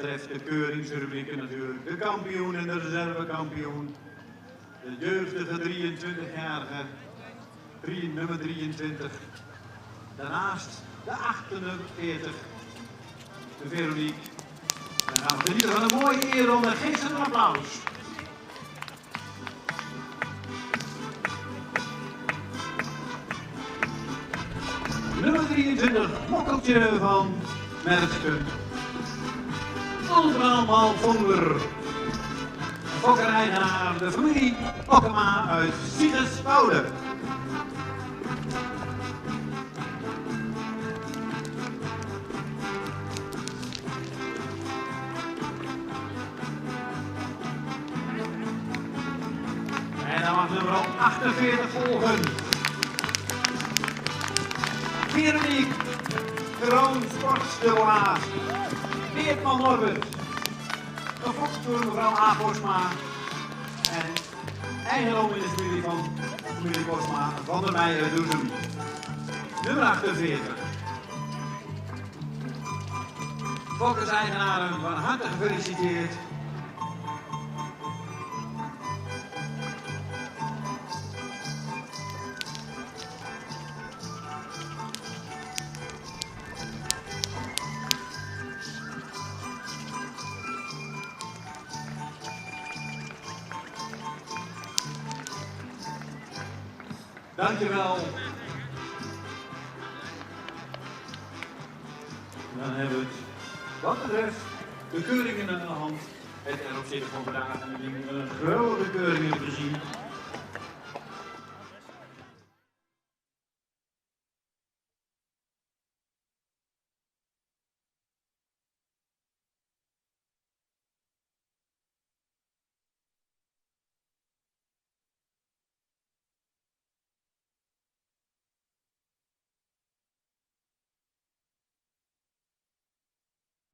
betreft de keuringsrubrieken natuurlijk. De kampioen en de reservekampioen. De jeugdige 23-jarige, nummer 23. Daarnaast de 48, de Veronique. Dan gaan we genieten van een mooie eerronde. Geef ze een applaus. Nummer 23, mokkeltje van Merkstunt. Allemaal Vonder. Fokkereigenaar, de familie Okkema uit Siegerswoude. En dan mag nummer 48 volgen. Veronique, Kroon Sportstelaar, Beertman Norbert, gefokt door mevrouw A. Bosma en eigendom in de familie van familie Bosma van der Meijer Doezem. Nummer 48. Fokkers-eigenaren van harte gefeliciteerd. Dankjewel. Dan hebben we het, wat betreft de keuringen aan de hand. Het erop zitten van vandaag en we hebben een grote keuring gezien.